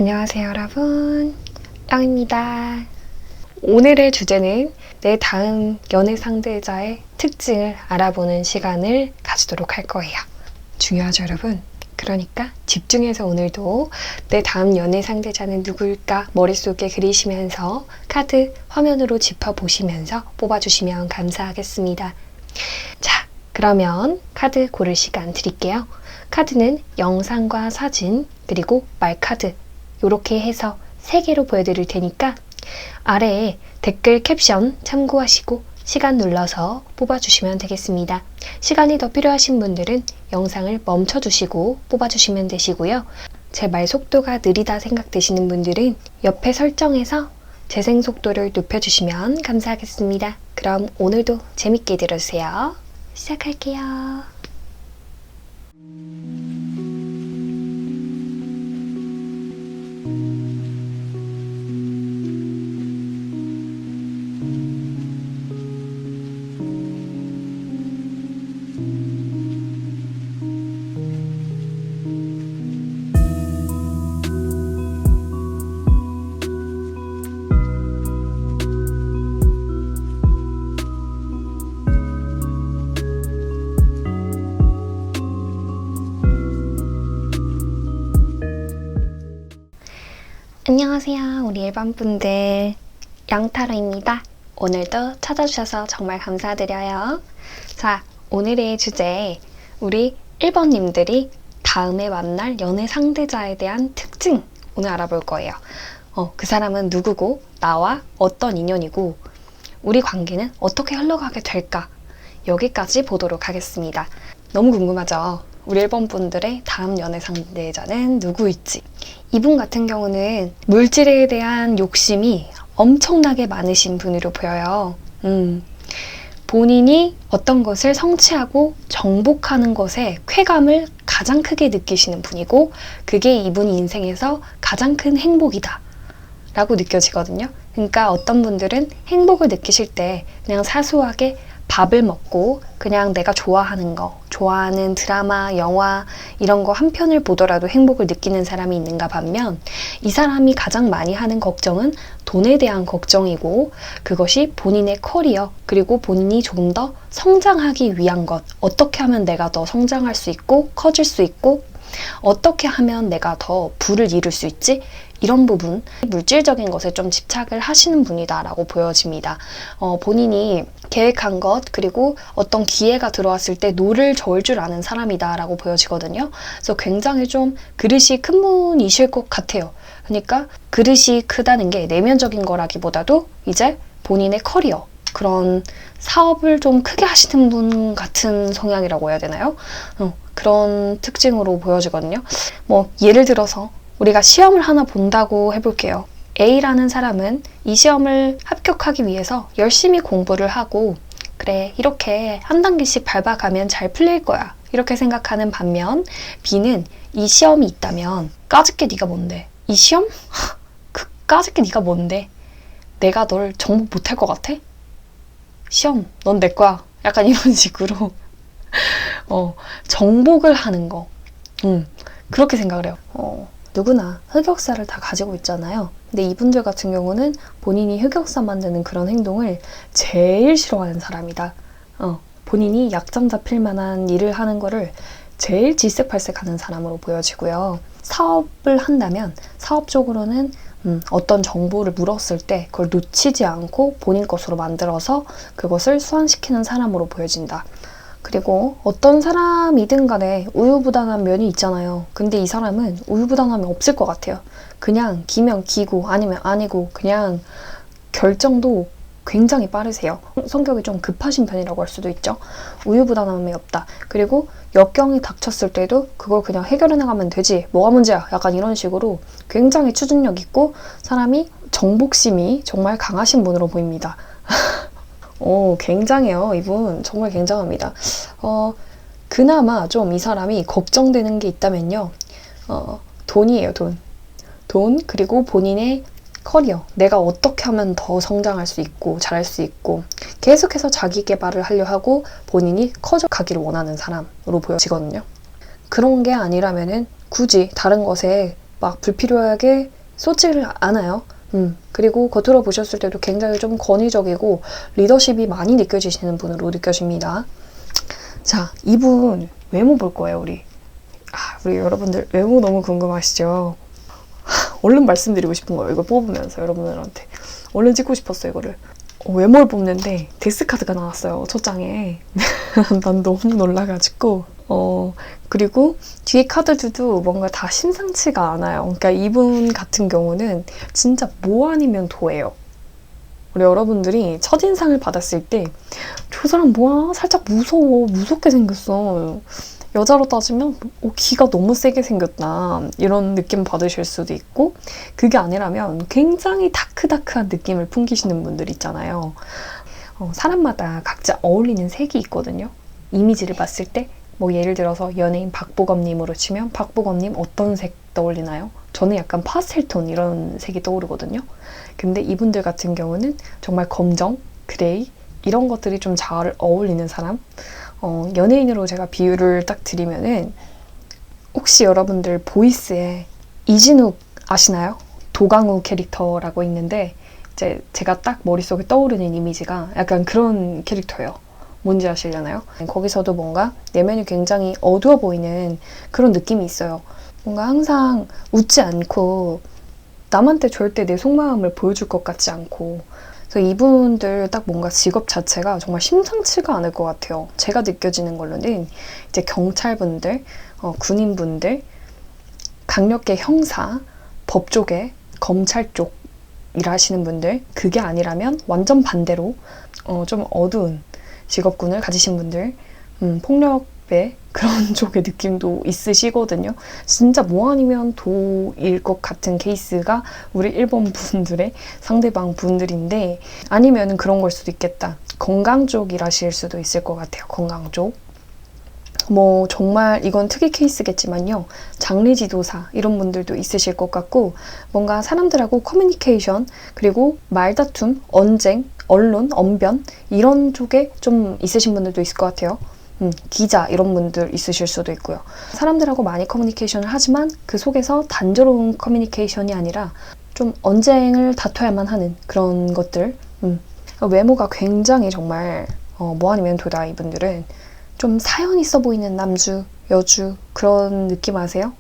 안녕하세요 여러분, 영입니다. 오늘의 주제는 내 다음 연애 상대자의 특징을 알아보는 시간을 가지도록 할 거예요. 중요하죠 여러분? 그러니까 집중해서 오늘도 내 다음 연애 상대자는 누구일까 머릿속에 그리시면서 카드 화면으로 짚어보시면서 뽑아주시면 감사하겠습니다. 자, 그러면 카드 고를 시간 드릴게요. 카드는 영상과 사진 그리고 말카드 이렇게 해서 3개로 보여드릴 테니까 아래에 댓글 캡션 참고하시고 시간 눌러서 뽑아주시면 되겠습니다. 시간이 더 필요하신 분들은 영상을 멈춰주시고 뽑아주시면 되시고요. 제 말 속도가 느리다 생각되시는 분들은 옆에 설정에서 재생 속도를 높여주시면 감사하겠습니다. 그럼 오늘도 재밌게 들어주세요. 시작할게요. 안녕하세요 우리 일반분들, 양타로입니다. 오늘도 찾아주셔서 정말 감사드려요. 자, 오늘의 주제, 우리 1번님들이 다음에 만날 연애 상대자에 대한 특징 오늘 알아볼 거예요. 그 사람은 누구고 나와 어떤 인연이고 우리 관계는 어떻게 흘러가게 될까, 여기까지 보도록 하겠습니다. 너무 궁금하죠? 우리 1번 분들의 다음 연애 상대자는 누구일지. 이분 같은 경우는 물질에 대한 욕심이 엄청나게 많으신 분으로 보여요. 본인이 어떤 것을 성취하고 정복하는 것에 쾌감을 가장 크게 느끼시는 분이고 그게 이분 인생에서 가장 큰 행복이다 라고 느껴지거든요. 그러니까 어떤 분들은 행복을 느끼실 때 그냥 사소하게 밥을 먹고 그냥 내가 좋아하는 거, 좋아하는 드라마, 영화 이런 거 한 편을 보더라도 행복을 느끼는 사람이 있는가 반면 이 사람이 가장 많이 하는 걱정은 돈에 대한 걱정이고 그것이 본인의 커리어 그리고 본인이 조금 더 성장하기 위한 것, 어떻게 하면 내가 더 성장할 수 있고 커질 수 있고 어떻게 하면 내가 더 부를 이룰 수 있지? 이런 부분, 물질적인 것에 좀 집착을 하시는 분이다 라고 보여집니다. 본인이 계획한 것 그리고 어떤 기회가 들어왔을 때 노를 저을 줄 아는 사람이다 라고 보여지거든요. 그래서 굉장히 좀 그릇이 큰 분이실 것 같아요. 그러니까 그릇이 크다는 게 내면적인 거라기보다도 이제 본인의 커리어, 그런 사업을 좀 크게 하시는 분 같은 성향이라고 해야 되나요? 그런 특징으로 보여지거든요. 뭐 예를 들어서 우리가 시험을 하나 본다고 해볼게요. A라는 사람은 이 시험을 합격하기 위해서 열심히 공부를 하고 그래 이렇게 한 단계씩 밟아가면 잘 풀릴 거야 이렇게 생각하는 반면 B는 이 시험이 있다면 까짓게 네가 뭔데? 이 시험? 그 까짓게 네가 뭔데? 내가 널 정복 못할 것 같아? 시험 넌 내 거야 약간 이런 식으로 정복을 하는 거 그렇게 생각을 해요. 누구나 흑역사를 다 가지고 있잖아요. 근데 이분들 같은 경우는 본인이 흑역사 만드는 그런 행동을 제일 싫어하는 사람이다. 본인이 약점 잡힐 만한 일을 하는 거를 제일 질색팔색하는 사람으로 보여지고요. 사업을 한다면 사업적으로는 어떤 정보를 물었을 때 그걸 놓치지 않고 본인 것으로 만들어서 그것을 수완시키는 사람으로 보여진다. 그리고 어떤 사람이든 간에 우유부단한 면이 있잖아요. 근데 이 사람은 우유부단함이 없을 것 같아요. 그냥 기면 기고 아니면 아니고 그냥 결정도 굉장히 빠르세요. 성격이 좀 급하신 편이라고 할 수도 있죠. 우유부단함이 없다. 그리고 역경이 닥쳤을 때도 그걸 그냥 해결해 나가면 되지. 뭐가 문제야? 약간 이런 식으로 굉장히 추진력 있고 사람이 정복심이 정말 강하신 분으로 보입니다. 굉장해요. 이분 정말 굉장합니다. 그나마 좀 이 사람이 걱정되는 게 있다면요. 돈이에요, 돈. 돈, 그리고 본인의 커리어. 내가 어떻게 하면 더 성장할 수 있고 잘할 수 있고 계속해서 자기 개발을 하려 하고 본인이 커져가기를 원하는 사람으로 보여지거든요. 그런 게 아니라면은 굳이 다른 것에 막 불필요하게 쏟지를 않아요. 그리고 겉으로 보셨을 때도 굉장히 좀 권위적이고 리더십이 많이 느껴지시는 분으로 느껴집니다. 자, 이분 외모 볼 거예요, 우리. 우리 여러분들 외모 너무 궁금하시죠? 얼른 말씀드리고 싶은 거예요. 이거 뽑으면서 여러분들한테. 얼른 찍고 싶었어요, 이거를. 외모를 뽑는데 데스카드가 나왔어요, 첫 장에. 난 너무 놀라가지고. 그리고 뒤에 카드들도 뭔가 다 심상치가 않아요. 그러니까 이분 같은 경우는 진짜 뭐 아니면 도예요. 우리 여러분들이 첫인상을 받았을 때 저 사람 뭐야? 살짝 무서워. 무섭게 생겼어. 여자로 따지면 기가 너무 세게 생겼다. 이런 느낌 받으실 수도 있고, 그게 아니라면 굉장히 다크다크한 느낌을 풍기시는 분들 있잖아요. 사람마다 각자 어울리는 색이 있거든요. 이미지를 봤을 때 뭐 예를 들어서 연예인 박보검님으로 치면 박보검님 어떤 색 떠올리나요? 저는 약간 파스텔톤 이런 색이 떠오르거든요. 근데 이분들 같은 경우는 정말 검정, 그레이 이런 것들이 좀 잘 어울리는 사람. 연예인으로 제가 비유를 딱 드리면은, 혹시 여러분들 보이스에 이진욱 아시나요? 도강우 캐릭터라고 있는데 이제 제가 딱 머릿속에 떠오르는 이미지가 약간 그런 캐릭터예요. 뭔지 아시려나요? 거기서도 뭔가 내면이 굉장히 어두워 보이는 그런 느낌이 있어요. 뭔가 항상 웃지 않고 남한테 절대 내 속마음을 보여줄 것 같지 않고, 그래서 이분들 딱 뭔가 직업 자체가 정말 심상치가 않을 것 같아요. 제가 느껴지는 걸로는 이제 경찰분들, 군인분들, 강력계 형사, 법 쪽에 검찰 쪽 일하시는 분들, 그게 아니라면 완전 반대로 좀 어두운 직업군을 가지신 분들, 폭력배 그런 쪽의 느낌도 있으시거든요. 진짜 뭐 아니면 도일 것 같은 케이스가 우리 1번 분들의 상대방 분들인데, 아니면 그런 걸 수도 있겠다. 건강 쪽 일하실 수도 있을 것 같아요. 건강 쪽. 뭐 정말 이건 특이 케이스겠지만요. 장례지도사 이런 분들도 있으실 것 같고, 뭔가 사람들하고 커뮤니케이션, 그리고 말다툼, 언쟁, 언론, 언변 이런 쪽에 좀 있으신 분들도 있을 것 같아요. 기자 이런 분들 있으실 수도 있고요. 사람들하고 많이 커뮤니케이션을 하지만 그 속에서 단조로운 커뮤니케이션이 아니라 좀 언쟁을 다퉈야만 하는 그런 것들. 외모가 굉장히 정말 뭐 아니면 도다. 이분들은 좀 사연 있어 보이는 남주, 여주 그런 느낌 아세요?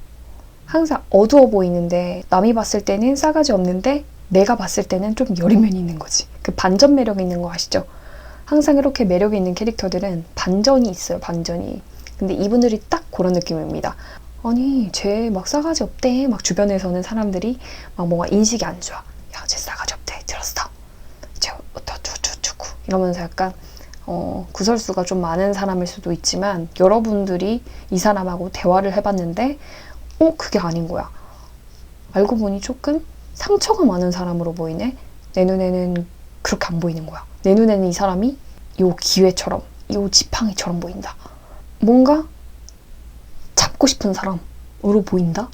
항상 어두워 보이는데 남이 봤을 때는 싸가지 없는데 내가 봤을 때는 좀 여리면이 있는 거지. 그 반전 매력이 있는 거 아시죠? 항상 이렇게 매력이 있는 캐릭터들은 반전이 있어요, 반전이. 근데 이분들이 딱 그런 느낌입니다. 아니, 쟤 막 싸가지 없대. 막 주변에서는 사람들이 막 뭔가 인식이 안 좋아. 야, 쟤 싸가지 없대. 들었어. 쟤 어떠투투투구 이러면서 약간 구설수가 좀 많은 사람일 수도 있지만, 여러분들이 이 사람하고 대화를 해봤는데 그게 아닌 거야. 알고 보니 조금 상처가 많은 사람으로 보이네. 내 눈에는 그렇게 안 보이는 거야. 내 눈에는 이 사람이 요 기회처럼, 요 지팡이처럼 보인다. 뭔가 잡고 싶은 사람으로 보인다.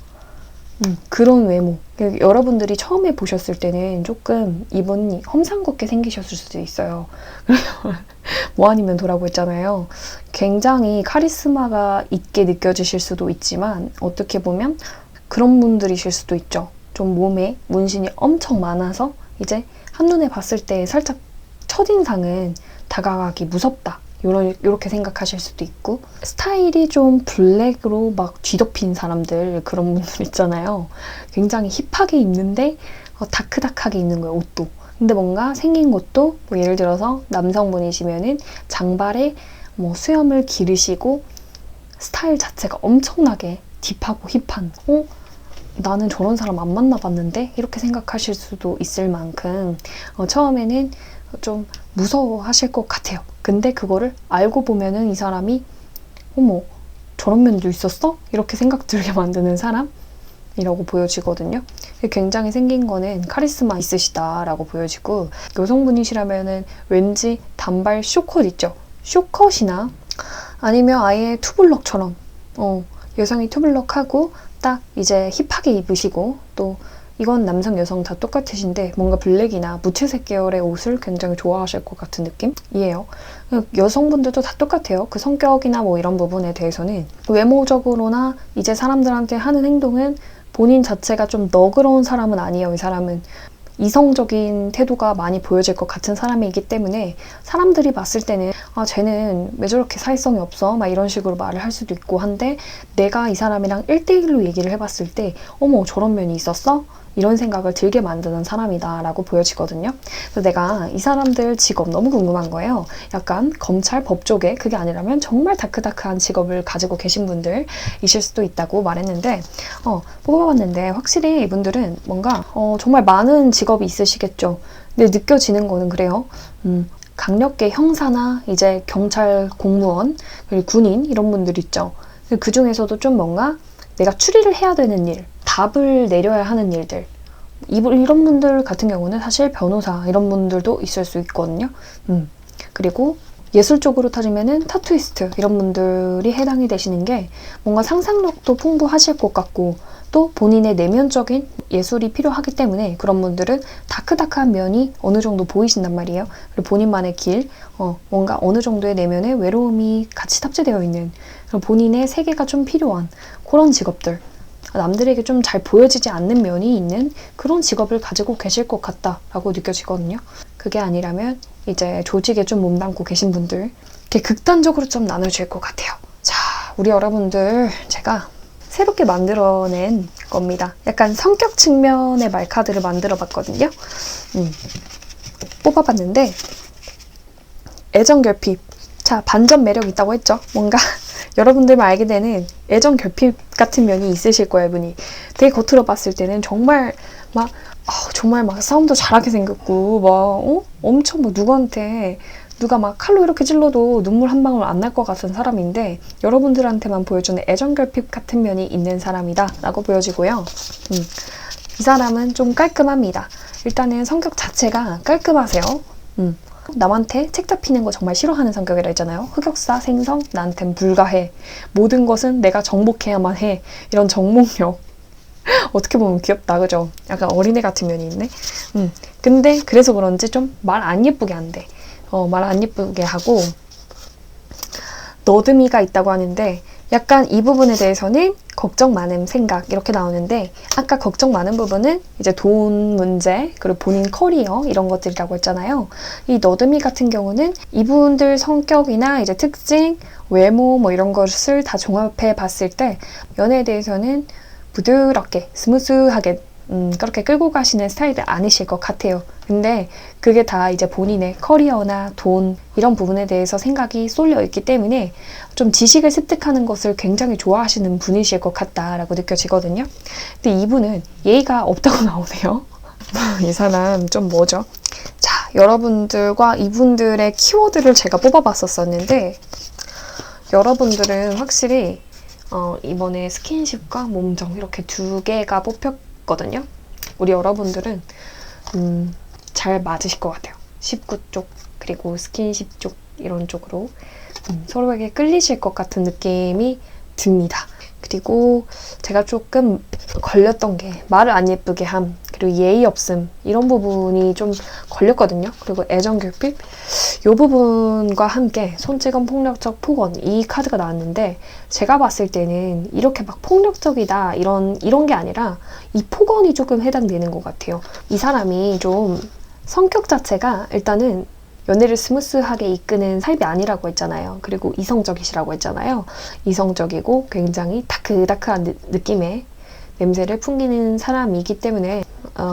그런 외모. 여러분들이 처음에 보셨을 때는 조금 이분이 험상궂게 생기셨을 수도 있어요. 뭐 아니면 도라고 했잖아요. 굉장히 카리스마가 있게 느껴지실 수도 있지만 어떻게 보면 그런 분들이실 수도 있죠. 좀 몸에 문신이 엄청 많아서 이제 한눈에 봤을 때 살짝 첫인상은 다가가기 무섭다. 요렇게 생각하실 수도 있고, 스타일이 좀 블랙으로 막 뒤덮인 사람들, 그런 분들 있잖아요. 굉장히 힙하게 입는데 다크다크하게 입는 거예요, 옷도. 근데 뭔가 생긴 것도 뭐 예를 들어서 남성분이시면은 장발에 뭐 수염을 기르시고 스타일 자체가 엄청나게 딥하고 힙한, 나는 저런 사람 안 만나봤는데? 이렇게 생각하실 수도 있을 만큼 처음에는 좀 무서워하실 것 같아요. 근데 그거를 알고 보면은 이 사람이 어머, 저런 면도 있었어? 이렇게 생각 들게 만드는 사람이라고 보여지거든요. 굉장히 생긴 거는 카리스마 있으시다라고 보여지고, 여성분이시라면은 왠지 단발 쇼컷 있죠? 쇼컷이나 아니면 아예 투블럭처럼 여성이 투블럭하고 딱 이제 힙하게 입으시고, 또 이건 남성 여성 다 똑같으신데 뭔가 블랙이나 무채색 계열의 옷을 굉장히 좋아하실 것 같은 느낌이에요. 여성분들도 다 똑같아요. 그 성격이나 뭐 이런 부분에 대해서는 외모적으로나 이제 사람들한테 하는 행동은 본인 자체가 좀 너그러운 사람은 아니에요. 이 사람은 이성적인 태도가 많이 보여질 것 같은 사람이기 때문에 사람들이 봤을 때는 아 쟤는 왜 저렇게 사회성이 없어? 막 이런 식으로 말을 할 수도 있고 한데 내가 이 사람이랑 1대1로 얘기를 해봤을 때 어머 저런 면이 있었어? 이런 생각을 들게 만드는 사람이다 라고 보여지거든요. 그래서 내가 이 사람들 직업 너무 궁금한 거예요. 약간 검찰, 법 쪽에 그게 아니라면 정말 다크다크한 직업을 가지고 계신 분들이실 수도 있다고 말했는데 뽑아봤는데 확실히 이분들은 뭔가 정말 많은 직업이 있으시겠죠. 근데 느껴지는 거는 그래요. 강력계 형사나 이제 경찰 공무원, 그리고 군인 이런 분들 있죠. 그 중에서도 좀 뭔가 내가 추리를 해야 되는 일, 답을 내려야 하는 일들 이런 분들 같은 경우는 사실 변호사 이런 분들도 있을 수 있거든요. 그리고 예술 쪽으로 따지면은 타투이스트 이런 분들이 해당이 되시는 게 뭔가 상상력도 풍부하실 것 같고 또 본인의 내면적인 예술이 필요하기 때문에 그런 분들은 다크다크한 면이 어느 정도 보이신단 말이에요. 그리고 본인만의 길, 뭔가 어느 정도의 내면의 외로움이 같이 탑재되어 있는 본인의 세계가 좀 필요한 그런 직업들, 남들에게 좀 잘 보여지지 않는 면이 있는 그런 직업을 가지고 계실 것 같다라고 느껴지거든요. 그게 아니라면 이제 조직에 좀 몸담고 계신 분들 이렇게 극단적으로 좀 나눠질 것 같아요. 자, 우리 여러분들 제가 새롭게 만들어낸 겁니다. 약간 성격 측면의 말카드를 만들어 봤거든요. 뽑아봤는데 애정결핍. 자, 반전 매력 있다고 했죠. 뭔가 여러분들만 알게 되는 애정 결핍 같은 면이 있으실 거예요, 이분이. 되게 겉으로 봤을 때는 정말 막 싸움도 잘하게 생겼고, 엄청 누구한테, 누가 막 칼로 이렇게 찔러도 눈물 한 방울 안 날 것 같은 사람인데, 여러분들한테만 보여주는 애정 결핍 같은 면이 있는 사람이다, 라고 보여지고요. 이 사람은 좀 깔끔합니다. 일단은 성격 자체가 깔끔하세요. 남한테 책 잡히는 거 정말 싫어하는 성격이라 했잖아요. 흑역사, 생성, 나한텐 불가해. 모든 것은 내가 정복해야만 해. 이런 정복력. 어떻게 보면 귀엽다, 그죠? 약간 어린애 같은 면이 있네. 근데 그래서 그런지 좀 말 안 예쁘게 안 돼. 말 안 예쁘게 하고 너드미가 있다고 하는데 약간 이 부분에 대해서는 걱정 많음 생각 이렇게 나오는데 아까 걱정 많은 부분은 이제 돈 문제 그리고 본인 커리어 이런 것들이라고 했잖아요. 이 너드미 같은 경우는 이분들 성격이나 이제 특징, 외모 뭐 이런 것을 다 종합해 봤을 때 연애에 대해서는 부드럽게 스무스하게 그렇게 끌고 가시는 스타일이 아니실 것 같아요. 근데 그게 다 이제 본인의 커리어나 돈 이런 부분에 대해서 생각이 쏠려 있기 때문에 좀 지식을 습득하는 것을 굉장히 좋아하시는 분이실 것 같다라고 느껴지거든요. 근데 이분은 예의가 없다고 나오네요. 이 사람 좀 뭐죠? 자, 여러분들과 이분들의 키워드를 제가 뽑아봤었는데 여러분들은 확실히 이번에 스킨십과 몸정 이렇게 두 개가 뽑혔거든요. 우리 여러분들은 잘 맞으실 것 같아요. 19 쪽 그리고 스킨십 쪽 이런 쪽으로 서로에게 끌리실 것 같은 느낌이 듭니다. 그리고 제가 조금 걸렸던 게 말을 안 예쁘게 함 그리고 예의 없음 이런 부분이 좀 걸렸거든요. 그리고 애정 결핍 이 부분과 함께 손찌검 폭력적 폭언 이 카드가 나왔는데 제가 봤을 때는 이렇게 막 폭력적이다 이런 게 아니라 이 폭언이 조금 해당되는 것 같아요. 이 사람이 좀 성격 자체가 일단은 연애를 스무스하게 이끄는 타입이 아니라고 했잖아요. 그리고 이성적이시라고 했잖아요. 이성적이고 굉장히 다크다크한 느낌의 냄새를 풍기는 사람이기 때문에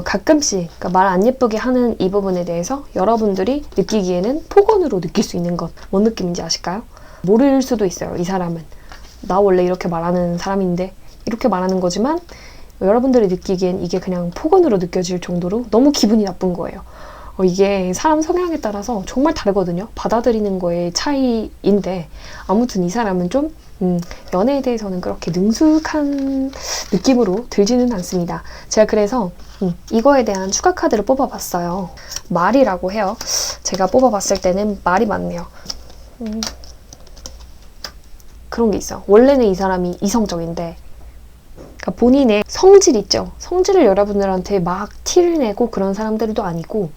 가끔씩 그러니까 말 안 예쁘게 하는 이 부분에 대해서 여러분들이 느끼기에는 폭언으로 느낄 수 있는 것. 뭔 느낌인지 아실까요? 모를 수도 있어요. 이 사람은. 나 원래 이렇게 말하는 사람인데 이렇게 말하는 거지만 여러분들이 느끼기엔 이게 그냥 폭언으로 느껴질 정도로 너무 기분이 나쁜 거예요. 이게 사람 성향에 따라서 정말 다르거든요. 받아들이는 거의 차이인데 아무튼 이 사람은 좀 연애에 대해서는 그렇게 능숙한 느낌으로 들지는 않습니다. 제가 그래서 이거에 대한 추가 카드를 뽑아봤어요. 말이라고 해요. 제가 뽑아봤을 때는 말이 많네요. 그런 게 있어. 원래는 이 사람이 이성적인데 그러니까 본인의 성질 있죠. 성질을 여러분들한테 막 티를 내고 그런 사람들도 아니고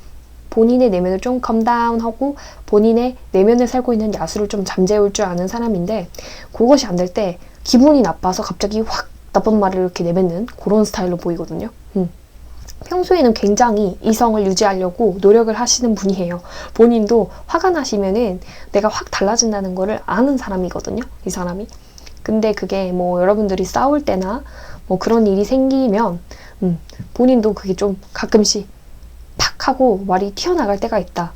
본인의 내면을 좀 컴다운하고 본인의 내면을 살고 있는 야수를 좀 잠재울 줄 아는 사람인데 그것이 안 될 때 기분이 나빠서 갑자기 확 나쁜 말을 이렇게 내뱉는 그런 스타일로 보이거든요. 평소에는 굉장히 이성을 유지하려고 노력을 하시는 분이에요. 본인도 화가 나시면은 내가 확 달라진다는 거를 아는 사람이거든요. 이 사람이. 근데 그게 뭐 여러분들이 싸울 때나 뭐 그런 일이 생기면 본인도 그게 좀 가끔씩 팍 하고 말이 튀어나갈 때가 있다.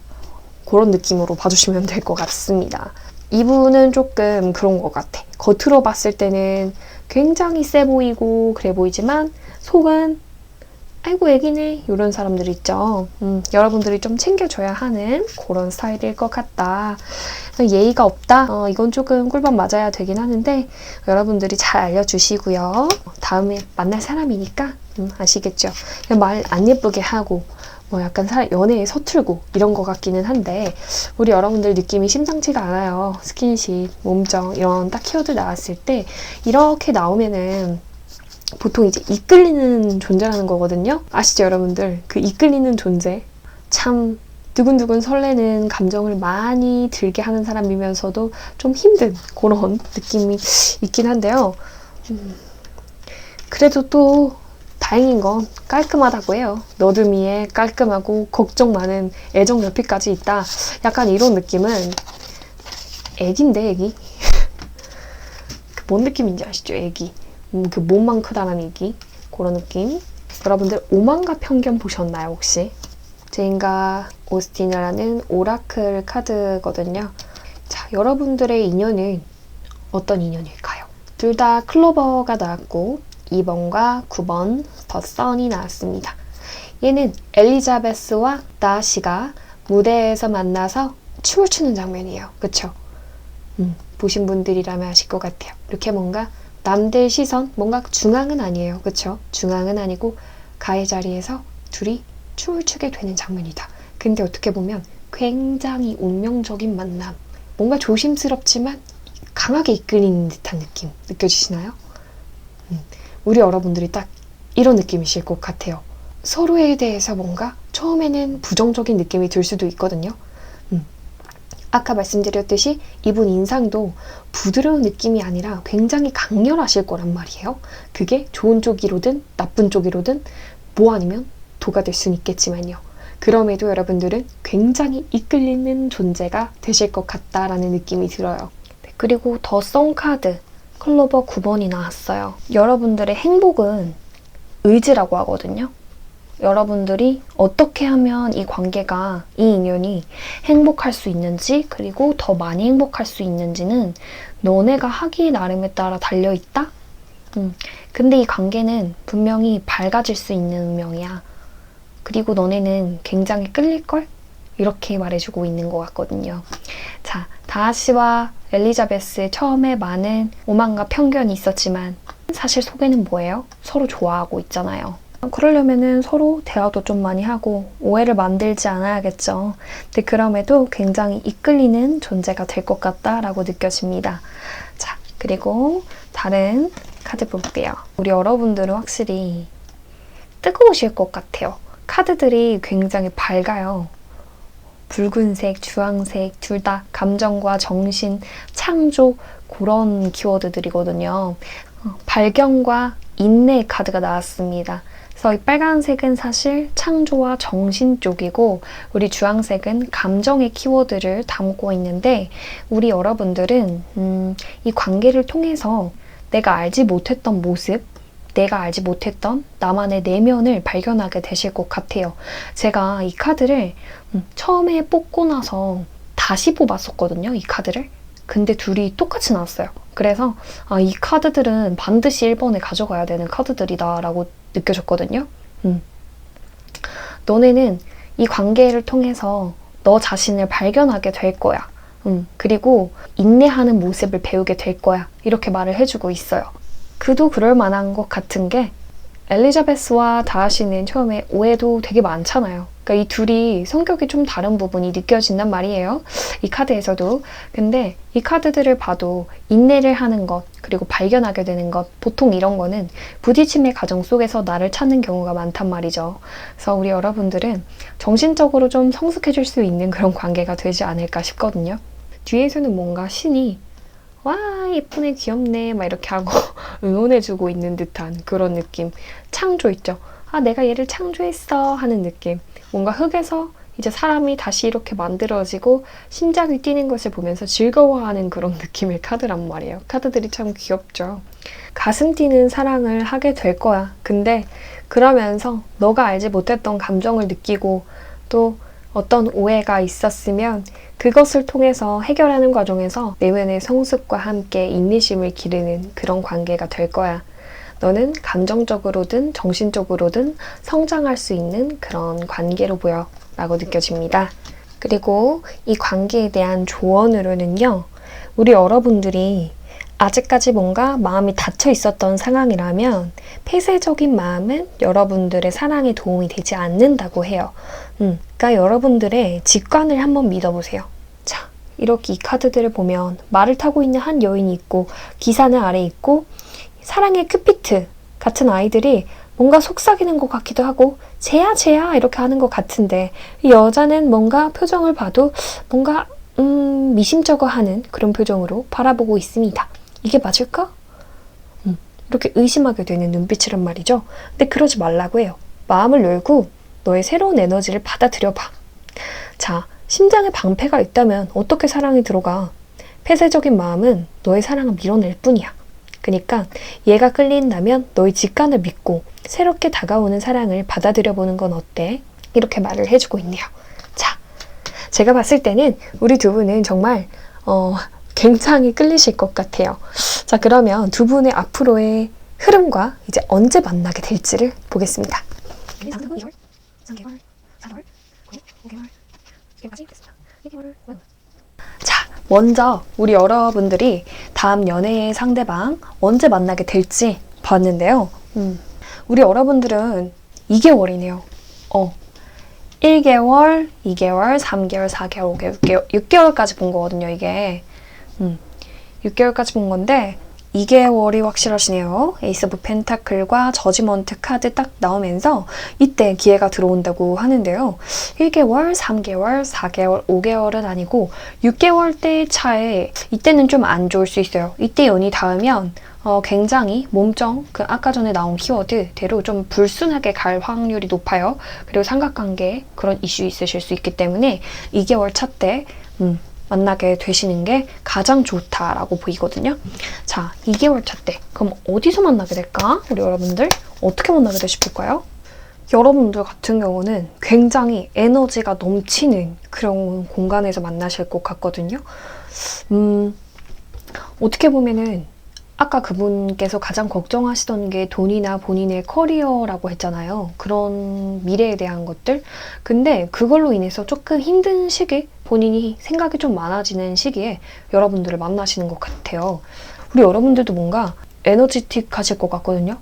그런 느낌으로 봐주시면 될 것 같습니다. 이분은 조금 그런 것 같아. 겉으로 봤을 때는 굉장히 세 보이고 그래 보이지만 속은 아이고 애기네 이런 사람들 있죠. 여러분들이 좀 챙겨줘야 하는 그런 스타일일 것 같다. 예의가 없다? 이건 조금 꿀밤 맞아야 되긴 하는데 여러분들이 잘 알려주시고요. 다음에 만날 사람이니까 아시겠죠? 말 안 예쁘게 하고 뭐 약간 연애에 서툴고 이런 것 같기는 한데 우리 여러분들 느낌이 심상치가 않아요. 스킨십, 몸정 이런 딱 키워드 나왔을 때 이렇게 나오면은 보통 이제 이끌리는 존재라는 거거든요. 아시죠 여러분들? 그 이끌리는 존재 참 두근두근 설레는 감정을 많이 들게 하는 사람이면서도 좀 힘든 그런 느낌이 있긴 한데요. 그래도 또 다행인 건 깔끔하다고 해요. 너드미에 깔끔하고 걱정 많은 애정 결핍까지 있다. 약간 이런 느낌은 애기인데 애기? 뭔 느낌인지 아시죠? 애기. 그 몸만 크다는 얘기. 그런 느낌. 여러분들 오만과 편견 보셨나요 혹시? 제인과 오스틴이라는 오라클 카드거든요. 자, 여러분들의 인연은 어떤 인연일까요? 둘 다 클로버가 나왔고 2번과 9번 더 선이 나왔습니다. 얘는 엘리자베스와 다시가 무대에서 만나서 춤을 추는 장면이에요. 그쵸? 보신 분들이라면 아실 것 같아요. 이렇게 뭔가 남들 시선, 뭔가 중앙은 아니에요. 그쵸? 중앙은 아니고 가해 자리에서 둘이 춤을 추게 되는 장면이다. 근데 어떻게 보면 굉장히 운명적인 만남. 뭔가 조심스럽지만 강하게 이끌리는 듯한 느낌 느껴지시나요? 우리 여러분들이 딱 이런 느낌이실 것 같아요. 서로에 대해서 뭔가 처음에는 부정적인 느낌이 들 수도 있거든요. 아까 말씀드렸듯이 이분 인상도 부드러운 느낌이 아니라 굉장히 강렬하실 거란 말이에요. 그게 좋은 쪽이로든 나쁜 쪽이로든 뭐 아니면 도가 될 수는 있겠지만요. 그럼에도 여러분들은 굉장히 이끌리는 존재가 되실 것 같다라는 느낌이 들어요. 네, 그리고 더 선 카드 클로버 9번이 나왔어요. 여러분들의 행복은 의지라고 하거든요. 여러분들이 어떻게 하면 이 관계가, 이 인연이 행복할 수 있는지 그리고 더 많이 행복할 수 있는지는 너네가 하기 나름에 따라 달려있다? 근데 이 관계는 분명히 밝아질 수 있는 운명이야. 그리고 너네는 굉장히 끌릴걸? 이렇게 말해주고 있는 것 같거든요. 자, 다하시와 엘리자베스 처음에 많은 오만과 편견이 있었지만 사실 속에는 뭐예요? 서로 좋아하고 있잖아요. 그러려면은 서로 대화도 좀 많이 하고 오해를 만들지 않아야겠죠. 근데 그럼에도 굉장히 이끌리는 존재가 될 것 같다라고 느껴집니다. 자, 그리고 다른 카드 볼게요. 우리 여러분들은 확실히 뜨거우실 것 같아요. 카드들이 굉장히 밝아요. 붉은색, 주황색 둘 다 감정과 정신, 창조 그런 키워드들이거든요. 발견과 인내 카드가 나왔습니다. 그래서 이 빨간색은 사실 창조와 정신 쪽이고 우리 주황색은 감정의 키워드를 담고 있는데 우리 여러분들은 이 관계를 통해서 내가 알지 못했던 모습, 내가 알지 못했던 나만의 내면을 발견하게 되실 것 같아요. 제가 이 카드를 처음에 뽑고 나서 다시 뽑았었거든요. 이 카드를. 근데 둘이 똑같이 나왔어요. 그래서 이 카드들은 반드시 1번에 가져가야 되는 카드들이다 라고 느껴졌거든요. 너네는 이 관계를 통해서 너 자신을 발견하게 될 거야. 그리고 인내하는 모습을 배우게 될 거야. 이렇게 말을 해주고 있어요. 그도 그럴 만한 것 같은 게 엘리자베스와 다하시는 처음에 오해도 되게 많잖아요. 그러니까 이 둘이 성격이 좀 다른 부분이 느껴진단 말이에요. 이 카드에서도. 근데 이 카드들을 봐도 인내를 하는 것, 그리고 발견하게 되는 것, 보통 이런 거는 부딪힘의 과정 속에서 나를 찾는 경우가 많단 말이죠. 그래서 우리 여러분들은 정신적으로 좀 성숙해질 수 있는 그런 관계가 되지 않을까 싶거든요. 뒤에서는 뭔가 신이 와, 예쁘네, 귀엽네, 막 이렇게 하고 응원해주고 있는 듯한 그런 느낌. 창조 있죠. 아, 내가 얘를 창조했어 하는 느낌. 뭔가 흙에서 이제 사람이 다시 이렇게 만들어지고 심장이 뛰는 것을 보면서 즐거워하는 그런 느낌의 카드란 말이에요. 카드들이 참 귀엽죠. 가슴 뛰는 사랑을 하게 될 거야. 근데 그러면서 너가 알지 못했던 감정을 느끼고 또 어떤 오해가 있었으면 그것을 통해서 해결하는 과정에서 내면의 성숙과 함께 인내심을 기르는 그런 관계가 될 거야. 너는 감정적으로든 정신적으로든 성장할 수 있는 그런 관계로 보여 라고 느껴집니다. 그리고 이 관계에 대한 조언으로는요. 우리 여러분들이 아직까지 뭔가 마음이 닫혀 있었던 상황이라면 폐쇄적인 마음은 여러분들의 사랑에 도움이 되지 않는다고 해요. 그러니까 여러분들의 직관을 한번 믿어보세요. 자, 이렇게 이 카드들을 보면 말을 타고 있는 한 여인이 있고 기사는 아래 있고 사랑의 큐피트 같은 아이들이 뭔가 속삭이는 것 같기도 하고 쟤야 쟤야 이렇게 하는 것 같은데 이 여자는 뭔가 표정을 봐도 뭔가 미심쩍어하는 그런 표정으로 바라보고 있습니다. 이게 맞을까? 이렇게 의심하게 되는 눈빛이란 말이죠. 근데 그러지 말라고 해요. 마음을 열고 너의 새로운 에너지를 받아들여봐. 자, 심장에 방패가 있다면 어떻게 사랑이 들어가? 폐쇄적인 마음은 너의 사랑을 밀어낼 뿐이야. 그러니까 얘가 끌린다면 너의 직관을 믿고 새롭게 다가오는 사랑을 받아들여보는 건 어때? 이렇게 말을 해주고 있네요. 자, 제가 봤을 때는 우리 두 분은 정말 굉장히 끌리실 것 같아요. 자, 그러면 두 분의 앞으로의 흐름과 이제 언제 만나게 될지를 보겠습니다. 2개월, 3개월, 4개월, 5개월, 6개월까지 됐습니다. 2개월, 자, 먼저 우리 여러분들이 다음 연애의 상대방 언제 만나게 될지 봤는데요. 우리 여러분들은 2개월이네요. 1개월, 2개월, 3개월, 4개월, 5개월, 6개월까지 본 거거든요, 이게. 6개월까지 본 건데 2개월이 확실하시네요. 에이스 오브 펜타클과 저지먼트 카드 딱 나오면서 이때 기회가 들어온다고 하는데요. 1개월, 3개월, 4개월, 5개월은 아니고 6개월 대의 차에 이때는 좀 안 좋을 수 있어요. 이때 연이 닿으면 굉장히 몸정, 그 아까 전에 나온 키워드대로 좀 불순하게 갈 확률이 높아요. 그리고 삼각관계에 그런 이슈 있으실 수 있기 때문에 2개월 차 때 만나게 되시는 게 가장 좋다라고 보이거든요. 자, 2개월 차 때 그럼 어디서 만나게 될까? 우리 여러분들 어떻게 만나게 되실까요? 여러분들 같은 경우는 굉장히 에너지가 넘치는 그런 공간에서 만나실 것 같거든요. 어떻게 보면은 아까 그분께서 가장 걱정하시던 게 돈이나 본인의 커리어라고 했잖아요. 그런 미래에 대한 것들. 근데 그걸로 인해서 조금 힘든 시기, 본인이 생각이 좀 많아지는 시기에 여러분들을 만나시는 것 같아요. 우리 여러분들도 뭔가 에너지틱 하실 것 같거든요.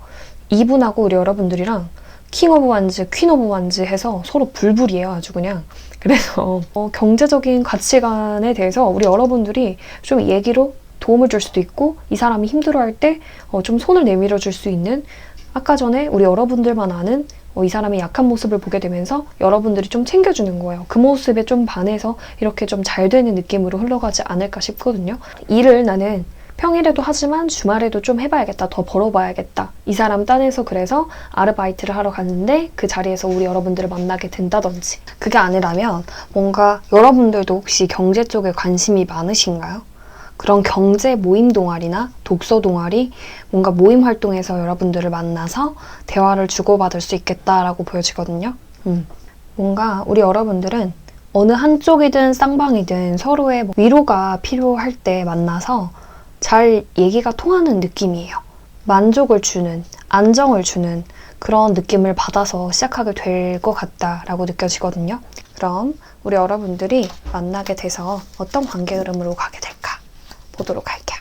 이분하고 우리 여러분들이랑 킹 오브 완즈, 퀸 오브 완즈 해서 서로 불불이에요. 아주 그냥. 그래서 경제적인 가치관에 대해서 우리 여러분들이 좀 얘기로 도움을 줄 수도 있고 이 사람이 힘들어할 때 좀 손을 내밀어 줄 수 있는 아까 전에 우리 여러분들만 아는 이 사람의 약한 모습을 보게 되면서 여러분들이 좀 챙겨주는 거예요. 그 모습에 좀 반해서 이렇게 좀 잘 되는 느낌으로 흘러가지 않을까 싶거든요. 일을 나는 평일에도 하지만 주말에도 좀 해봐야겠다. 더 벌어봐야겠다. 이 사람 딴에서 그래서 아르바이트를 하러 갔는데 그 자리에서 우리 여러분들을 만나게 된다든지 그게 아니라면 뭔가 여러분들도 혹시 경제 쪽에 관심이 많으신가요? 그런 경제 모임 동아리나 독서 동아리, 뭔가 모임 활동에서 여러분들을 만나서 대화를 주고받을 수 있겠다라고 보여지거든요. 뭔가 우리 여러분들은 어느 한쪽이든 쌍방이든 서로의 위로가 필요할 때 만나서 잘 얘기가 통하는 느낌이에요. 만족을 주는, 안정을 주는 그런 느낌을 받아서 시작하게 될 것 같다라고 느껴지거든요. 그럼 우리 여러분들이 만나게 돼서 어떤 관계 흐름으로 가게 될까? 보도록 할게요.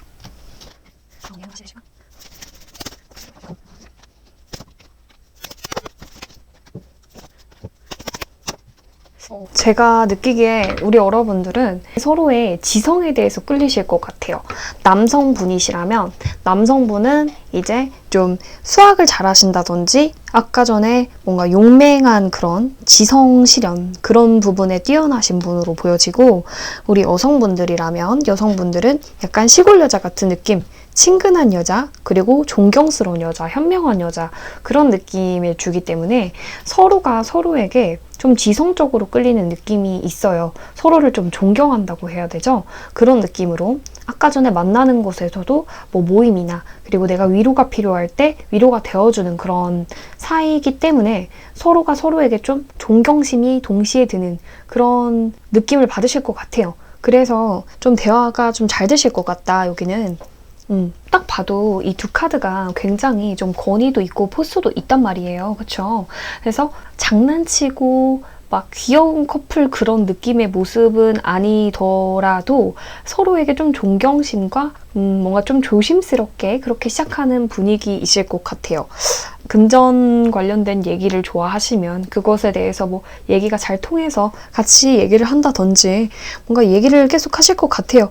제가 느끼기에 우리 여러분들은 서로의 지성에 대해서 끌리실 것 같아요. 남성분이시라면 남성분은 이제 좀 수학을 잘하신다든지 아까 전에 뭔가 용맹한 그런 지성 실현 그런 부분에 뛰어나신 분으로 보여지고, 우리 여성분들이라면 여성분들은 약간 시골 여자 같은 느낌, 친근한 여자, 그리고 존경스러운 여자, 현명한 여자, 그런 느낌을 주기 때문에 서로가 서로에게 좀 지성적으로 끌리는 느낌이 있어요. 서로를 좀 존경한다고 해야 되죠? 그런 느낌으로 아까 전에 만나는 곳에서도 뭐 모임이나 그리고 내가 위로가 필요할 때 위로가 되어주는 그런 사이이기 때문에 서로가 서로에게 좀 존경심이 동시에 드는 그런 느낌을 받으실 것 같아요. 그래서 좀 대화가 좀 잘 되실 것 같다, 여기는. 딱 봐도 이 두 카드가 굉장히 좀 권위도 있고 포스도 있단 말이에요. 그쵸? 그래서 장난치고 막 귀여운 커플 그런 느낌의 모습은 아니더라도 서로에게 좀 존경심과 뭔가 좀 조심스럽게 그렇게 시작하는 분위기이실 것 같아요. 금전 관련된 얘기를 좋아하시면 그것에 대해서 뭐 얘기가 잘 통해서 같이 얘기를 한다든지 뭔가 얘기를 계속 하실 것 같아요.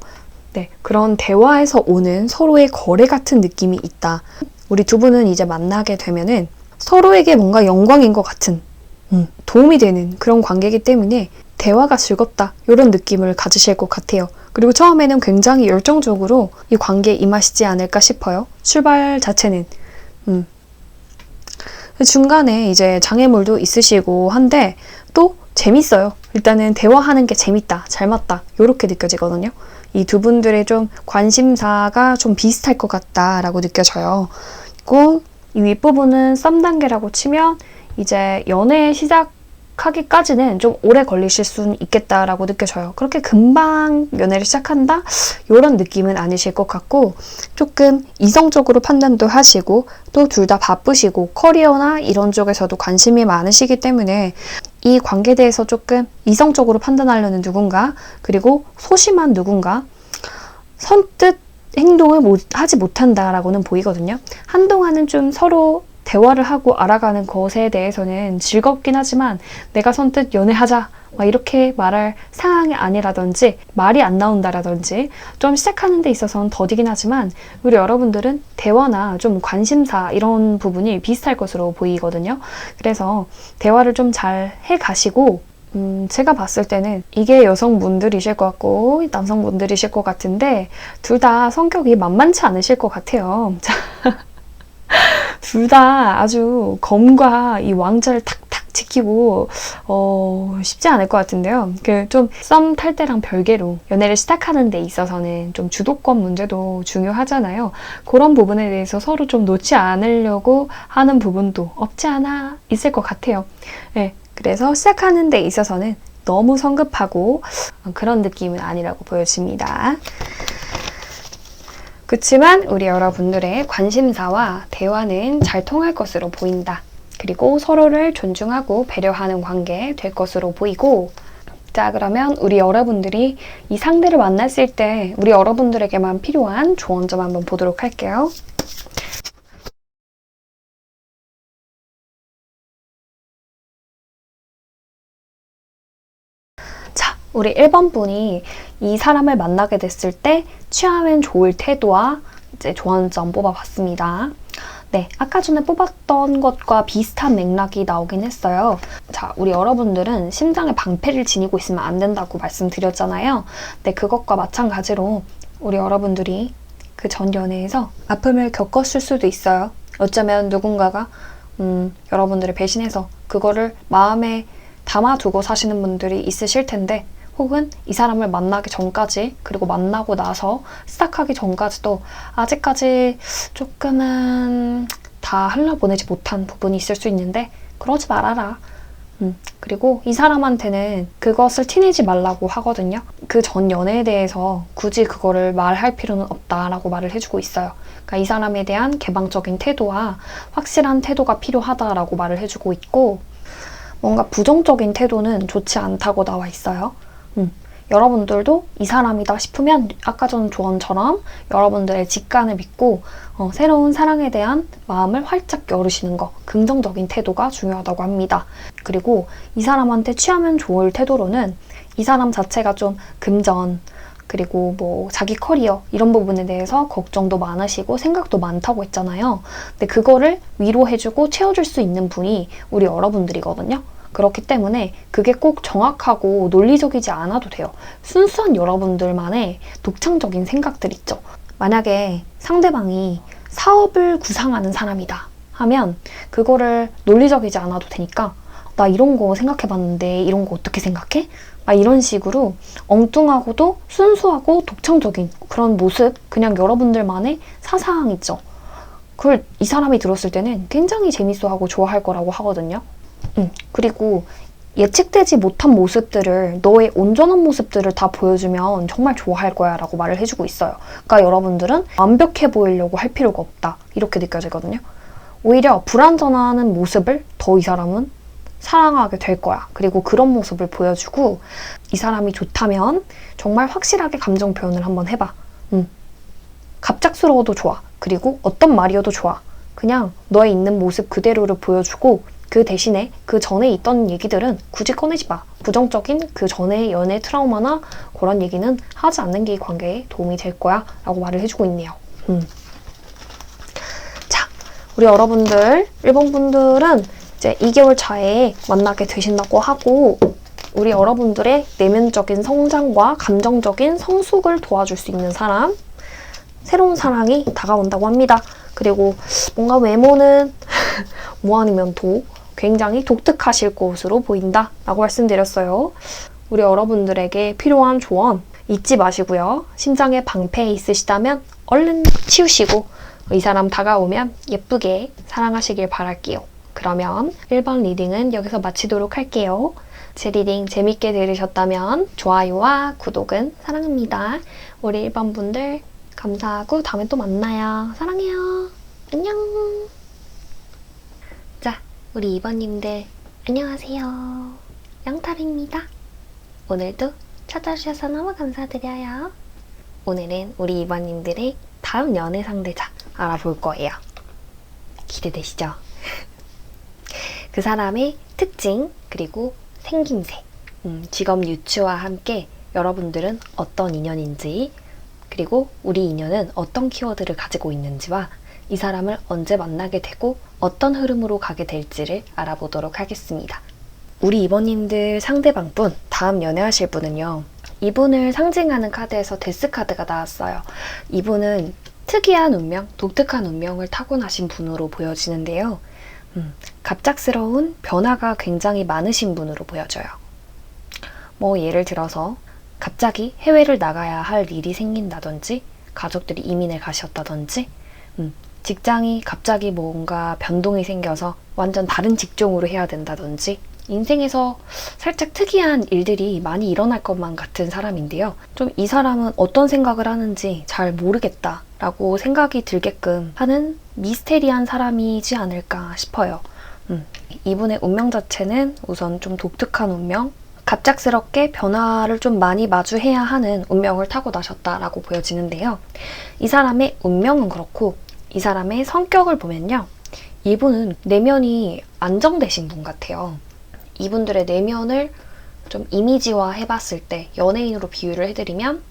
네, 그런 대화에서 오는 서로의 거래 같은 느낌이 있다. 우리 두 분은 이제 만나게 되면은 서로에게 뭔가 영광인 것 같은, 도움이 되는 그런 관계이기 때문에 대화가 즐겁다, 이런 느낌을 가지실 것 같아요. 그리고 처음에는 굉장히 열정적으로 이 관계에 임하시지 않을까 싶어요. 출발 자체는. 중간에 이제 장애물도 있으시고 한데 또 재밌어요. 일단은 대화하는 게 재밌다, 잘 맞다, 이렇게 느껴지거든요. 이 두 분들의 좀 관심사가 좀 비슷할 것 같다라고 느껴져요. 그리고 이 윗부분은 썸 단계라고 치면 이제 연애 시작하기까지는 좀 오래 걸리실 수는 있겠다라고 느껴져요. 그렇게 금방 연애를 시작한다? 이런 느낌은 아니실 것 같고, 조금 이성적으로 판단도 하시고 또 둘 다 바쁘시고 커리어나 이런 쪽에서도 관심이 많으시기 때문에 이 관계에 대해서 조금 이성적으로 판단하려는 누군가, 그리고 소심한 누군가, 선뜻 행동을 하지 못한다라고는 보이거든요. 한동안은 좀 서로 대화를 하고 알아가는 것에 대해서는 즐겁긴 하지만 내가 선뜻 연애하자 막 이렇게 말할 상황이 아니라든지 말이 안 나온다라든지 좀 시작하는 데 있어서는 더디긴 하지만 우리 여러분들은 대화나 좀 관심사 이런 부분이 비슷할 것으로 보이거든요. 그래서 대화를 좀 잘 해가시고 제가 봤을 때는 이게 여성분들이실 것 같고 남성분들이실 것 같은데 둘 다 성격이 만만치 않으실 것 같아요. 둘 다 아주 검과 이 왕자를 탁탁 지키고 쉽지 않을 것 같은데요. 그 좀 썸 탈 때랑 별개로 연애를 시작하는 데 있어서는 좀 주도권 문제도 중요하잖아요. 그런 부분에 대해서 서로 좀 놓지 않으려고 하는 부분도 없지 않아 있을 것 같아요. 네, 그래서 시작하는 데 있어서는 너무 성급하고 그런 느낌은 아니라고 보여집니다. 그렇지만 우리 여러분들의 관심사와 대화는 잘 통할 것으로 보인다. 그리고 서로를 존중하고 배려하는 관계 될 것으로 보이고, 자, 그러면 우리 여러분들이 이 상대를 만났을 때 우리 여러분들에게만 필요한 조언 좀 한번 보도록 할게요. 자, 우리 1번 분이 이 사람을 만나게 됐을 때 취하면 좋을 태도와 이제 조언점 뽑아봤습니다. 네, 아까 전에 뽑았던 것과 비슷한 맥락이 나오긴 했어요. 자, 우리 여러분들은 심장에 방패를 지니고 있으면 안 된다고 말씀드렸잖아요. 네, 그것과 마찬가지로 우리 여러분들이 그 전 연애에서 아픔을 겪었을 수도 있어요. 어쩌면 누군가가 여러분들을 배신해서 그거를 마음에 담아두고 사시는 분들이 있으실 텐데, 혹은 이 사람을 만나기 전까지, 그리고 만나고 나서 시작하기 전까지도 아직까지 조금은 다 흘려보내지 못한 부분이 있을 수 있는데 그러지 말아라. 그리고 이 사람한테는 그것을 티내지 말라고 하거든요. 그 전 연애에 대해서 굳이 그거를 말할 필요는 없다라고 말을 해주고 있어요. 그러니까 이 사람에 대한 개방적인 태도와 확실한 태도가 필요하다라고 말을 해주고 있고, 뭔가 부정적인 태도는 좋지 않다고 나와 있어요. 여러분들도 이 사람이다 싶으면 아까 전 조언처럼 여러분들의 직관을 믿고 새로운 사랑에 대한 마음을 활짝 열으시는 거, 긍정적인 태도가 중요하다고 합니다. 그리고 이 사람한테 취하면 좋을 태도로는 이 사람 자체가 좀 금전, 그리고 뭐 자기 커리어 이런 부분에 대해서 걱정도 많으시고 생각도 많다고 했잖아요. 근데 그거를 위로해주고 채워줄 수 있는 분이 우리 여러분들이거든요. 그렇기 때문에 그게 꼭 정확하고 논리적이지 않아도 돼요. 순수한 여러분들만의 독창적인 생각들 있죠. 만약에 상대방이 사업을 구상하는 사람이다 하면 그거를 논리적이지 않아도 되니까 나 이런 거 생각해봤는데 이런 거 어떻게 생각해? 이런 식으로 엉뚱하고도 순수하고 독창적인 그런 모습, 그냥 여러분들만의 사상 있죠. 그걸 이 사람이 들었을 때는 굉장히 재밌어하고 좋아할 거라고 하거든요. 그리고 예측되지 못한 모습들을, 너의 온전한 모습들을 다 보여주면 정말 좋아할 거야 라고 말을 해주고 있어요. 그러니까 여러분들은 완벽해 보이려고 할 필요가 없다, 이렇게 느껴지거든요. 오히려 불완전한 모습을 더 이 사람은 사랑하게 될 거야. 그리고 그런 모습을 보여주고, 이 사람이 좋다면 정말 확실하게 감정 표현을 한번 해봐. 갑작스러워도 좋아. 그리고 어떤 말이어도 좋아. 그냥 너의 있는 모습 그대로를 보여주고, 그 대신에 그 전에 있던 얘기들은 굳이 꺼내지 마. 부정적인 그 전에 연애 트라우마나 그런 얘기는 하지 않는 게 이 관계에 도움이 될 거야 라고 말을 해주고 있네요. 자, 우리 여러분들, 일본 분들은 이제 2개월 차에 만나게 되신다고 하고, 우리 여러분들의 내면적인 성장과 감정적인 성숙을 도와줄 수 있는 사람, 새로운 사랑이 다가온다고 합니다. 그리고 뭔가 외모는 뭐 아니면 굉장히 독특하실 것으로 보인다 라고 말씀드렸어요. 우리 여러분들에게 필요한 조언 잊지 마시고요. 심장에 방패 있으시다면 얼른 치우시고 이 사람 다가오면 예쁘게 사랑하시길 바랄게요. 그러면 1번 리딩은 여기서 마치도록 할게요. 제 리딩 재밌게 들으셨다면 좋아요와 구독은 사랑합니다. 우리 1번 분들 감사하고 다음에 또 만나요. 사랑해요. 안녕. 자, 우리 2번님들 안녕하세요. 영탑입니다. 오늘도 찾아주셔서 너무 감사드려요. 오늘은 우리 2번님들의 다음 연애 상대자 알아볼 거예요. 기대되시죠? 그 사람의 특징, 그리고 생김새, 직업 유추와 함께 여러분들은 어떤 인연인지, 그리고 우리 인연은 어떤 키워드를 가지고 있는지와 이 사람을 언제 만나게 되고 어떤 흐름으로 가게 될지를 알아보도록 하겠습니다. 우리 2번님들 상대방분, 다음 연애하실 분은요. 이분을 상징하는 카드에서 데스 카드가 나왔어요. 이분은 특이한 운명, 독특한 운명을 타고나신 분으로 보여지는데요. 갑작스러운 변화가 굉장히 많으신 분으로 보여져요. 뭐 예를 들어서 갑자기 해외를 나가야 할 일이 생긴다든지, 가족들이 이민을 가셨다든지, 직장이 갑자기 뭔가 변동이 생겨서 완전 다른 직종으로 해야 된다든지, 인생에서 살짝 특이한 일들이 많이 일어날 것만 같은 사람인데요. 좀 이 사람은 어떤 생각을 하는지 잘 모르겠다라고 생각이 들게끔 하는 미스테리한 사람이지 않을까 싶어요. 이분의 운명 자체는 우선 좀 독특한 운명, 갑작스럽게 변화를 좀 많이 마주해야 하는 운명을 타고 나셨다라고 보여지는데요. 이 사람의 운명은 그렇고 이 사람의 성격을 보면요. 이분은 내면이 안정되신 분 같아요. 이분들의 내면을 좀 이미지화 해봤을 때 연예인으로 비유를 해드리면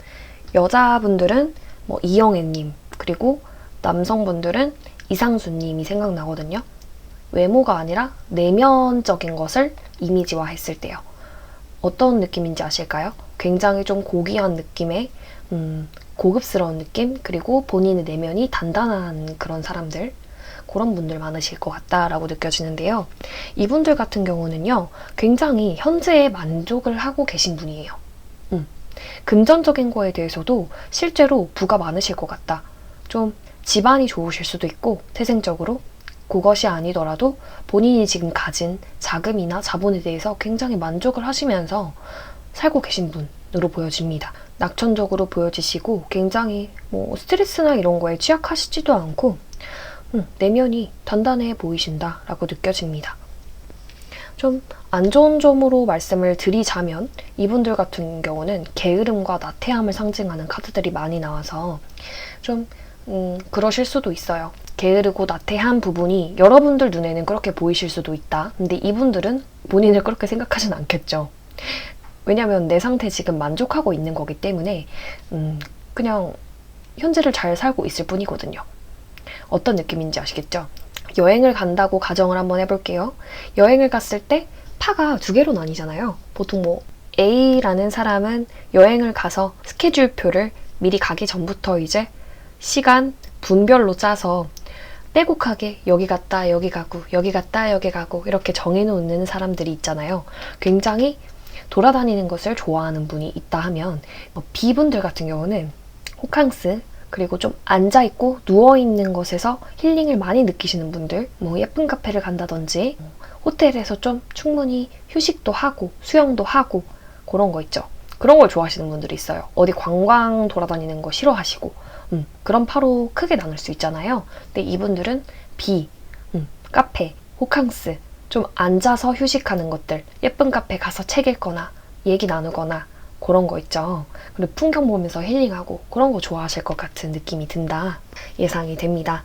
여자분들은 뭐 이영애님, 그리고 남성분들은 이상수님이 생각나거든요. 외모가 아니라 내면적인 것을 이미지화 했을 때요. 어떤 느낌인지 아실까요? 굉장히 좀 고귀한 느낌의 고급스러운 느낌, 그리고 본인의 내면이 단단한 그런 사람들, 그런 분들 많으실 것 같다라고 느껴지는데요. 이분들 같은 경우는요, 굉장히 현재에 만족을 하고 계신 분이에요. 금전적인 거에 대해서도 실제로 부가 많으실 것 같다. 좀 집안이 좋으실 수도 있고, 태생적으로 그것이 아니더라도 본인이 지금 가진 자금이나 자본에 대해서 굉장히 만족을 하시면서 살고 계신 분으로 보여집니다. 낙천적으로 보여지시고 굉장히 뭐 스트레스나 이런 거에 취약하시지도 않고 내면이 단단해 보이신다라고 느껴집니다. 좀 안 좋은 점으로 말씀을 드리자면 이분들 같은 경우는 게으름과 나태함을 상징하는 카드들이 많이 나와서 좀 그러실 수도 있어요. 게으르고 나태한 부분이 여러분들 눈에는 그렇게 보이실 수도 있다. 근데 이분들은 본인을 그렇게 생각하진 않겠죠. 왜냐면 내 상태 지금 만족하고 있는 거기 때문에 그냥 현재를 잘 살고 있을 뿐이거든요. 어떤 느낌인지 아시겠죠? 여행을 간다고 가정을 한번 해볼게요. 여행을 갔을 때 파가 두 개로 나뉘잖아요. 보통 뭐 A라는 사람은 여행을 가서 스케줄표를 미리 가기 전부터 이제 시간 분별로 짜서 빼곡하게 여기 갔다 여기 가고 여기 갔다 여기 가고 이렇게 정해놓는 사람들이 있잖아요. 굉장히 돌아다니는 것을 좋아하는 분이 있다 하면 B분들 같은 경우는 호캉스 그리고 좀 앉아있고 누워있는 것에서 힐링을 많이 느끼시는 분들, 뭐 예쁜 카페를 간다든지 호텔에서 좀 충분히 휴식도 하고 수영도 하고 그런 거 있죠. 그런 걸 좋아하시는 분들이 있어요. 어디 관광 돌아다니는 거 싫어하시고 그런 파로 크게 나눌 수 있잖아요. 근데 이분들은 B, 카페, 호캉스, 좀 앉아서 휴식하는 것들, 예쁜 카페 가서 책 읽거나 얘기 나누거나 그런 거 있죠. 그리고 풍경 보면서 힐링하고 그런 거 좋아하실 것 같은 느낌이 든다. 예상이 됩니다.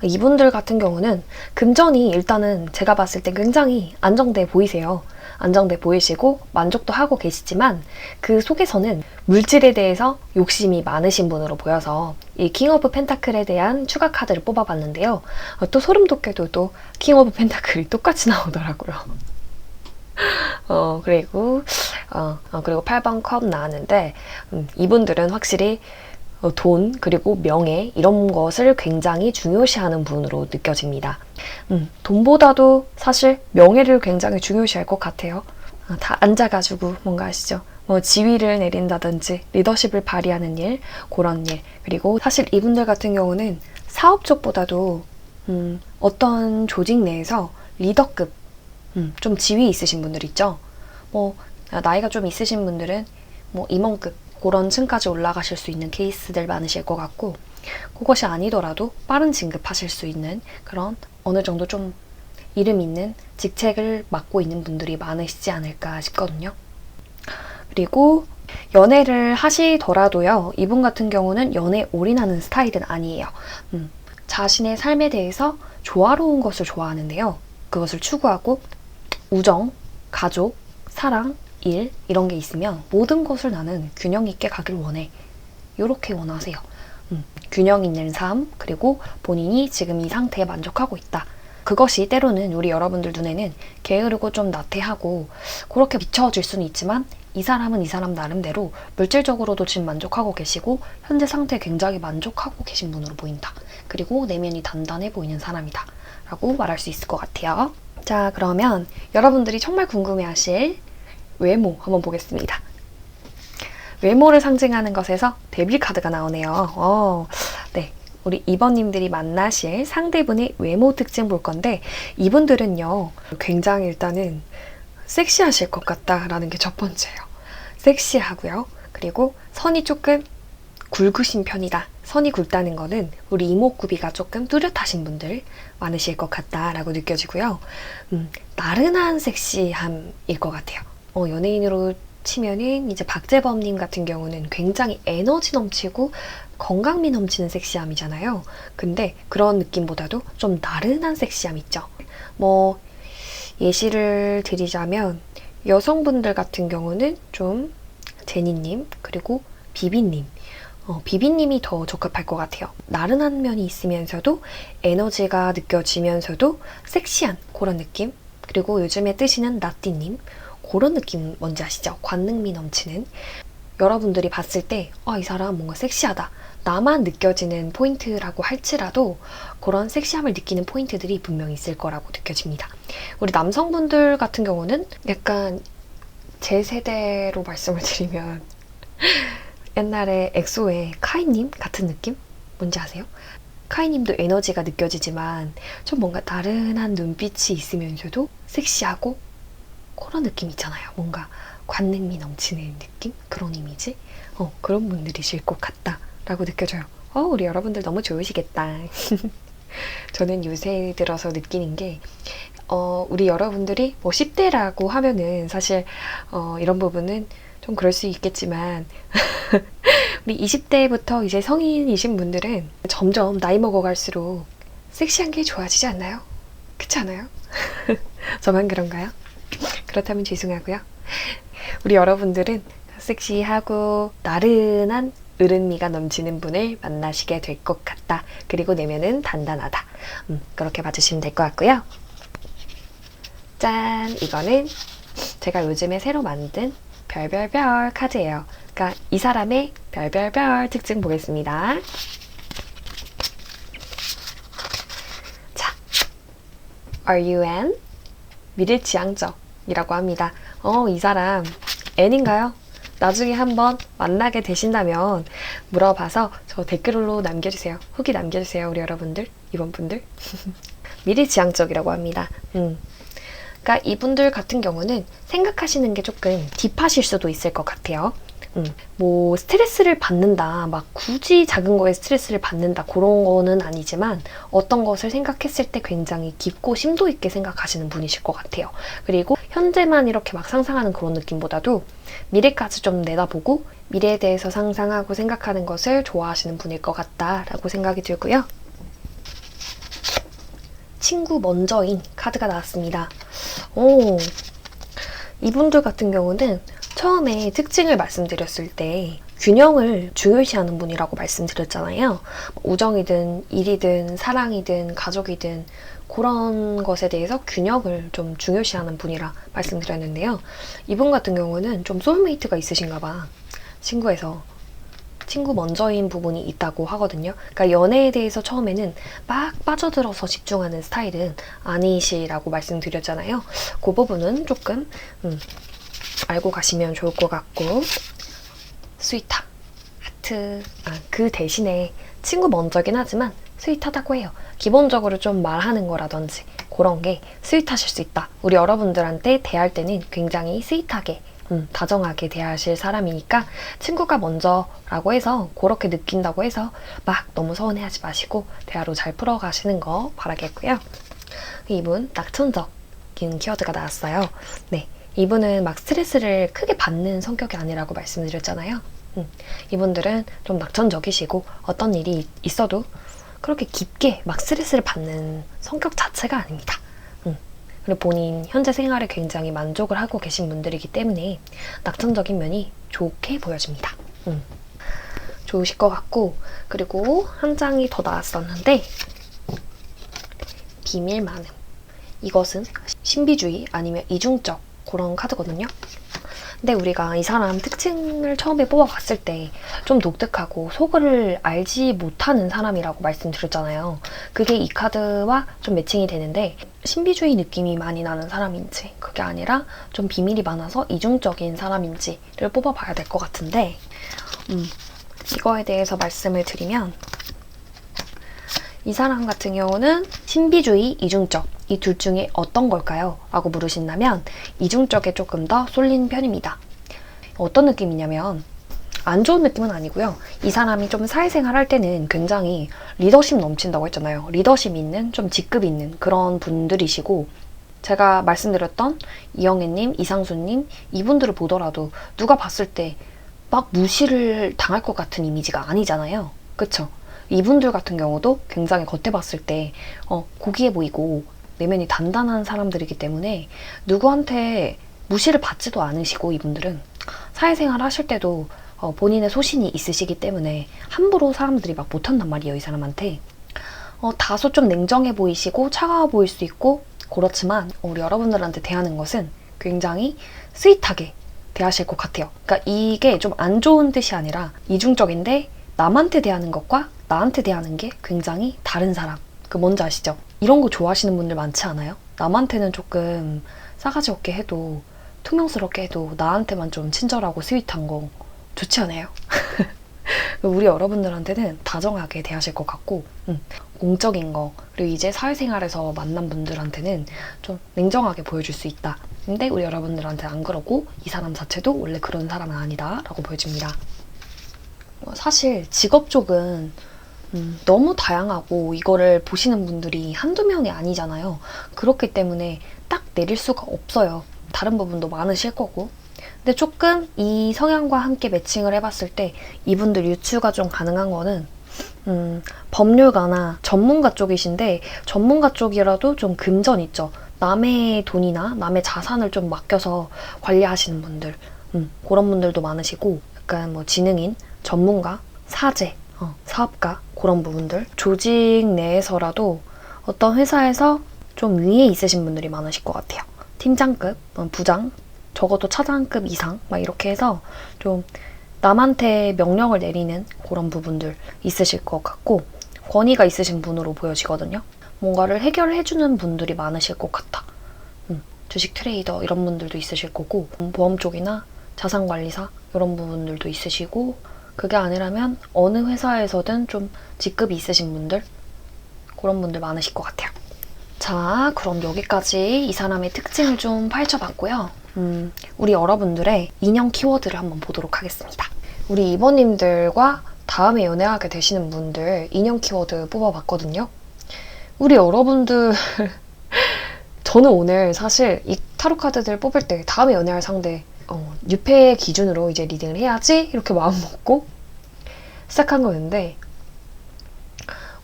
이분들 같은 경우는 금전이 일단은 제가 봤을 때 굉장히 안정돼 보이세요. 안정돼 보이시고 만족도 하고 계시지만 그 속에서는 물질에 대해서 욕심이 많으신 분으로 보여서 이 킹 오브 펜타클에 대한 추가 카드를 뽑아봤는데요. 또 소름 돋게도 또 킹 오브 펜타클이 똑같이 나오더라고요. 그리고 8번 컵 나왔는데 이분들은 확실히 돈 그리고 명예 이런 것을 굉장히 중요시하는 분으로 느껴집니다. 돈보다도 사실 명예를 굉장히 중요시할 것 같아요. 다 앉아가지고 뭔가 아시죠? 뭐 지위를 내린다든지 리더십을 발휘하는 일, 그런 일. 그리고 사실 이분들 같은 경우는 사업 쪽보다도 어떤 조직 내에서 리더급 좀 지위 있으신 분들 있죠? 뭐 나이가 좀 있으신 분들은 뭐 임원급 그런 층까지 올라가실 수 있는 케이스들 많으실 것 같고 그것이 아니더라도 빠른 진급하실 수 있는 그런 어느 정도 좀 이름 있는 직책을 맡고 있는 분들이 많으시지 않을까 싶거든요. 그리고 연애를 하시더라도요. 이분 같은 경우는 연애에 올인하는 스타일은 아니에요. 자신의 삶에 대해서 조화로운 것을 좋아하는데요. 그것을 추구하고 우정, 가족, 사랑, 일 이런 게 있으면 모든 것을 나는 균형 있게 가길 원해. 이렇게 원하세요. 균형 있는 삶 그리고 본인이 지금 이 상태에 만족하고 있다. 그것이 때로는 우리 여러분들 눈에는 게으르고 좀 나태하고 그렇게 비춰질 수는 있지만 이 사람은 이 사람 나름대로 물질적으로도 지금 만족하고 계시고 현재 상태에 굉장히 만족하고 계신 분으로 보인다. 그리고 내면이 단단해 보이는 사람이다. 라고 말할 수 있을 것 같아요. 자, 그러면 여러분들이 정말 궁금해하실 외모 한번 보겠습니다. 외모를 상징하는 것에서 데빌 카드가 나오네요. 네, 우리 2번님들이 만나실 상대분의 외모 특징 볼 건데 이분들은요 굉장히 일단은 섹시하실 것 같다라는 게 첫 번째예요. 섹시하고요. 그리고 선이 조금 굵으신 편이다. 선이 굵다는 거는 우리 이목구비가 조금 뚜렷하신 분들 많으실 것 같다라고 느껴지고요. 나른한 섹시함일 것 같아요. 연예인으로 치면은 이제 박재범님 같은 경우는 굉장히 에너지 넘치고 건강미 넘치는 섹시함이잖아요. 근데 그런 느낌보다도 좀 나른한 섹시함 있죠. 뭐 예시를 드리자면 여성분들 같은 경우는 좀 제니님 그리고 비비님 비비님이 더 적합할 것 같아요. 나른한 면이 있으면서도 에너지가 느껴지면서도 섹시한 그런 느낌. 그리고 요즘에 뜨시는 나띠님 그런 느낌 뭔지 아시죠? 관능미 넘치는 여러분들이 봤을 때 이 사람 뭔가 섹시하다. 나만 느껴지는 포인트라고 할지라도 그런 섹시함을 느끼는 포인트들이 분명히 있을 거라고 느껴집니다. 우리 남성분들 같은 경우는 약간 제 세대로 말씀을 드리면 옛날에 엑소의 카이님 같은 느낌? 뭔지 아세요? 카이님도 에너지가 느껴지지만 좀 뭔가 나른한 눈빛이 있으면서도 섹시하고 그런 느낌 있잖아요. 뭔가 관능미 넘치는 느낌? 그런 이미지? 그런 분들이실 것 같다라고 느껴져요. 우리 여러분들 너무 좋으시겠다. 저는 요새 들어서 느끼는 게 우리 여러분들이 뭐 10대라고 하면은 사실 이런 부분은 좀 그럴 수 있겠지만 우리 20대부터 이제 성인이신 분들은 점점 나이 먹어갈수록 섹시한 게 좋아지지 않나요? 그렇지 않아요? 저만 그런가요? 그렇다면 죄송하고요. 우리 여러분들은 섹시하고 나른한 으른미가 넘치는 분을 만나시게 될 것 같다. 그리고 내면은 단단하다. 그렇게 봐주시면 될 것 같고요. 짠! 이거는 제가 요즘에 새로 만든 별별별 카드예요. 그러니까 이 사람의 별별별 특징 보겠습니다. 자, Are you N? 미래지향적이라고 합니다. 이 사람 N인가요? 나중에 한번 만나게 되신다면 물어봐서 저 댓글로 남겨주세요. 후기 남겨주세요. 우리 여러분들, 이번 분들. 미래지향적이라고 합니다. 그러니까 이분들 같은 경우는 생각하시는 게 조금 딥하실 수도 있을 것 같아요. 뭐 스트레스를 받는다, 막 굳이 작은 거에 스트레스를 받는다 그런 거는 아니지만 어떤 것을 생각했을 때 굉장히 깊고 심도 있게 생각하시는 분이실 것 같아요. 그리고 현재만 이렇게 막 상상하는 그런 느낌보다도 미래까지 좀 내다보고 미래에 대해서 상상하고 생각하는 것을 좋아하시는 분일 것 같다라고 생각이 들고요. 친구 먼저인 카드가 나왔습니다. 이분들 같은 경우는 처음에 특징을 말씀드렸을 때 균형을 중요시하는 분이라고 말씀드렸잖아요. 우정이든 일이든 사랑이든 가족이든 그런 것에 대해서 균형을 좀 중요시하는 분이라 말씀드렸는데요. 이분 같은 경우는 좀 소울메이트가 있으신가 봐. 친구 먼저인 부분이 있다고 하거든요. 그러니까 연애에 대해서 처음에는 막 빠져들어서 집중하는 스타일은 아니시라고 말씀드렸잖아요. 그 부분은 조금 알고 가시면 좋을 것 같고, 스윗함, 하트, 그 대신에 친구 먼저긴 하지만 스윗하다고 해요. 기본적으로 좀 말하는 거라든지 그런 게 스윗하실 수 있다. 우리 여러분들한테 대할 때는 굉장히 스윗하게 다정하게 대하실 사람이니까 친구가 먼저라고 해서 그렇게 느낀다고 해서 막 너무 서운해하지 마시고 대화로 잘 풀어가시는 거 바라겠고요. 이분 낙천적인 키워드가 나왔어요. 네, 이분은 막 스트레스를 크게 받는 성격이 아니라고 말씀드렸잖아요. 이분들은 좀 낙천적이시고 어떤 일이 있어도 그렇게 깊게 막 스트레스를 받는 성격 자체가 아닙니다. 그리고 본인 현재 생활에 굉장히 만족을 하고 계신 분들이기 때문에 낙천적인 면이 좋게 보여집니다. 좋으실 것 같고, 그리고 한 장이 더 나왔었는데 비밀 많음. 이것은 신비주의 아니면 이중적 그런 카드거든요. 근데 우리가 이 사람 특징을 처음에 뽑아봤을 때 좀 독특하고 속을 알지 못하는 사람이라고 말씀드렸잖아요. 그게 이 카드와 좀 매칭이 되는데 신비주의 느낌이 많이 나는 사람인지 그게 아니라 좀 비밀이 많아서 이중적인 사람인지를 뽑아봐야 될 것 같은데 이거에 대해서 말씀을 드리면 이 사람 같은 경우는 신비주의, 이중적 이 둘 중에 어떤 걸까요? 라고 물으신다면 이중적에 조금 더 쏠린 편입니다. 어떤 느낌이냐면 안 좋은 느낌은 아니고요. 이 사람이 좀 사회생활 할 때는 굉장히 리더십 넘친다고 했잖아요. 리더십 있는, 좀 직급 있는 그런 분들이시고 제가 말씀드렸던 이영애님, 이상수님 이분들을 보더라도 누가 봤을 때 막 무시를 당할 것 같은 이미지가 아니잖아요. 그쵸? 이분들 같은 경우도 굉장히 겉에 봤을 때 고귀해 보이고 내면이 단단한 사람들이기 때문에 누구한테 무시를 받지도 않으시고 이분들은 사회생활 하실 때도 본인의 소신이 있으시기 때문에 함부로 사람들이 막 못한단 말이에요. 이 사람한테. 다소 좀 냉정해 보이시고 차가워 보일 수 있고 그렇지만 우리 여러분들한테 대하는 것은 굉장히 스윗하게 대하실 것 같아요. 그러니까 이게 좀 안 좋은 뜻이 아니라 이중적인데 남한테 대하는 것과 나한테 대하는 게 굉장히 다른 사람. 그 뭔지 아시죠? 이런 거 좋아하시는 분들 많지 않아요? 남한테는 조금 싸가지 없게 해도 퉁명스럽게 해도 나한테만 좀 친절하고 스윗한 거 좋지 않아요? 우리 여러분들한테는 다정하게 대하실 것 같고 공적인 거 그리고 이제 사회생활에서 만난 분들한테는 좀 냉정하게 보여줄 수 있다. 근데 우리 여러분들한테 안 그러고 이 사람 자체도 원래 그런 사람은 아니다 라고 보여집니다. 사실 직업 쪽은 너무 다양하고 이거를 보시는 분들이 한두 명이 아니잖아요. 그렇기 때문에 딱 내릴 수가 없어요. 다른 부분도 많으실 거고. 근데 조금 이 성향과 함께 매칭을 해봤을 때 이분들 유추가 좀 가능한 거는 법률가나 전문가 쪽이신데 전문가 쪽이라도 좀 금전 있죠. 남의 돈이나 남의 자산을 좀 맡겨서 관리하시는 분들 그런 분들도 많으시고 약간 뭐 지능인, 전문가, 사제, 사업가 그런 부분들 조직 내에서라도 어떤 회사에서 좀 위에 있으신 분들이 많으실 것 같아요. 팀장급, 부장, 적어도 차장급 이상 막 이렇게 해서 좀 남한테 명령을 내리는 그런 부분들 있으실 것 같고 권위가 있으신 분으로 보여지거든요. 뭔가를 해결해주는 분들이 많으실 것 같아. 주식 트레이더 이런 분들도 있으실 거고 보험 쪽이나 자산관리사 이런 부분들도 있으시고 그게 아니라면 어느 회사에서든 좀 직급이 있으신 분들 그런 분들 많으실 것 같아요. 자, 그럼 여기까지 이 사람의 특징을 좀 파헤쳐봤고요. 우리 여러분들의 인형 키워드를 한번 보도록 하겠습니다. 우리 이번님들과 다음에 연애하게 되시는 분들 인형 키워드 뽑아봤거든요. 우리 여러분들 저는 오늘 사실 이 타로 카드들 뽑을 때 다음에 연애할 상대 뉴페 기준으로 이제 리딩을 해야지 이렇게 마음 먹고 시작한 거였는데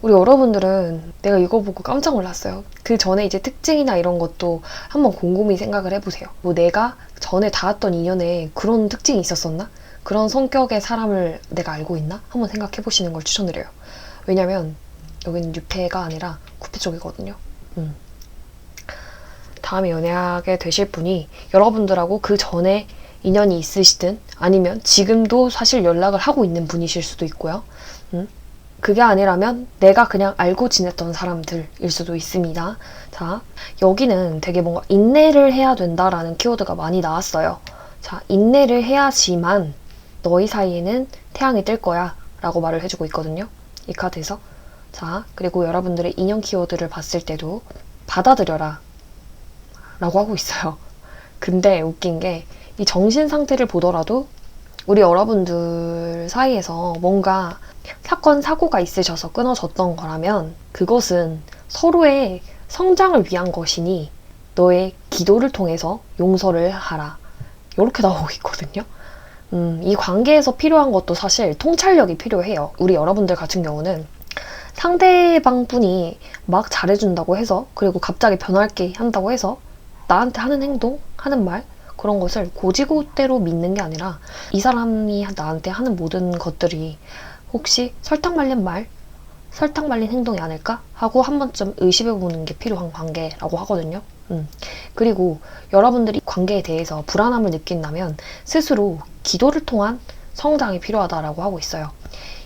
우리 여러분들은 내가 이거 보고 깜짝 놀랐어요. 그 전에 이제 특징이나 이런 것도 한번 곰곰이 생각을 해보세요. 뭐 내가 전에 닿았던 인연에 그런 특징이 있었었나? 그런 성격의 사람을 내가 알고 있나? 한번 생각해보시는 걸 추천드려요. 왜냐면 여기는 뉴페가 아니라 구페 쪽이거든요. 다음에 연애하게 되실 분이 여러분들하고 그 전에 인연이 있으시든 아니면 지금도 사실 연락을 하고 있는 분이실 수도 있고요. 그게 아니라면 내가 그냥 알고 지냈던 사람들일 수도 있습니다. 자, 여기는 되게 뭔가 인내를 해야 된다라는 키워드가 많이 나왔어요. 자, 인내를 해야지만 너희 사이에는 태양이 뜰 거야 라고 말을 해주고 있거든요. 이 카드에서. 자, 그리고 여러분들의 인연 키워드를 봤을 때도 받아들여라 라고 하고 있어요. 근데 웃긴 게 이 정신 상태를 보더라도 우리 여러분들 사이에서 뭔가 사건, 사고가 있으셔서 끊어졌던 거라면 그것은 서로의 성장을 위한 것이니 너의 기도를 통해서 용서를 하라. 이렇게 나오고 있거든요. 이 관계에서 필요한 것도 사실 통찰력이 필요해요. 우리 여러분들 같은 경우는 상대방 분이 막 잘해준다고 해서 그리고 갑자기 변할게 한다고 해서 나한테 하는 행동, 하는 말 그런 것을 고지고대로 믿는 게 아니라 이 사람이 나한테 하는 모든 것들이 혹시 설탕 말린 말, 설탕 말린 행동이 아닐까? 하고 한 번쯤 의심해보는 게 필요한 관계라고 하거든요. 그리고 여러분들이 관계에 대해서 불안함을 느낀다면 스스로 기도를 통한 성장이 필요하다라고 하고 있어요.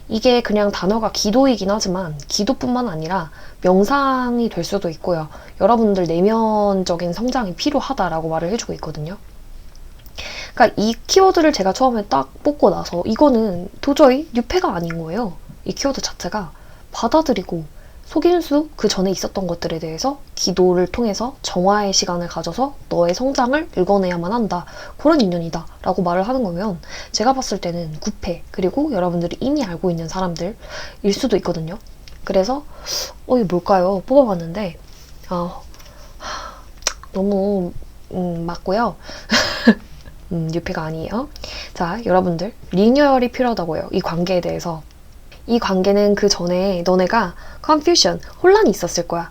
이게 그냥 단어가 기도이긴 하지만 기도뿐만 아니라 명상이 될 수도 있고요. 여러분들 내면적인 성장이 필요하다라고 말을 해주고 있거든요. 그러니까 이 키워드를 제가 처음에 딱 뽑고 나서 이거는 도저히 뉴페가 아닌 거예요. 이 키워드 자체가 받아들이고 속임수 그 전에 있었던 것들에 대해서 기도를 통해서 정화의 시간을 가져서 너의 성장을 읽어내야만 한다. 그런 인연이다 라고 말을 하는 거면 제가 봤을 때는 구패 그리고 여러분들이 이미 알고 있는 사람들일 수도 있거든요. 그래서 이게 뭘까요? 뽑아봤는데 너무 맞고요. 뉴페가 아니에요. 자, 여러분들 리뉴얼이 필요하다고요. 이 관계에 대해서. 이 관계는 그 전에 너네가 confusion, 혼란이 있었을 거야.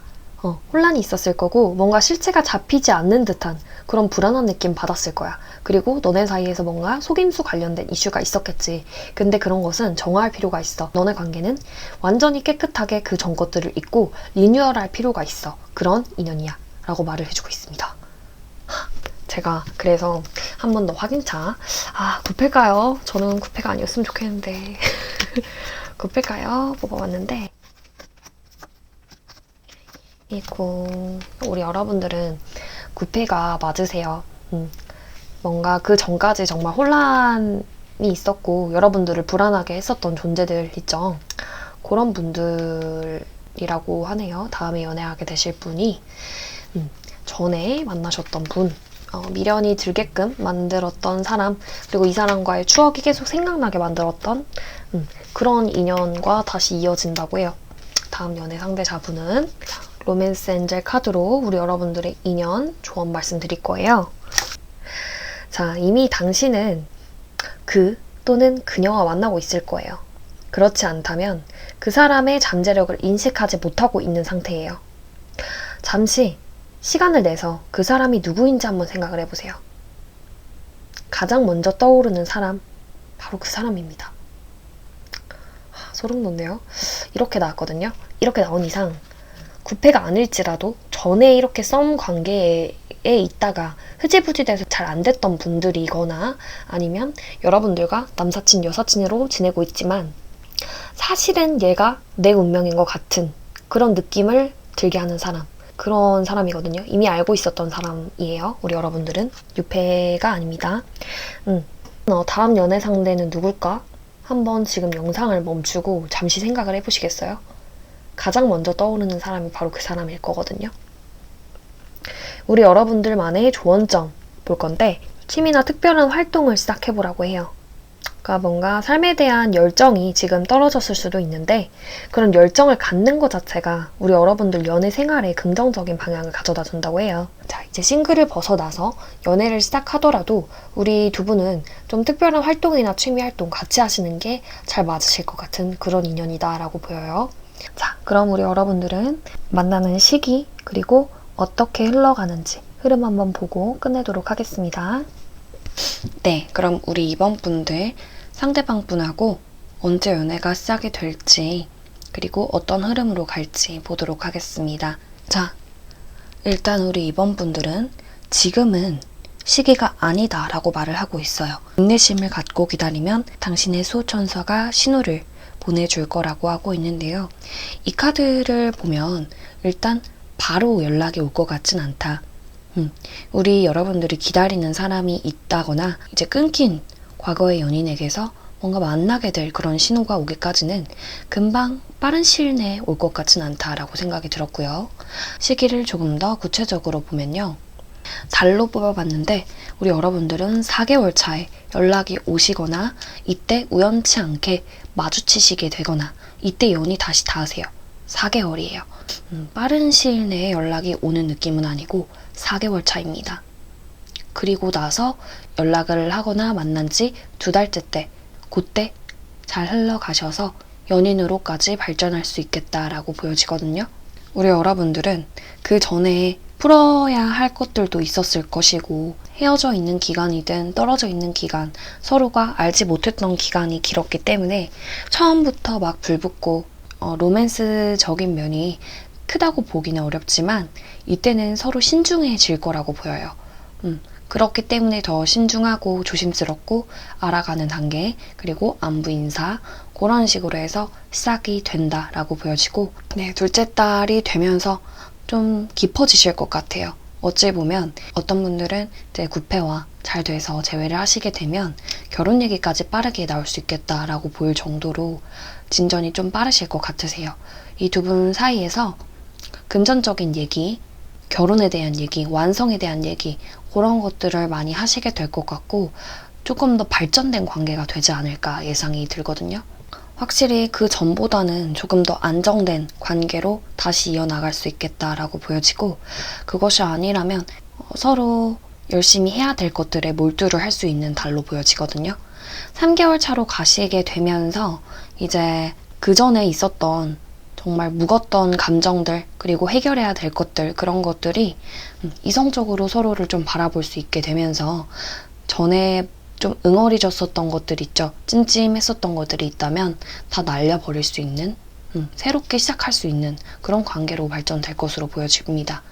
혼란이 있었을 거고 뭔가 실체가 잡히지 않는 듯한 그런 불안한 느낌 받았을 거야. 그리고 너네 사이에서 뭔가 속임수 관련된 이슈가 있었겠지. 근데 그런 것은 정화할 필요가 있어. 너네 관계는 완전히 깨끗하게 그 전 것들을 잊고 리뉴얼할 필요가 있어. 그런 인연이야. 라고 말을 해주고 있습니다. 제가 그래서 한 번 더 확인차. 구패가요? 저는 구패가 아니었으면 좋겠는데. 구패가요? 뽑아봤는데 이고 우리 여러분들은 구패가 맞으세요. 뭔가 그 전까지 정말 혼란이 있었고 여러분들을 불안하게 했었던 존재들 있죠. 그런 분들이라고 하네요. 다음에 연애하게 되실 분이 전에 만나셨던 분 미련이 들게끔 만들었던 사람, 그리고 이 사람과의 추억이 계속 생각나게 만들었던 그런 인연과 다시 이어진다고 해요. 다음 연애 상대자분은 로맨스 엔젤 카드로 우리 여러분들의 인연 조언 말씀드릴 거예요. 자, 이미 당신은 그 또는 그녀와 만나고 있을 거예요. 그렇지 않다면 그 사람의 잠재력을 인식하지 못하고 있는 상태예요. 잠시 시간을 내서 그 사람이 누구인지 한번 생각을 해보세요. 가장 먼저 떠오르는 사람, 바로 그 사람입니다. 소름 돋네요. 이렇게 나왔거든요. 이렇게 나온 이상 구패가 아닐지라도 전에 이렇게 썸 관계에 있다가 흐지부지 돼서 잘 안 됐던 분들이거나 아니면 여러분들과 남사친, 여사친으로 지내고 있지만 사실은 얘가 내 운명인 것 같은 그런 느낌을 들게 하는 사람, 그런 사람이거든요. 이미 알고 있었던 사람이에요. 우리 여러분들은. 유패가 아닙니다. 다음 연애 상대는 누굴까? 한번 지금 영상을 멈추고 잠시 생각을 해보시겠어요? 가장 먼저 떠오르는 사람이 바로 그 사람일 거거든요. 우리 여러분들만의 조언점 볼 건데 취미나 특별한 활동을 시작해보라고 해요. 그러니까 뭔가 삶에 대한 열정이 지금 떨어졌을 수도 있는데 그런 열정을 갖는 것 자체가 우리 여러분들 연애 생활에 긍정적인 방향을 가져다 준다고 해요. 자, 이제 싱글을 벗어나서 연애를 시작하더라도 우리 두 분은 좀 특별한 활동이나 취미 활동 같이 하시는 게 잘 맞으실 것 같은 그런 인연이다 라고 보여요. 자, 그럼 우리 여러분들은 만나는 시기 그리고 어떻게 흘러가는지 흐름 한번 보고 끝내도록 하겠습니다. 네, 그럼 우리 이번 분들 상대방 분하고 언제 연애가 시작이 될지 그리고 어떤 흐름으로 갈지 보도록 하겠습니다. 자, 일단 우리 이번 분들은 지금은 시기가 아니다 라고 말을 하고 있어요. 인내심을 갖고 기다리면 당신의 수호천사가 신호를 보내줄 거라고 하고 있는데요. 이 카드를 보면 일단 바로 연락이 올 것 같진 않다. 우리 여러분들이 기다리는 사람이 있다거나 이제 끊긴 과거의 연인에게서 뭔가 만나게 될 그런 신호가 오기까지는 금방 빠른 시일 내에 올 것 같진 않다라고 생각이 들었고요. 시기를 조금 더 구체적으로 보면요. 달로 뽑아봤는데 우리 여러분들은 4개월 차에 연락이 오시거나 이때 우연치 않게 마주치시게 되거나 이때 연이 다시 닿으세요. 4개월이에요. 빠른 시일 내에 연락이 오는 느낌은 아니고 4개월 차입니다. 그리고 나서 연락을 하거나 만난 지 2달째 때 그때 잘 흘러가셔서 연인으로까지 발전할 수 있겠다라고 보여지거든요. 우리 여러분들은 그 전에 풀어야 할 것들도 있었을 것이고 헤어져 있는 기간이든 떨어져 있는 기간 서로가 알지 못했던 기간이 길었기 때문에 처음부터 막 불붙고 로맨스적인 면이 크다고 보기는 어렵지만 이때는 서로 신중해질 거라고 보여요. 그렇기 때문에 더 신중하고 조심스럽고 알아가는 단계 그리고 안부 인사 그런 식으로 해서 시작이 된다라고 보여지고 네, 둘째 딸이 되면서 좀 깊어지실 것 같아요. 어찌 보면 어떤 분들은 이제 구패와 잘 돼서 재회를 하시게 되면 결혼 얘기까지 빠르게 나올 수 있겠다라고 보일 정도로 진전이 좀 빠르실 것 같으세요. 이 두 분 사이에서 금전적인 얘기, 결혼에 대한 얘기, 완성에 대한 얘기 그런 것들을 많이 하시게 될 것 같고 조금 더 발전된 관계가 되지 않을까 예상이 들거든요. 확실히 그 전보다는 조금 더 안정된 관계로 다시 이어나갈 수 있겠다라고 보여지고 그것이 아니라면 서로 열심히 해야 될 것들에 몰두를 할 수 있는 달로 보여지거든요. 3개월 차로 가시게 되면서 이제 그 전에 있었던 정말 묵었던 감정들 그리고 해결해야 될 것들 그런 것들이 이성적으로 서로를 좀 바라볼 수 있게 되면서 전에 좀 응어리졌었던 것들 있죠. 찜찜했었던 것들이 있다면 다 날려버릴 수 있는 새롭게 시작할 수 있는 그런 관계로 발전될 것으로 보여집니다.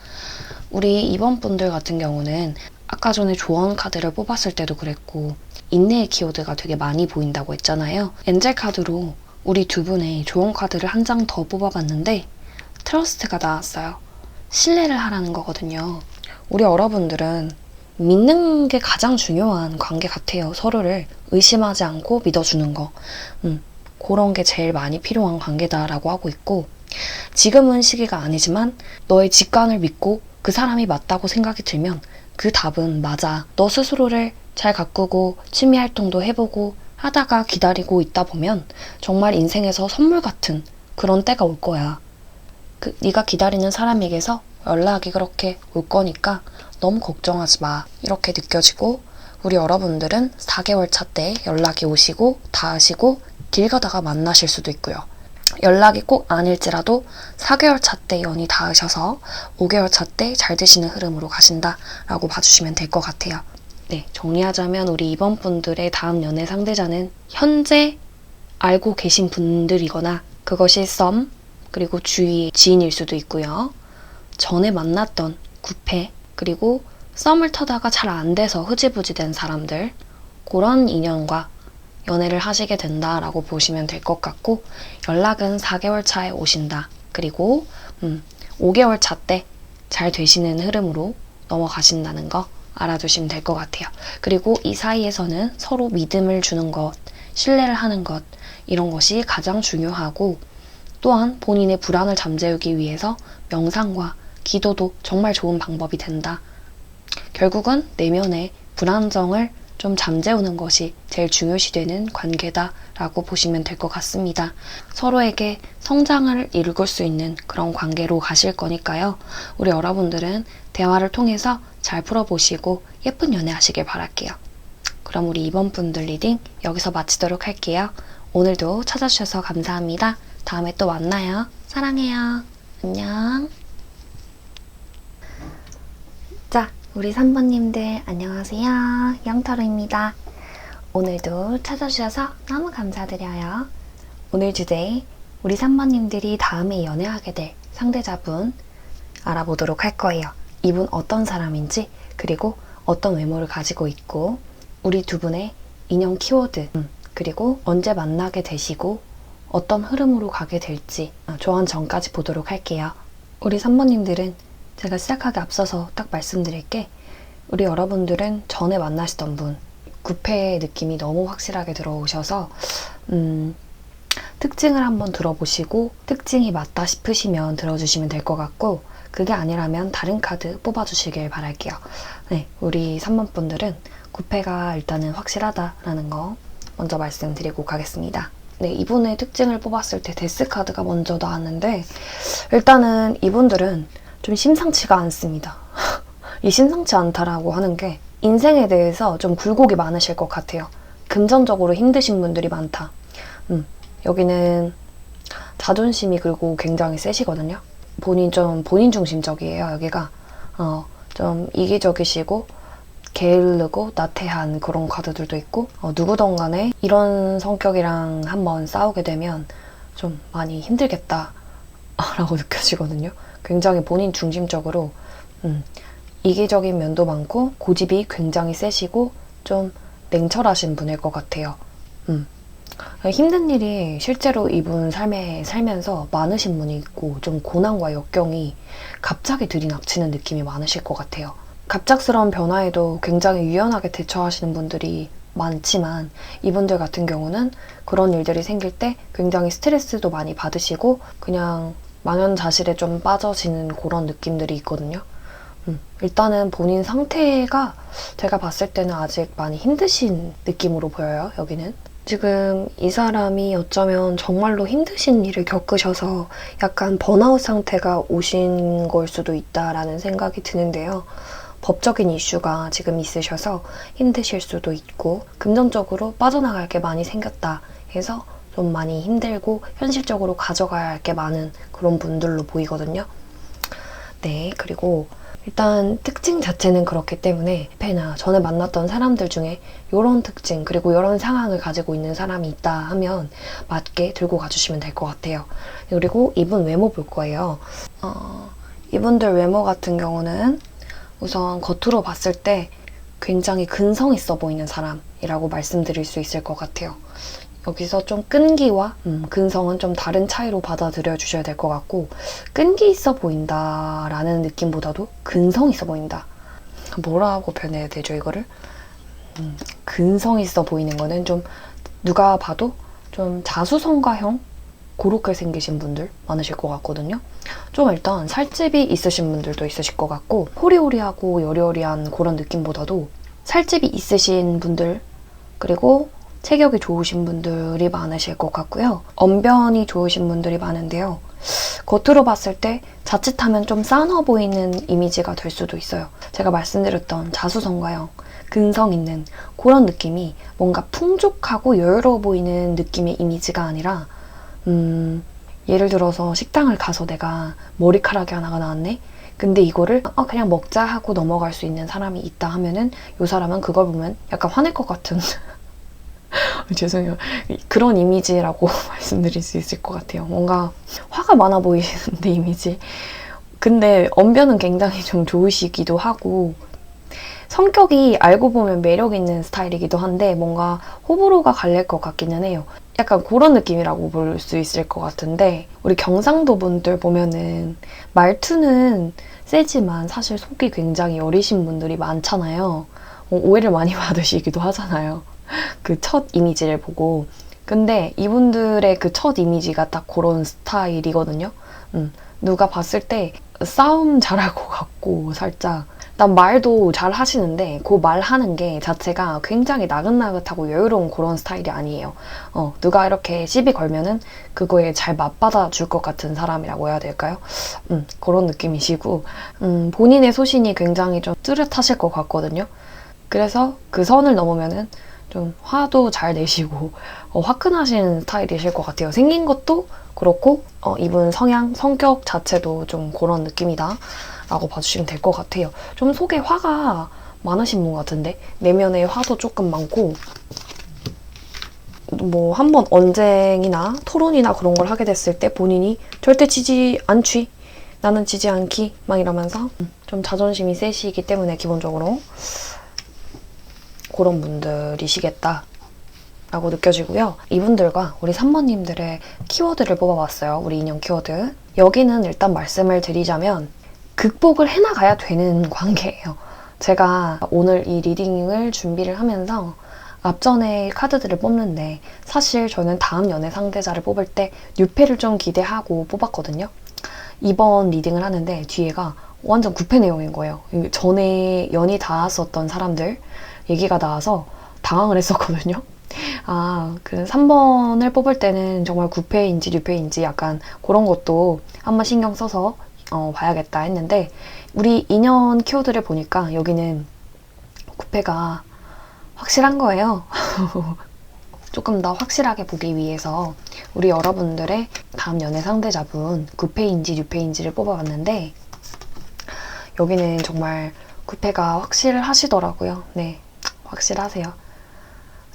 우리 이번 분들 같은 경우는 아까 전에 조언 카드를 뽑았을 때도 그랬고 인내의 키워드가 되게 많이 보인다고 했잖아요. 엔젤 카드로 우리 두 분의 조언 카드를 한 장 더 뽑아봤는데 트러스트가 나왔어요. 신뢰를 하라는 거거든요. 우리 여러분들은 믿는 게 가장 중요한 관계 같아요. 서로를 의심하지 않고 믿어주는 거. 그런 게 제일 많이 필요한 관계다라고 하고 있고 지금은 시기가 아니지만 너의 직관을 믿고 그 사람이 맞다고 생각이 들면 그 답은 맞아. 너 스스로를 잘 가꾸고 취미 활동도 해보고 하다가 기다리고 있다 보면 정말 인생에서 선물 같은 그런 때가 올 거야. 네가 기다리는 사람에게서 연락이 그렇게 올 거니까 너무 걱정하지 마. 이렇게 느껴지고 우리 여러분들은 4개월 차 때 연락이 오시고 닿으시고 길 가다가 만나실 수도 있고요. 연락이 꼭 아닐지라도 4개월 차 때 연이 닿으셔서 5개월 차 때 잘 되시는 흐름으로 가신다라고 봐주시면 될 것 같아요. 네, 정리하자면 우리 이번 분들의 다음 연애 상대자는 현재 알고 계신 분들이거나 그것이 썸, 그리고 주위의 지인일 수도 있고요. 전에 만났던 구패, 그리고 썸을 타다가 잘 안 돼서 흐지부지 된 사람들, 그런 인연과 연애를 하시게 된다라고 보시면 될 것 같고, 연락은 4개월 차에 오신다. 그리고 5개월 차 때 잘 되시는 흐름으로 넘어가신다는 거 알아두시면 될 것 같아요. 그리고 이 사이에서는 서로 믿음을 주는 것, 신뢰를 하는 것, 이런 것이 가장 중요하고, 또한 본인의 불안을 잠재우기 위해서 명상과 기도도 정말 좋은 방법이 된다. 결국은 내면의 불안정을 좀 잠재우는 것이 제일 중요시되는 관계다라고 보시면 될 것 같습니다. 서로에게 성장을 이룰 수 있는 그런 관계로 가실 거니까요. 우리 여러분들은 대화를 통해서 잘 풀어보시고 예쁜 연애 하시길 바랄게요. 그럼 우리 이번 분들 리딩 여기서 마치도록 할게요. 오늘도 찾아주셔서 감사합니다. 다음에 또 만나요. 사랑해요. 안녕. 자, 우리 3번님들 안녕하세요. 영타로입니다. 오늘도 찾아주셔서 너무 감사드려요. 오늘 주제, 우리 3번님들이 다음에 연애하게 될 상대자분 알아보도록 할 거예요. 이분 어떤 사람인지, 그리고 어떤 외모를 가지고 있고, 우리 두 분의 인연 키워드, 그리고 언제 만나게 되시고 어떤 흐름으로 가게 될지 조언 전까지 보도록 할게요. 우리 3번님들은 제가 시작하기 앞서서 딱 말씀드릴게, 우리 여러분들은 전에 만나시던 분, 구패의 느낌이 너무 확실하게 들어오셔서 특징을 한번 들어보시고 특징이 맞다 싶으시면 들어주시면 될 것 같고, 그게 아니라면 다른 카드 뽑아주시길 바랄게요. 네, 우리 3번 분들은 구패가 일단은 확실하다라는 거 먼저 말씀드리고 가겠습니다. 네, 이분의 특징을 뽑았을 때 데스 카드가 먼저 나왔는데, 일단은 이분들은 좀 심상치가 않습니다. 이 심상치 않다라고 하는 게 인생에 대해서 좀 굴곡이 많으실 것 같아요. 금전적으로 힘드신 분들이 많다. 여기는 자존심이 그리고 굉장히 세시거든요. 본인 중심적이에요, 여기가. 좀 이기적이시고 게으르고 나태한 그런 카드들도 있고, 누구든 간에 이런 성격이랑 한번 싸우게 되면 좀 많이 힘들겠다 라고 느껴지거든요. 굉장히 본인 중심적으로 이기적인 면도 많고 고집이 굉장히 세시고 좀 냉철하신 분일 것 같아요. 힘든 일이 실제로 이분 삶에 살면서 많으신 분이 있고, 좀 고난과 역경이 갑자기 들이닥치는 느낌이 많으실 것 같아요. 갑작스러운 변화에도 굉장히 유연하게 대처하시는 분들이 많지만, 이분들 같은 경우는 그런 일들이 생길 때 굉장히 스트레스도 많이 받으시고 그냥 망연자실에 좀 빠져지는 그런 느낌들이 있거든요. 일단은 본인 상태가 제가 봤을 때는 아직 많이 힘드신 느낌으로 보여요, 여기는. 지금 이 사람이 어쩌면 정말로 힘드신 일을 겪으셔서 약간 번아웃 상태가 오신 걸 수도 있다라는 생각이 드는데요. 법적인 이슈가 지금 있으셔서 힘드실 수도 있고, 금전적으로 빠져나갈 게 많이 생겼다 해서 좀 많이 힘들고 현실적으로 가져가야 할 게 많은 그런 분들로 보이거든요. 네, 그리고 일단 특징 자체는 그렇기 때문에 패나 전에 만났던 사람들 중에 이런 특징 그리고 이런 상황을 가지고 있는 사람이 있다 하면 맞게 들고 가주시면 될 것 같아요. 그리고 이분 외모 볼 거예요. 이분들 외모 같은 경우는 우선 겉으로 봤을 때 굉장히 근성 있어 보이는 사람이라고 말씀드릴 수 있을 것 같아요. 여기서 좀 끈기와 근성은 좀 다른 차이로 받아들여 주셔야 될 것 같고, 끈기 있어 보인다라는 느낌보다도 근성 있어 보인다. 뭐라고 표현해야 되죠, 이거를? 근성 있어 보이는 거는 좀 누가 봐도 좀 자수성가형? 그렇게 생기신 분들 많으실 것 같거든요. 좀 일단 살집이 있으신 분들도 있으실 것 같고 호리호리하고 여리여리한 그런 느낌보다도 살집이 있으신 분들 그리고 체격이 좋으신 분들이 많으실 것 같고요. 언변이 좋으신 분들이 많은데요. 겉으로 봤을 때 자칫하면 좀 싸너 보이는 이미지가 될 수도 있어요. 제가 말씀드렸던 자수성가형, 근성 있는 그런 느낌이 뭔가 풍족하고 여유로워 보이는 느낌의 이미지가 아니라 예를 들어서 식당을 가서 내가 머리카락이 하나가 나왔네? 근데 이거를 그냥 먹자 하고 넘어갈 수 있는 사람이 있다 하면은 이 사람은 그걸 보면 약간 화낼 것 같은 죄송해요. 그런 이미지라고 말씀드릴 수 있을 것 같아요. 뭔가 화가 많아 보이시는데 이미지. 근데 언변은 굉장히 좀 좋으시기도 하고 성격이 알고 보면 매력 있는 스타일이기도 한데 뭔가 호불호가 갈릴 것 같기는 해요. 약간 그런 느낌이라고 볼 수 있을 것 같은데 우리 경상도 분들 보면은 말투는 세지만 사실 속이 굉장히 여리신 분들이 많잖아요. 오해를 많이 받으시기도 하잖아요. 그 첫 이미지를 보고. 근데 이분들의 그 첫 이미지가 딱 그런 스타일이거든요. 누가 봤을 때 싸움 잘할 것 같고 살짝 난 말도 잘 하시는데 그 말하는 게 자체가 굉장히 나긋나긋하고 여유로운 그런 스타일이 아니에요. 누가 이렇게 시비 걸면은 그거에 잘 맞받아 줄 것 같은 사람이라고 해야 될까요? 그런 느낌이시고 본인의 소신이 굉장히 좀 뚜렷하실 것 같거든요. 그래서 그 선을 넘으면은 좀 화도 잘 내시고 화끈하신 스타일이실 것 같아요. 생긴 것도 그렇고 이분 성향, 성격 자체도 좀 그런 느낌이다 라고 봐주시면 될 것 같아요. 좀 속에 화가 많으신 분 같은데 내면에 화도 조금 많고 뭐 한번 언쟁이나 토론이나 그런 걸 하게 됐을 때 본인이 절대 지지 않지 나는 지지 않기 막 이러면서 좀 자존심이 세시기 때문에 기본적으로 그런 분들이시겠다 라고 느껴지고요. 이분들과 우리 3번님들의 키워드를 뽑아봤어요. 우리 인형 키워드. 여기는 일단 말씀을 드리자면 극복을 해나가야 되는 관계예요. 제가 오늘 이 리딩을 준비를 하면서 앞전에 카드들을 뽑는데 사실 저는 다음 연애 상대자를 뽑을 때 뉴페를 좀 기대하고 뽑았거든요. 이번 리딩을 하는데 뒤에가 완전 구패 내용인 거예요. 전에 연이 닿았었던 사람들 얘기가 나와서 당황을 했었거든요. 그 3번을 뽑을 때는 정말 구패인지 뉴패인지 약간 그런 것도 한번 신경 써서 봐야겠다 했는데 우리 인연 키워드를 보니까 여기는 구패가 확실한 거예요. 조금 더 확실하게 보기 위해서 우리 여러분들의 다음 연애 상대자분 구패인지 뉴패인지를 뽑아봤는데 여기는 정말 구패가 확실하시더라고요. 네, 확실하세요.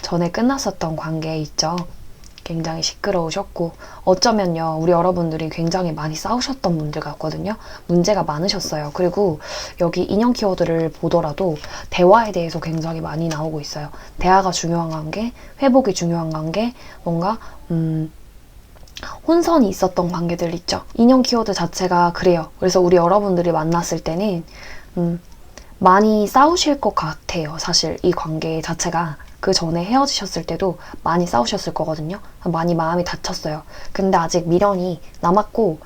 전에 끝났었던 관계 있죠. 굉장히 시끄러우셨고 어쩌면요 우리 여러분들이 굉장히 많이 싸우셨던 분들 같거든요. 문제가 많으셨어요. 그리고 여기 인형 키워드를 보더라도 대화에 대해서 굉장히 많이 나오고 있어요. 대화가 중요한 관계, 회복이 중요한 관계, 뭔가 혼선이 있었던 관계들 있죠. 인형 키워드 자체가 그래요. 그래서 우리 여러분들이 만났을 때는 많이 싸우실 것 같아요. 사실 이 관계 자체가 그 전에 헤어지셨을 때도 많이 싸우셨을 거거든요. 많이 마음이 다쳤어요. 근데 아직 미련이 남았고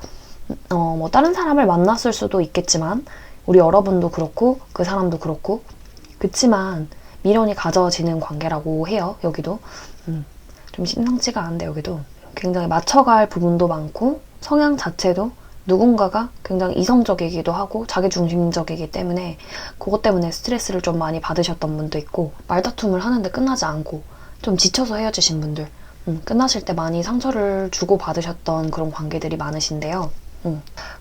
뭐 다른 사람을 만났을 수도 있겠지만 우리 여러분도 그렇고 그 사람도 그렇고 그치만 미련이 가져지는 관계라고 해요. 여기도 좀 심상치가 않은데 여기도 굉장히 맞춰갈 부분도 많고 성향 자체도 누군가가 굉장히 이성적이기도 하고 자기중심적이기 때문에 그것 때문에 스트레스를 좀 많이 받으셨던 분도 있고 말다툼을 하는데 끝나지 않고 좀 지쳐서 헤어지신 분들 끝나실 때 많이 상처를 주고받으셨던 그런 관계들이 많으신데요.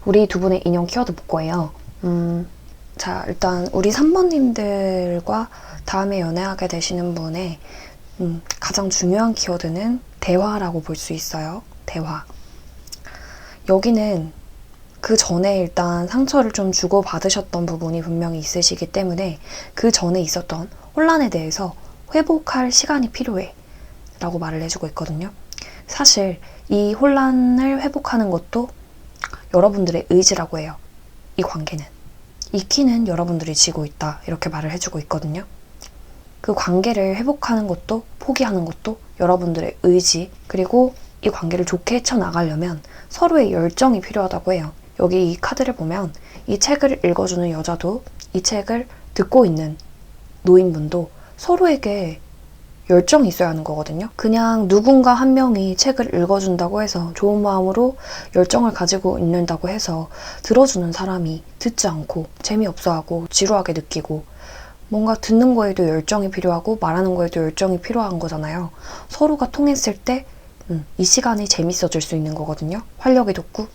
우리 두 분의 인형 키워드 볼 거예요. 자, 일단 우리 3번님들과 다음에 연애하게 되시는 분의 가장 중요한 키워드는 대화라고 볼 수 있어요. 대화. 여기는 그 전에 일단 상처를 좀 주고받으셨던 부분이 분명히 있으시기 때문에 그 전에 있었던 혼란에 대해서 회복할 시간이 필요해 라고 말을 해주고 있거든요. 사실 이 혼란을 회복하는 것도 여러분들의 의지라고 해요. 이 관계는. 이 키는 여러분들이 쥐고 있다 이렇게 말을 해주고 있거든요. 그 관계를 회복하는 것도 포기하는 것도 여러분들의 의지 그리고 이 관계를 좋게 헤쳐나가려면 서로의 열정이 필요하다고 해요. 여기 이 카드를 보면 이 책을 읽어주는 여자도 이 책을 듣고 있는 노인분도 서로에게 열정이 있어야 하는 거거든요. 그냥 누군가 한 명이 책을 읽어준다고 해서 좋은 마음으로 열정을 가지고 있는다고 해서 들어주는 사람이 듣지 않고 재미없어하고 지루하게 느끼고 뭔가 듣는 거에도 열정이 필요하고 말하는 거에도 열정이 필요한 거잖아요. 서로가 통했을 때 이 시간이 재밌어질 수 있는 거거든요. 활력이 돋고.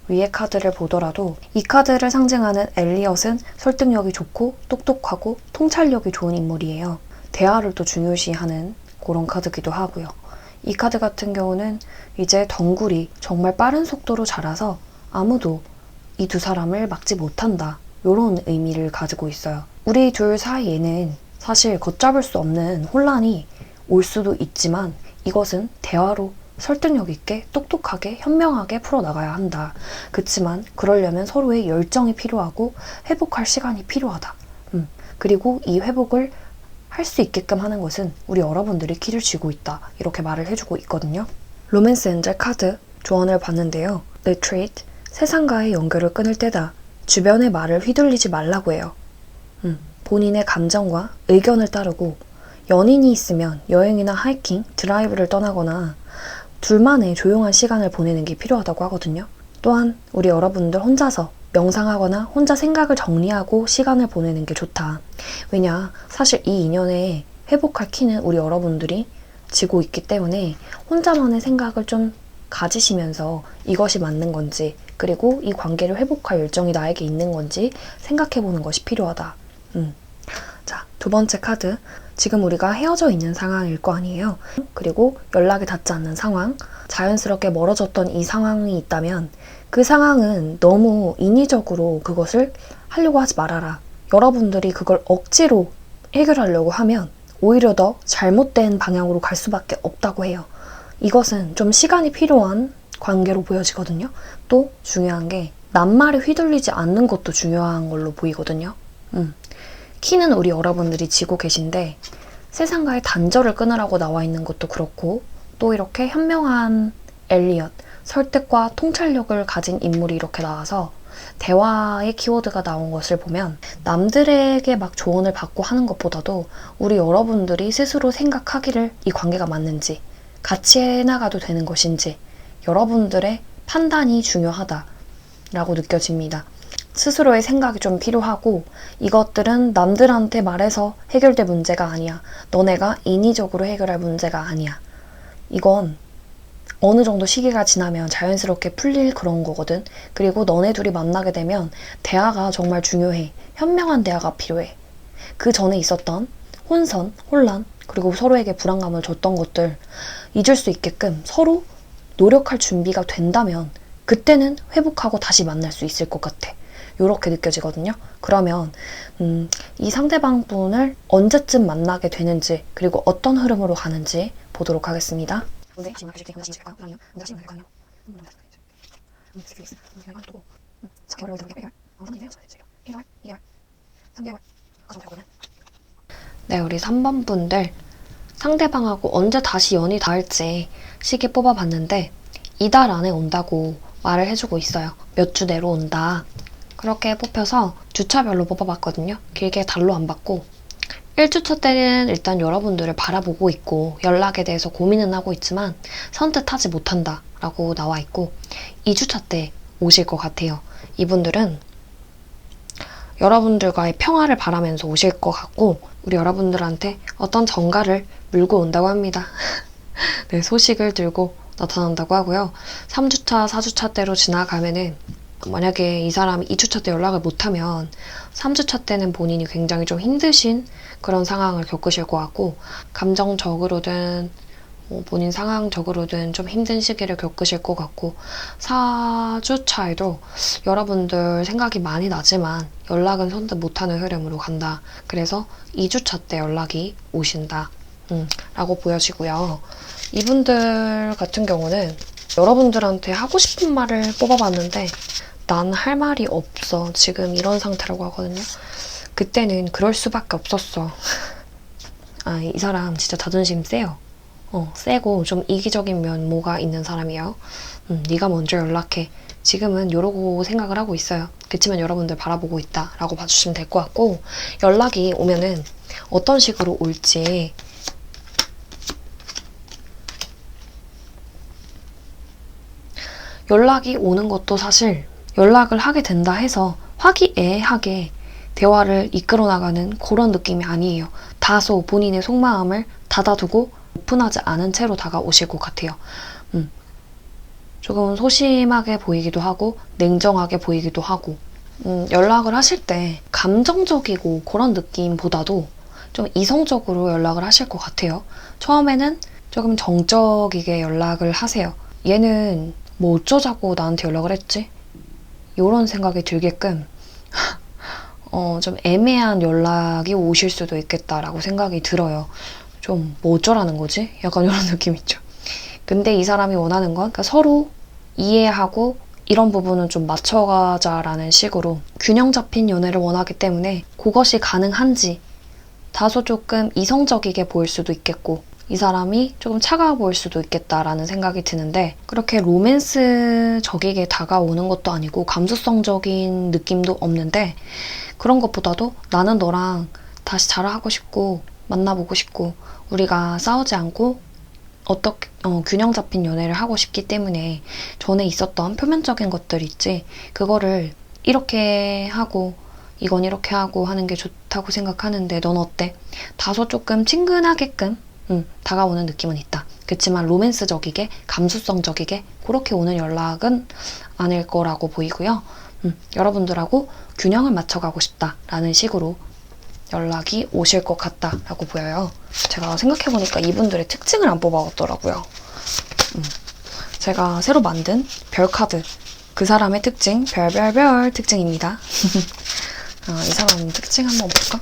위에 카드를 보더라도 이 카드를 상징하는 엘리엇은 설득력이 좋고 똑똑하고 통찰력이 좋은 인물이에요. 대화를 또 중요시하는 그런 카드기도 하고요. 이 카드 같은 경우는 이제 덩굴이 정말 빠른 속도로 자라서 아무도 이 두 사람을 막지 못한다. 이런 의미를 가지고 있어요. 우리 둘 사이에는 사실 걷잡을 수 없는 혼란이 올 수도 있지만 이것은 대화로 설득력 있게 똑똑하게 현명하게 풀어나가야 한다. 그치만 그러려면 서로의 열정이 필요하고 회복할 시간이 필요하다. 그리고 이 회복을 할 수 있게끔 하는 것은 우리 여러분들이 키를 쥐고 있다. 이렇게 말을 해주고 있거든요. 로맨스 엔젤 카드 조언을 봤는데요. Retreat, 세상과의 연결을 끊을 때다. 주변의 말을 휘둘리지 말라고 해요. 본인의 감정과 의견을 따르고 연인이 있으면 여행이나 하이킹, 드라이브를 떠나거나 둘만의 조용한 시간을 보내는 게 필요하다고 하거든요. 또한 우리 여러분들 혼자서 명상하거나 혼자 생각을 정리하고 시간을 보내는 게 좋다. 왜냐, 사실 이 인연에 회복할 키는 우리 여러분들이 지고 있기 때문에 혼자만의 생각을 좀 가지시면서 이것이 맞는 건지 그리고 이 관계를 회복할 열정이 나에게 있는 건지 생각해보는 것이 필요하다. 자, 두 번째 카드. 지금 우리가 헤어져 있는 상황일 거 아니에요. 그리고 연락이 닿지 않는 상황, 자연스럽게 멀어졌던 이 상황이 있다면 그 상황은 너무 인위적으로 그것을 하려고 하지 말아라. 여러분들이 그걸 억지로 해결하려고 하면 오히려 더 잘못된 방향으로 갈 수밖에 없다고 해요. 이것은 좀 시간이 필요한 관계로 보여지거든요. 또 중요한 게 낱말에 휘둘리지 않는 것도 중요한 걸로 보이거든요. 키는 우리 여러분들이 지고 계신데 세상과의 단절을 끊으라고 나와 있는 것도 그렇고 또 이렇게 현명한 엘리엇, 설득과 통찰력을 가진 인물이 이렇게 나와서 대화의 키워드가 나온 것을 보면 남들에게 막 조언을 받고 하는 것보다도 우리 여러분들이 스스로 생각하기를 이 관계가 맞는지 같이 해나가도 되는 것인지 여러분들의 판단이 중요하다라고 느껴집니다. 스스로의 생각이 좀 필요하고 이것들은 남들한테 말해서 해결될 문제가 아니야. 너네가 인위적으로 해결할 문제가 아니야. 이건 어느 정도 시기가 지나면 자연스럽게 풀릴 그런 거거든. 그리고 너네 둘이 만나게 되면 대화가 정말 중요해. 현명한 대화가 필요해. 그 전에 있었던 혼선, 혼란, 그리고 서로에게 불안감을 줬던 것들 잊을 수 있게끔 서로 노력할 준비가 된다면 그때는 회복하고 다시 만날 수 있을 것 같아. 이렇게 느껴지거든요. 그러면 이 상대방 분을 언제쯤 만나게 되는지 그리고 어떤 흐름으로 가는지 보도록 하겠습니다. 네, 우리 3번 분들 상대방하고 언제 다시 연이 닿을지 시기 뽑아봤는데 이달 안에 온다고 말을 해주고 있어요. 몇 주 내로 온다. 그렇게 뽑혀서 주차별로 뽑아봤거든요. 길게 달로 안 받고 1주차 때는 일단 여러분들을 바라보고 있고 연락에 대해서 고민은 하고 있지만 선뜻하지 못한다 라고 나와 있고 2주차 때 오실 것 같아요. 이분들은 여러분들과의 평화를 바라면서 오실 것 같고 우리 여러분들한테 어떤 정가를 물고 온다고 합니다. 네, 소식을 들고 나타난다고 하고요. 3주차, 4주차 때로 지나가면은 만약에 이 사람이 2주차 때 연락을 못하면 3주차 때는 본인이 굉장히 좀 힘드신 그런 상황을 겪으실 것 같고 감정적으로든 본인 상황적으로든 좀 힘든 시기를 겪으실 것 같고 4주차에도 여러분들 생각이 많이 나지만 연락은 선뜻 못하는 흐름으로 간다. 그래서 2주차 때 연락이 오신다. 라고 보여지고요. 이분들 같은 경우는 여러분들한테 하고 싶은 말을 뽑아봤는데 난 할 말이 없어. 지금 이런 상태라고 하거든요. 그때는 그럴 수밖에 없었어. 아, 이 사람 진짜 자존심 세요. 세고 좀 이기적인 면모가 있는 사람이에요. 네가 먼저 연락해. 지금은 이러고 생각을 하고 있어요. 그치만 여러분들 바라보고 있다 라고 봐주시면 될 것 같고, 연락이 오면은 어떤 식으로 올지 연락이 오는 것도 사실 연락을 하게 된다 해서 화기애애하게 대화를 이끌어 나가는 그런 느낌이 아니에요. 다소 본인의 속마음을 닫아두고 오픈하지 않은 채로 다가오실 것 같아요. 조금 소심하게 보이기도 하고 냉정하게 보이기도 하고, 연락을 하실 때 감정적이고 그런 느낌보다도 좀 이성적으로 연락을 하실 것 같아요. 처음에는 조금 정적이게 연락을 하세요. 얘는 뭐 어쩌자고 나한테 연락을 했지? 이런 생각이 들게끔 좀 애매한 연락이 오실 수도 있겠다라고 생각이 들어요. 좀 뭐 어쩌라는 거지? 약간 이런 느낌 있죠. 근데 이 사람이 원하는 건 그러니까 서로 이해하고 이런 부분은 좀 맞춰가자라는 식으로 균형 잡힌 연애를 원하기 때문에 그것이 가능한지 다소 조금 이성적이게 보일 수도 있겠고, 이 사람이 조금 차가워 보일 수도 있겠다라는 생각이 드는데, 그렇게 로맨스적이게 다가오는 것도 아니고 감수성적인 느낌도 없는데, 그런 것보다도 나는 너랑 다시 자라하고 싶고 만나보고 싶고 우리가 싸우지 않고 어떻게 균형 잡힌 연애를 하고 싶기 때문에 전에 있었던 표면적인 것들 있지, 그거를 이렇게 하고 이건 이렇게 하고 하는 게 좋다고 생각하는데 넌 어때? 다소 조금 친근하게끔 다가오는 느낌은 있다. 그렇지만 로맨스적이게 감수성적이게 그렇게 오는 연락은 아닐 거라고 보이고요. 여러분들하고 균형을 맞춰가고 싶다라는 식으로 연락이 오실 것 같다라고 보여요. 제가 생각해보니까 이분들의 특징을 안 뽑아왔더라고요. 제가 새로 만든 별카드, 그 사람의 특징, 별별별 특징입니다. 이 사람 특징 한번 볼까?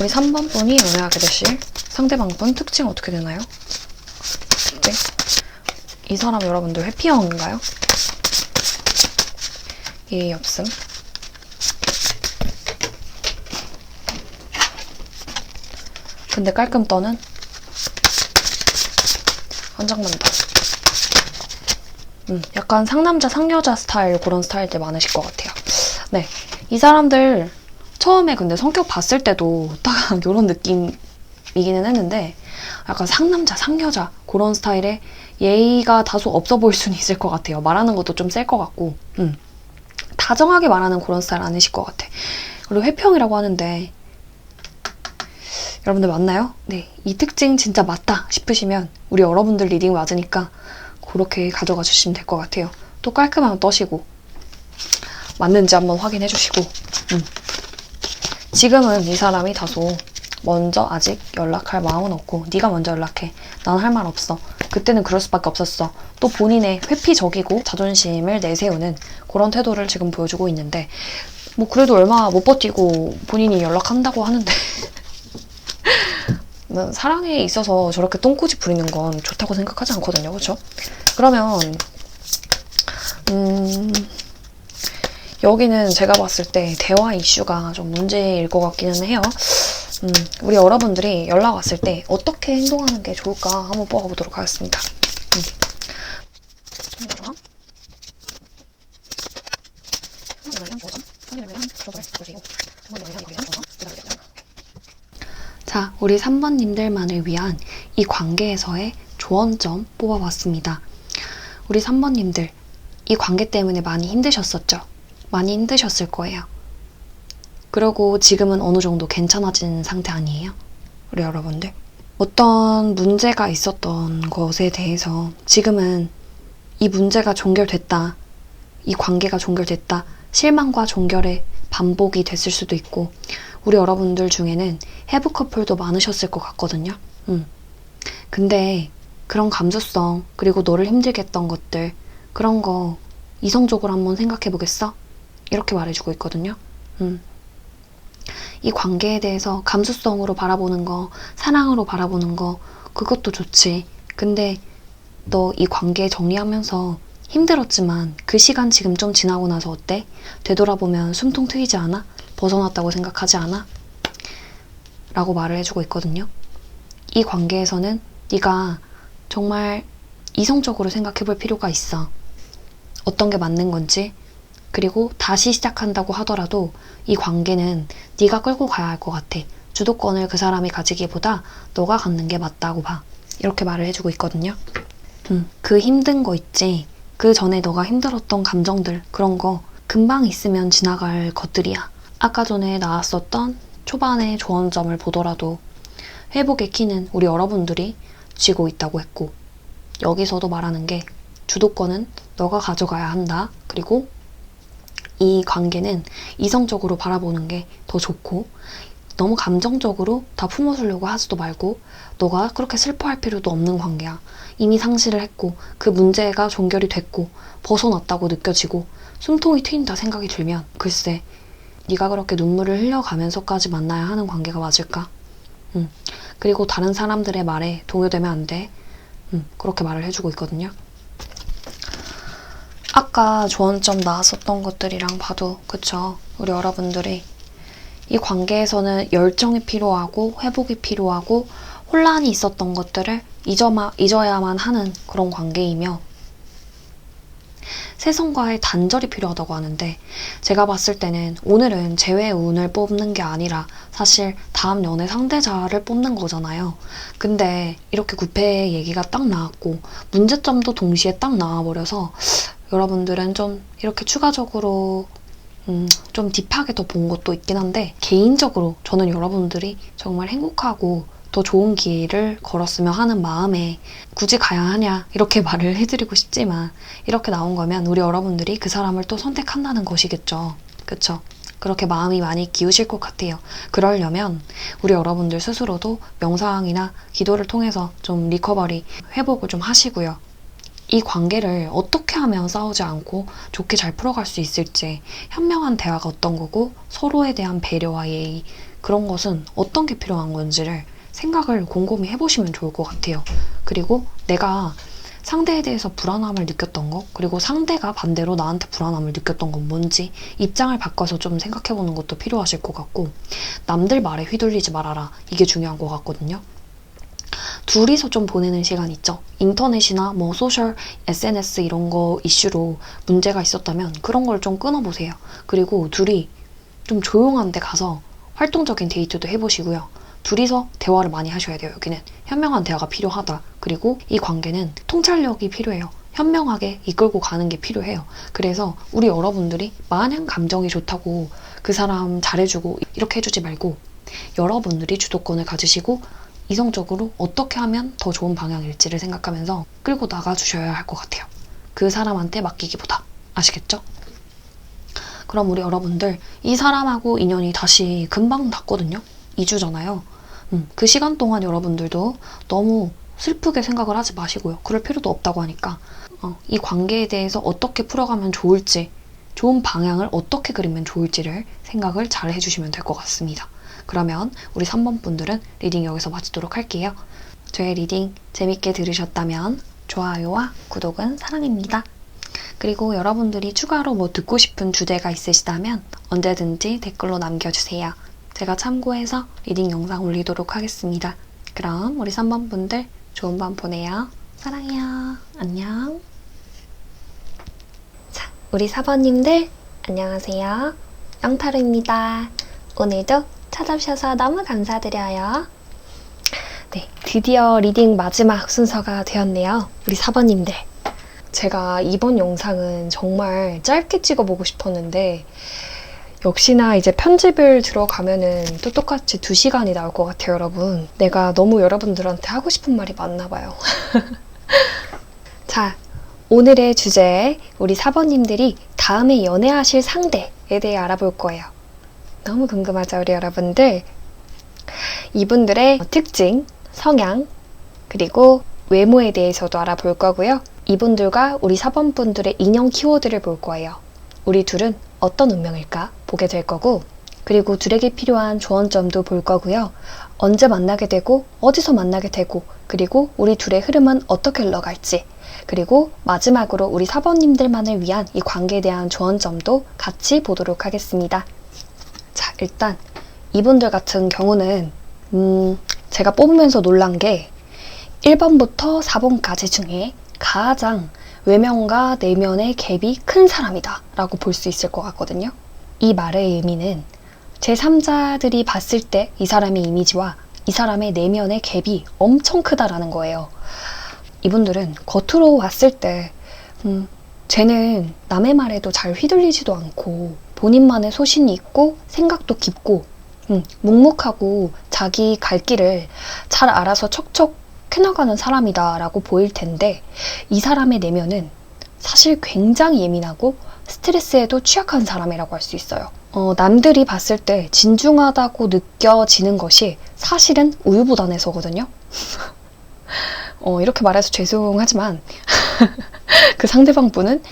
우리 3번 분이 연애하게 되실 상대방 분 특징 어떻게 되나요? 특징? 이 사람 여러분들 회피형인가요? 예의 없음. 근데 깔끔 떠는 한 장만 더. 약간 상남자 상여자 스타일, 그런 스타일들 많으실 것 같아요. 네, 이 사람들 처음에 근데 성격 봤을 때도 딱 이런 느낌이기는 했는데 약간 상남자 상여자 그런 스타일의 예의가 다소 없어 보일 수는 있을 것 같아요. 말하는 것도 좀 셀 것 같고 다정하게 말하는 그런 스타일 아니실 것 같아. 그리고 회평이라고 하는데 여러분들 맞나요? 네, 이 특징 진짜 맞다 싶으시면 우리 여러분들 리딩 맞으니까 그렇게 가져가 주시면 될 것 같아요. 또 깔끔하면 떠시고 맞는지 한번 확인해 주시고 지금은 이 사람이 다소 먼저 아직 연락할 마음은 없고 네가 먼저 연락해. 난 할 말 없어. 그때는 그럴 수밖에 없었어. 또 본인의 회피적이고 자존심을 내세우는 그런 태도를 지금 보여주고 있는데 뭐 그래도 얼마 못 버티고 본인이 연락한다고 하는데 사랑에 있어서 저렇게 똥꼬지 부리는 건 좋다고 생각하지 않거든요. 그렇죠? 그러면 여기는 제가 봤을 때 대화 이슈가 좀 문제일 것 같기는 해요. 우리 여러분들이 연락 왔을 때 어떻게 행동하는 게 좋을까 한번 뽑아보도록 하겠습니다. 자, 우리 3번님들만을 위한 이 관계에서의 조언점 뽑아봤습니다. 우리 3번님들, 이 관계 때문에 많이 힘드셨었죠? 많이 힘드셨을 거예요. 그리고 지금은 어느 정도 괜찮아진 상태 아니에요? 우리 여러분들. 어떤 문제가 있었던 것에 대해서 지금은 이 문제가 종결됐다, 이 관계가 종결됐다, 실망과 종결의 반복이 됐을 수도 있고, 우리 여러분들 중에는 해부 커플도 많으셨을 것 같거든요. 근데 그런 감수성, 그리고 너를 힘들게 했던 것들, 그런 거 이성적으로 한번 생각해 보겠어? 이렇게 말해주고 있거든요. 이 관계에 대해서 감수성으로 바라보는 거, 사랑으로 바라보는 거, 그것도 좋지. 근데 너 이 관계 정리하면서 힘들었지만 그 시간 지금 좀 지나고 나서 어때? 되돌아보면 숨통 트이지 않아? 벗어났다고 생각하지 않아? 라고 말을 해주고 있거든요. 이 관계에서는 네가 정말 이성적으로 생각해 볼 필요가 있어. 어떤 게 맞는 건지. 그리고 다시 시작한다고 하더라도 이 관계는 네가 끌고 가야 할 것 같아. 주도권을 그 사람이 가지기보다 너가 갖는 게 맞다고 봐. 이렇게 말을 해주고 있거든요. 그 힘든 거 있지. 그 전에 너가 힘들었던 감정들, 그런 거 금방 있으면 지나갈 것들이야. 아까 전에 나왔었던 초반의 조언점을 보더라도 회복의 키는 우리 여러분들이 쥐고 있다고 했고, 여기서도 말하는 게 주도권은 너가 가져가야 한다. 그리고 이 관계는 이성적으로 바라보는 게 더 좋고, 너무 감정적으로 다 품어주려고 하지도 말고, 너가 그렇게 슬퍼할 필요도 없는 관계야. 이미 상실을 했고 그 문제가 종결이 됐고 벗어났다고 느껴지고 숨통이 트인다 생각이 들면 글쎄, 네가 그렇게 눈물을 흘려가면서까지 만나야 하는 관계가 맞을까? 그리고 다른 사람들의 말에 동요되면 안 돼. 그렇게 말을 해주고 있거든요. 아까 조언점 나왔었던 것들이랑 봐도 그쵸? 우리 여러분들이 이 관계에서는 열정이 필요하고 회복이 필요하고 혼란이 있었던 것들을 잊어야만 하는 그런 관계이며, 세상과의 단절이 필요하다고 하는데, 제가 봤을 때는 오늘은 재회의 운을 뽑는 게 아니라 사실 다음 연애 상대자를 뽑는 거잖아요. 근데 이렇게 구패의 얘기가 딱 나왔고 문제점도 동시에 딱 나와버려서 여러분들은 좀 이렇게 추가적으로 좀 딥하게 더 본 것도 있긴 한데, 개인적으로 저는 여러분들이 정말 행복하고 더 좋은 길을 걸었으면 하는 마음에 굳이 가야 하냐 이렇게 말을 해드리고 싶지만, 이렇게 나온 거면 우리 여러분들이 그 사람을 또 선택한다는 것이겠죠. 그쵸? 그렇게 마음이 많이 기우실 것 같아요. 그러려면 우리 여러분들 스스로도 명상이나 기도를 통해서 좀 리커버리, 회복을 좀 하시고요. 이 관계를 어떻게 하면 싸우지 않고 좋게 잘 풀어갈 수 있을지, 현명한 대화가 어떤 거고 서로에 대한 배려와 예의, 그런 것은 어떤 게 필요한 건지를 생각을 곰곰이 해보시면 좋을 것 같아요. 그리고 내가 상대에 대해서 불안함을 느꼈던 거, 그리고 상대가 반대로 나한테 불안함을 느꼈던 건 뭔지 입장을 바꿔서 좀 생각해보는 것도 필요하실 것 같고, 남들 말에 휘둘리지 말아라. 이게 중요한 것 같거든요. 둘이서 좀 보내는 시간 있죠. 인터넷이나 뭐 소셜, SNS 이런 거 이슈로 문제가 있었다면 그런 걸 좀 끊어보세요. 그리고 둘이 좀 조용한 데 가서 활동적인 데이트도 해보시고요. 둘이서 대화를 많이 하셔야 돼요. 여기는 현명한 대화가 필요하다. 그리고 이 관계는 통찰력이 필요해요. 현명하게 이끌고 가는 게 필요해요. 그래서 우리 여러분들이 마냥 감정이 좋다고 그 사람 잘해주고 이렇게 해주지 말고, 여러분들이 주도권을 가지시고 이성적으로 어떻게 하면 더 좋은 방향일지를 생각하면서 끌고 나가주셔야 할 것 같아요. 그 사람한테 맡기기보다. 아시겠죠? 그럼 우리 여러분들, 이 사람하고 인연이 다시 금방 닿거든요. 2주잖아요. 그 시간 동안 여러분들도 너무 슬프게 생각을 하지 마시고요. 그럴 필요도 없다고 하니까 이 관계에 대해서 어떻게 풀어가면 좋을지, 좋은 방향을 어떻게 그리면 좋을지를 생각을 잘 해주시면 될 것 같습니다. 그러면 우리 3번 분들은 리딩 여기서 마치도록 할게요. 저의 리딩 재밌게 들으셨다면 좋아요와 구독은 사랑입니다. 그리고 여러분들이 추가로 뭐 듣고 싶은 주제가 있으시다면 언제든지 댓글로 남겨주세요. 제가 참고해서 리딩 영상 올리도록 하겠습니다. 그럼 우리 3번 분들 좋은 밤 보내요. 사랑해요. 안녕. 자, 우리 4번님들 안녕하세요. 영타로입니다. 오늘도 찾아주셔서 너무 감사드려요. 네, 드디어 리딩 마지막 순서가 되었네요. 우리 4번님들. 제가 이번 영상은 정말 짧게 찍어보고 싶었는데 역시나 이제 편집을 들어가면은 또 똑같이 2시간이 나올 것 같아요, 여러분. 내가 너무 여러분들한테 하고 싶은 말이 많나 봐요. 자, 오늘의 주제, 우리 4번님들이 다음에 연애하실 상대에 대해 알아볼 거예요. 너무 궁금하죠, 우리 여러분들? 이분들의 특징, 성향, 그리고 외모에 대해서도 알아볼 거고요. 이분들과 우리 4번 분들의 인연 키워드를 볼 거예요. 우리 둘은 어떤 운명일까 보게 될 거고, 그리고 둘에게 필요한 조언점도 볼 거고요. 언제 만나게 되고 어디서 만나게 되고, 그리고 우리 둘의 흐름은 어떻게 흘러갈지, 그리고 마지막으로 우리 4번님들만을 위한 이 관계에 대한 조언점도 같이 보도록 하겠습니다. 자, 일단 이분들 같은 경우는 제가 뽑으면서 놀란 게 1번부터 4번까지 중에 가장 외면과 내면의 갭이 큰 사람이다 라고 볼 수 있을 것 같거든요. 이 말의 의미는 제3자들이 봤을 때 이 사람의 이미지와 이 사람의 내면의 갭이 엄청 크다라는 거예요. 이분들은 겉으로 왔을 때 쟤는 남의 말에도 잘 휘둘리지도 않고 본인만의 소신이 있고 생각도 깊고 묵묵하고 자기 갈 길을 잘 알아서 척척 해나가는 사람이다 라고 보일 텐데, 이 사람의 내면은 사실 굉장히 예민하고 스트레스에도 취약한 사람이라고 할 수 있어요. 남들이 봤을 때 진중하다고 느껴지는 것이 사실은 우유부단해서거든요. 이렇게 말해서 죄송하지만 그 상대방 분은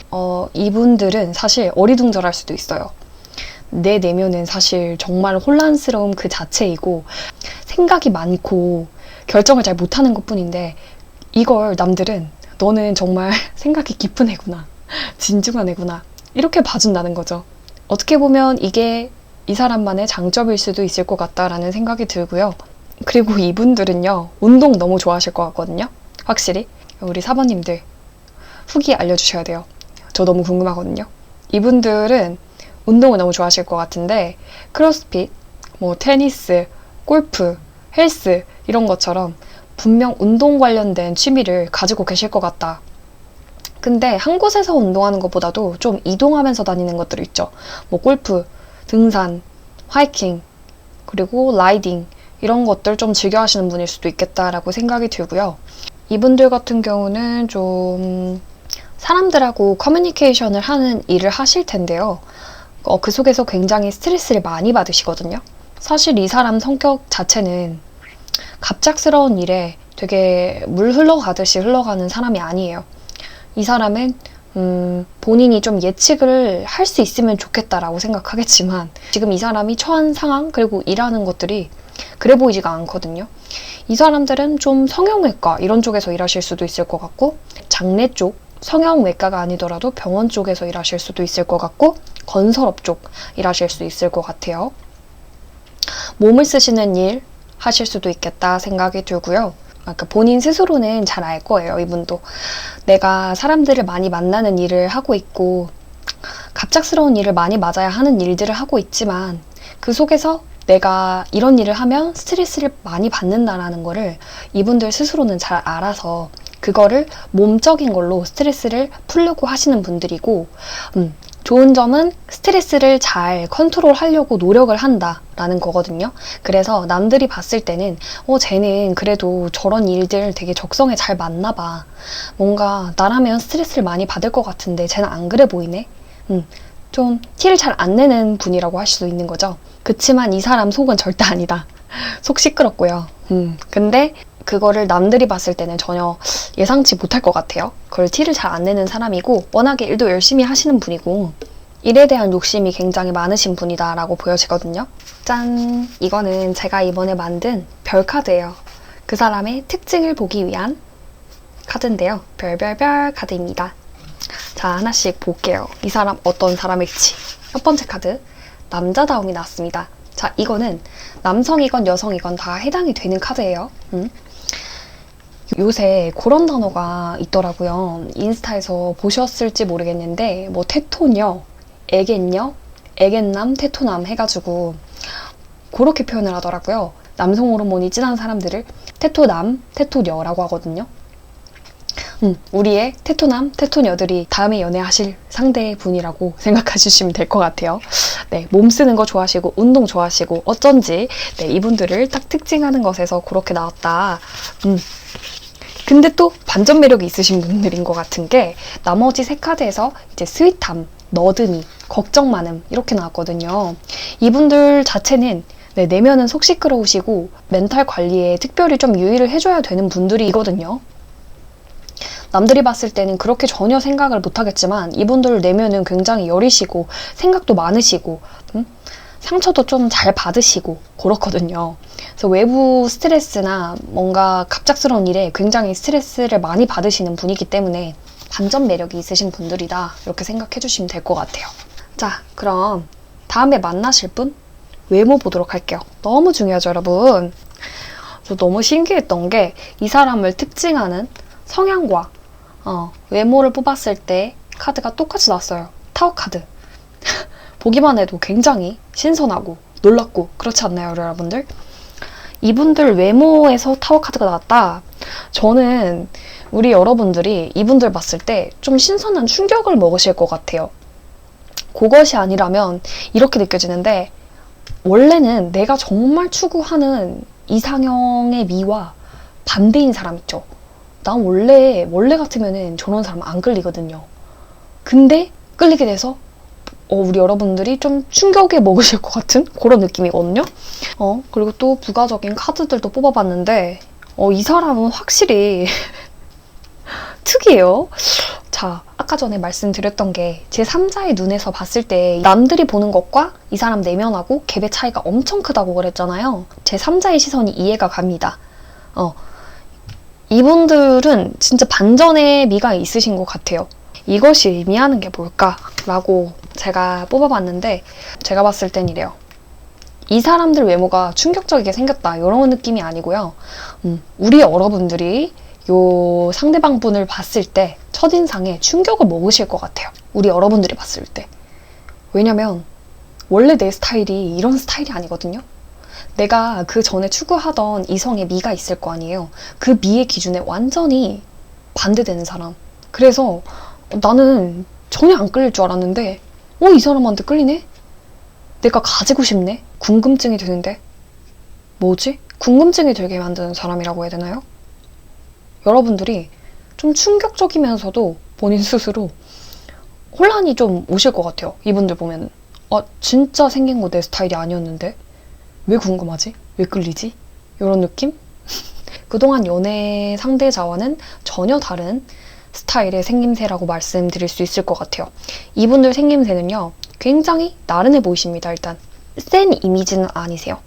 이분들은 사실 어리둥절할 수도 있어요. 내 내면은 사실 정말 혼란스러움 그 자체이고 생각이 많고 결정을 잘 못하는 것뿐인데, 이걸 남들은 너는 정말 생각이 깊은 애구나, 진중한 애구나 이렇게 봐준다는 거죠. 어떻게 보면 이게 이 사람만의 장점일 수도 있을 것 같다라는 생각이 들고요. 그리고 이분들은요, 운동 너무 좋아하실 것 같거든요. 확실히 우리 사모님들 후기 알려주셔야 돼요. 저 너무 궁금하거든요. 이분들은 운동을 너무 좋아하실 것 같은데, 크로스핏, 테니스, 골프, 헬스 이런 것처럼 분명 운동 관련된 취미를 가지고 계실 것 같다. 근데 한 곳에서 운동하는 것보다도 좀 이동하면서 다니는 것들 있죠. 골프, 등산, 하이킹, 그리고 라이딩 이런 것들 좀 즐겨 하시는 분일 수도 있겠다라고 생각이 들고요. 이분들 같은 경우는 좀 사람들하고 커뮤니케이션을 하는 일을 하실 텐데요. 그 속에서 굉장히 스트레스를 많이 받으시거든요. 사실 이 사람 성격 자체는 갑작스러운 일에 되게 물 흘러가듯이 흘러가는 사람이 아니에요. 이 사람은 본인이 좀 예측을 할 수 있으면 좋겠다라고 생각하겠지만, 지금 이 사람이 처한 상황 그리고 일하는 것들이 그래 보이지가 않거든요. 이 사람들은 좀 성형외과 이런 쪽에서 일하실 수도 있을 것 같고, 장내 쪽, 성형외과가 아니더라도 병원 쪽에서 일하실 수도 있을 것 같고, 건설업 쪽 일하실 수 있을 것 같아요. 몸을 쓰시는 일 하실 수도 있겠다 생각이 들고요. 그러니까 본인 스스로는 잘 알 거예요. 이분도 내가 사람들을 많이 만나는 일을 하고 있고 갑작스러운 일을 많이 맞아야 하는 일들을 하고 있지만, 그 속에서 내가 이런 일을 하면 스트레스를 많이 받는다라는 거를 이분들 스스로는 잘 알아서 그거를 몸적인 걸로 스트레스를 풀려고 하시는 분들이고, 좋은 점은 스트레스를 잘 컨트롤하려고 노력을 한다라는 거거든요. 그래서 남들이 봤을 때는 쟤는 그래도 저런 일들 되게 적성에 잘 맞나 봐. 뭔가 나라면 스트레스를 많이 받을 것 같은데 쟤는 안 그래 보이네. 좀 티를 잘 안 내는 분이라고 할 수도 있는 거죠. 그치만 이 사람 속은 절대 아니다. 속 시끄럽고요. 근데 그거를 남들이 봤을 때는 전혀 예상치 못할 것 같아요. 그걸 티를 잘 안 내는 사람이고, 워낙에 일도 열심히 하시는 분이고 일에 대한 욕심이 굉장히 많으신 분이다 라고 보여지거든요. 짠! 이거는 제가 이번에 만든 별 카드예요. 그 사람의 특징을 보기 위한 카드인데요. 별별별 카드입니다. 자, 하나씩 볼게요. 이 사람 어떤 사람일지. 첫 번째 카드, 남자다움이 나왔습니다. 자, 이거는 남성이건 여성이건 다 해당이 되는 카드예요. 요새 그런 단어가 있더라고요. 인스타에서 보셨을지 모르겠는데 테토녀, 애견녀, 애견남, 테토남 해가지고 그렇게 표현을 하더라고요. 남성 호르몬이 진한 사람들을 테토남, 테토녀라고 하거든요. 우리의 테토남, 테토녀들이 다음에 연애하실 상대분이라고 생각해주시면 될 것 같아요. 네, 몸 쓰는 거 좋아하시고 운동 좋아하시고 어쩐지 이분들을 딱 특징하는 것에서 그렇게 나왔다. 근데 또 반전 매력이 있으신 분들인 것 같은 게, 나머지 세 카드에서 이제 스윗함, 너드미, 걱정 많음 이렇게 나왔거든요. 이분들 자체는 내면은 속 시끄러우시고 멘탈 관리에 특별히 좀 유의를 해줘야 되는 분들이거든요. 남들이 봤을 때는 그렇게 전혀 생각을 못하겠지만 이분들 내면은 굉장히 여리시고 생각도 많으시고 상처도 좀 잘 받으시고 그렇거든요. 그래서 외부 스트레스나 뭔가 갑작스러운 일에 굉장히 스트레스를 많이 받으시는 분이기 때문에 반전 매력이 있으신 분들이다 이렇게 생각해 주시면 될 것 같아요. 자, 그럼 다음에 만나실 분 외모 보도록 할게요. 너무 중요하죠, 여러분. 저 너무 신기했던 게 이 사람을 특징하는 성향과 외모를 뽑았을 때 카드가 똑같이 나왔어요. 타워 카드. 보기만 해도 굉장히 신선하고 놀랍고 그렇지 않나요, 여러분들? 이분들 외모에서 타워 카드가 나왔다. 저는 우리 여러분들이 이분들 봤을 때 좀 신선한 충격을 먹으실 것 같아요. 그것이 아니라면 이렇게 느껴지는데, 원래는 내가 정말 추구하는 이상형의 미와 반대인 사람 있죠. 난 원래 같으면은 저런 사람 안 끌리거든요. 근데 끌리게 돼서 우리 여러분들이 좀 충격에 먹으실 것 같은 그런 느낌이거든요. 그리고 또 부가적인 카드들도 뽑아봤는데 이 사람은 확실히 특이해요. 자, 아까 전에 말씀드렸던 게 제3자의 눈에서 봤을 때 남들이 보는 것과 이 사람 내면하고 갭의 차이가 엄청 크다고 그랬잖아요. 제3자의 시선이 이해가 갑니다. 이분들은 진짜 반전의 미가 있으신 것 같아요. 이것이 의미하는 게 뭘까라고 제가 뽑아봤는데, 제가 봤을 땐 이래요. 이 사람들 외모가 충격적이게 생겼다 이런 느낌이 아니고요. 우리 여러분들이 요 상대방 분을 봤을 때 첫인상에 충격을 먹으실 것 같아요. 우리 여러분들이 봤을 때. 왜냐면 원래 내 스타일이 이런 스타일이 아니거든요. 내가 그 전에 추구하던 이성의 미가 있을 거 아니에요. 그 미의 기준에 완전히 반대되는 사람. 그래서 나는 전혀 안 끌릴 줄 알았는데 이 사람한테 끌리네? 내가 가지고 싶네? 궁금증이 드는데 뭐지? 궁금증이 들게 만드는 사람이라고 해야 되나요? 여러분들이 좀 충격적이면서도 본인 스스로 혼란이 좀 오실 것 같아요. 이분들 보면 진짜 생긴 거 내 스타일이 아니었는데 왜 궁금하지? 왜 끌리지? 이런 느낌? 그동안 연애 상대자와는 전혀 다른 스타일의 생김새라고 말씀드릴 수 있을 것 같아요. 이분들 생김새는요, 굉장히 나른해 보이십니다. 일단 센 이미지는 아니세요.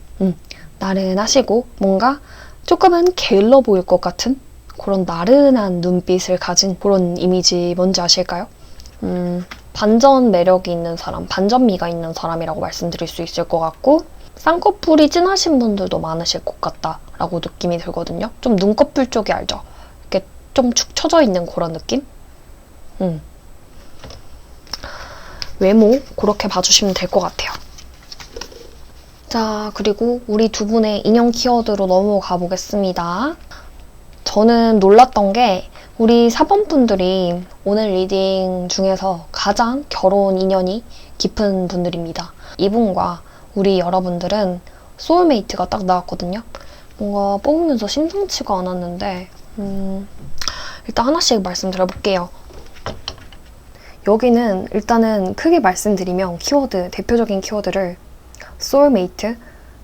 나른하시고 뭔가 조금은 게을러 보일 것 같은 그런 나른한 눈빛을 가진 그런 이미지 뭔지 아실까요? 반전 매력이 있는 사람, 반전미가 있는 사람이라고 말씀드릴 수 있을 것 같고, 쌍꺼풀이 진하신 분들도 많으실 것 같다라고 느낌이 들거든요. 좀 눈꺼풀 쪽이 알죠? 이렇게 좀 축 처져 있는 그런 느낌? 외모 그렇게 봐주시면 될 것 같아요. 자, 그리고 우리 두 분의 인형 키워드로 넘어가 보겠습니다. 저는 놀랐던 게 우리 4번 분들이 오늘 리딩 중에서 가장 결혼 인연이 깊은 분들입니다. 이분과 우리 여러분들은 소울메이트가 딱 나왔거든요. 뭔가 뽑으면서 심상치가 않았는데 일단 하나씩 말씀드려볼게요. 여기는 일단은 크게 말씀드리면 키워드, 대표적인 키워드를 소울메이트,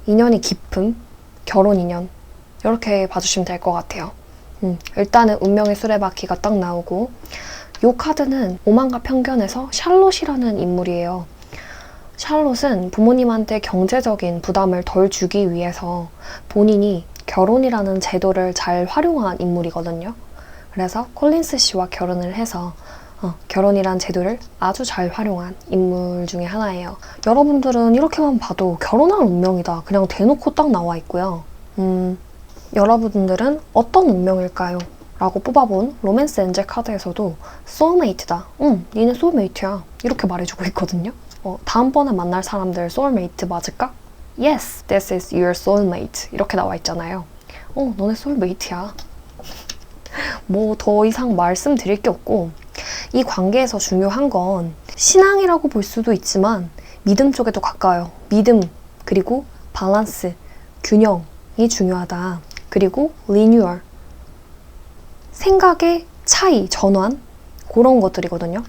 인연이 깊음, 결혼 인연 이렇게 봐주시면 될 것 같아요. 일단은 운명의 수레바퀴가 딱 나오고, 이 카드는 오만과 편견에서 샬롯이라는 인물이에요. 샬롯은 부모님한테 경제적인 부담을 덜 주기 위해서 본인이 결혼이라는 제도를 잘 활용한 인물이거든요. 그래서 콜린스 씨와 결혼을 해서 결혼이란 제도를 아주 잘 활용한 인물 중에 하나예요. 여러분들은 이렇게만 봐도 결혼할 운명이다 그냥 대놓고 딱 나와 있고요. 여러분들은 어떤 운명일까요? 라고 뽑아본 로맨스 엔젤 카드에서도 소울메이트다. 니네 소울메이트야. 이렇게 말해주고 있거든요. 다음번에 만날 사람들 소울메이트 맞을까? Yes, this is your soulmate. 이렇게 나와 있잖아요. 너네 소울메이트야. 뭐 더 이상 말씀드릴 게 없고, 이 관계에서 중요한 건 신앙이라고 볼 수도 있지만 믿음 쪽에도 가까워요. 믿음, 그리고 밸런스, 균형이 중요하다. 그리고 리뉴얼, 생각의 차이, 전환, 그런 것들이거든요.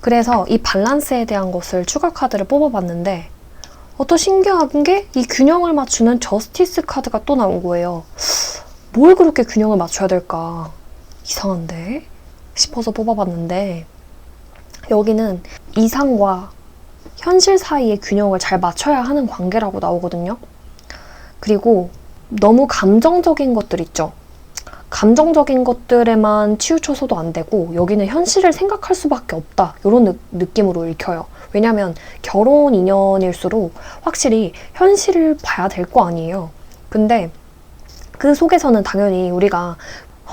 그래서 이 밸런스에 대한 것을 추가 카드를 뽑아봤는데, 또 신기한 게 이 균형을 맞추는 저스티스 카드가 또 나온 거예요. 뭘 그렇게 균형을 맞춰야 될까? 이상한데? 싶어서 뽑아봤는데, 여기는 이상과 현실 사이의 균형을 잘 맞춰야 하는 관계라고 나오거든요. 그리고 너무 감정적인 것들 있죠. 감정적인 것들에만 치우쳐서도 안 되고, 여기는 현실을 생각할 수밖에 없다 이런 느낌으로 읽혀요. 왜냐면 결혼 인연일수록 확실히 현실을 봐야 될 거 아니에요. 근데 그 속에서는 당연히 우리가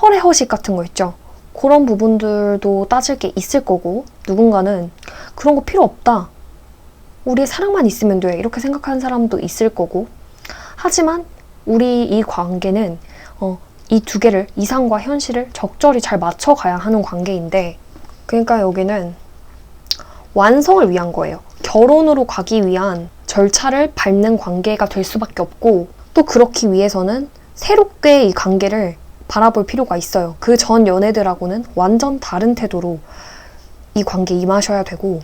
허례허식 같은 거 있죠. 그런 부분들도 따질 게 있을 거고, 누군가는 그런 거 필요 없다, 우리의 사랑만 있으면 돼, 이렇게 생각하는 사람도 있을 거고. 하지만 우리 이 관계는 이 두 개를, 이상과 현실을 적절히 잘 맞춰가야 하는 관계인데, 그러니까 여기는 완성을 위한 거예요. 결혼으로 가기 위한 절차를 밟는 관계가 될 수밖에 없고, 또 그렇기 위해서는 새롭게 이 관계를 바라볼 필요가 있어요. 그 전 연애들하고는 완전 다른 태도로 이 관계에 임하셔야 되고,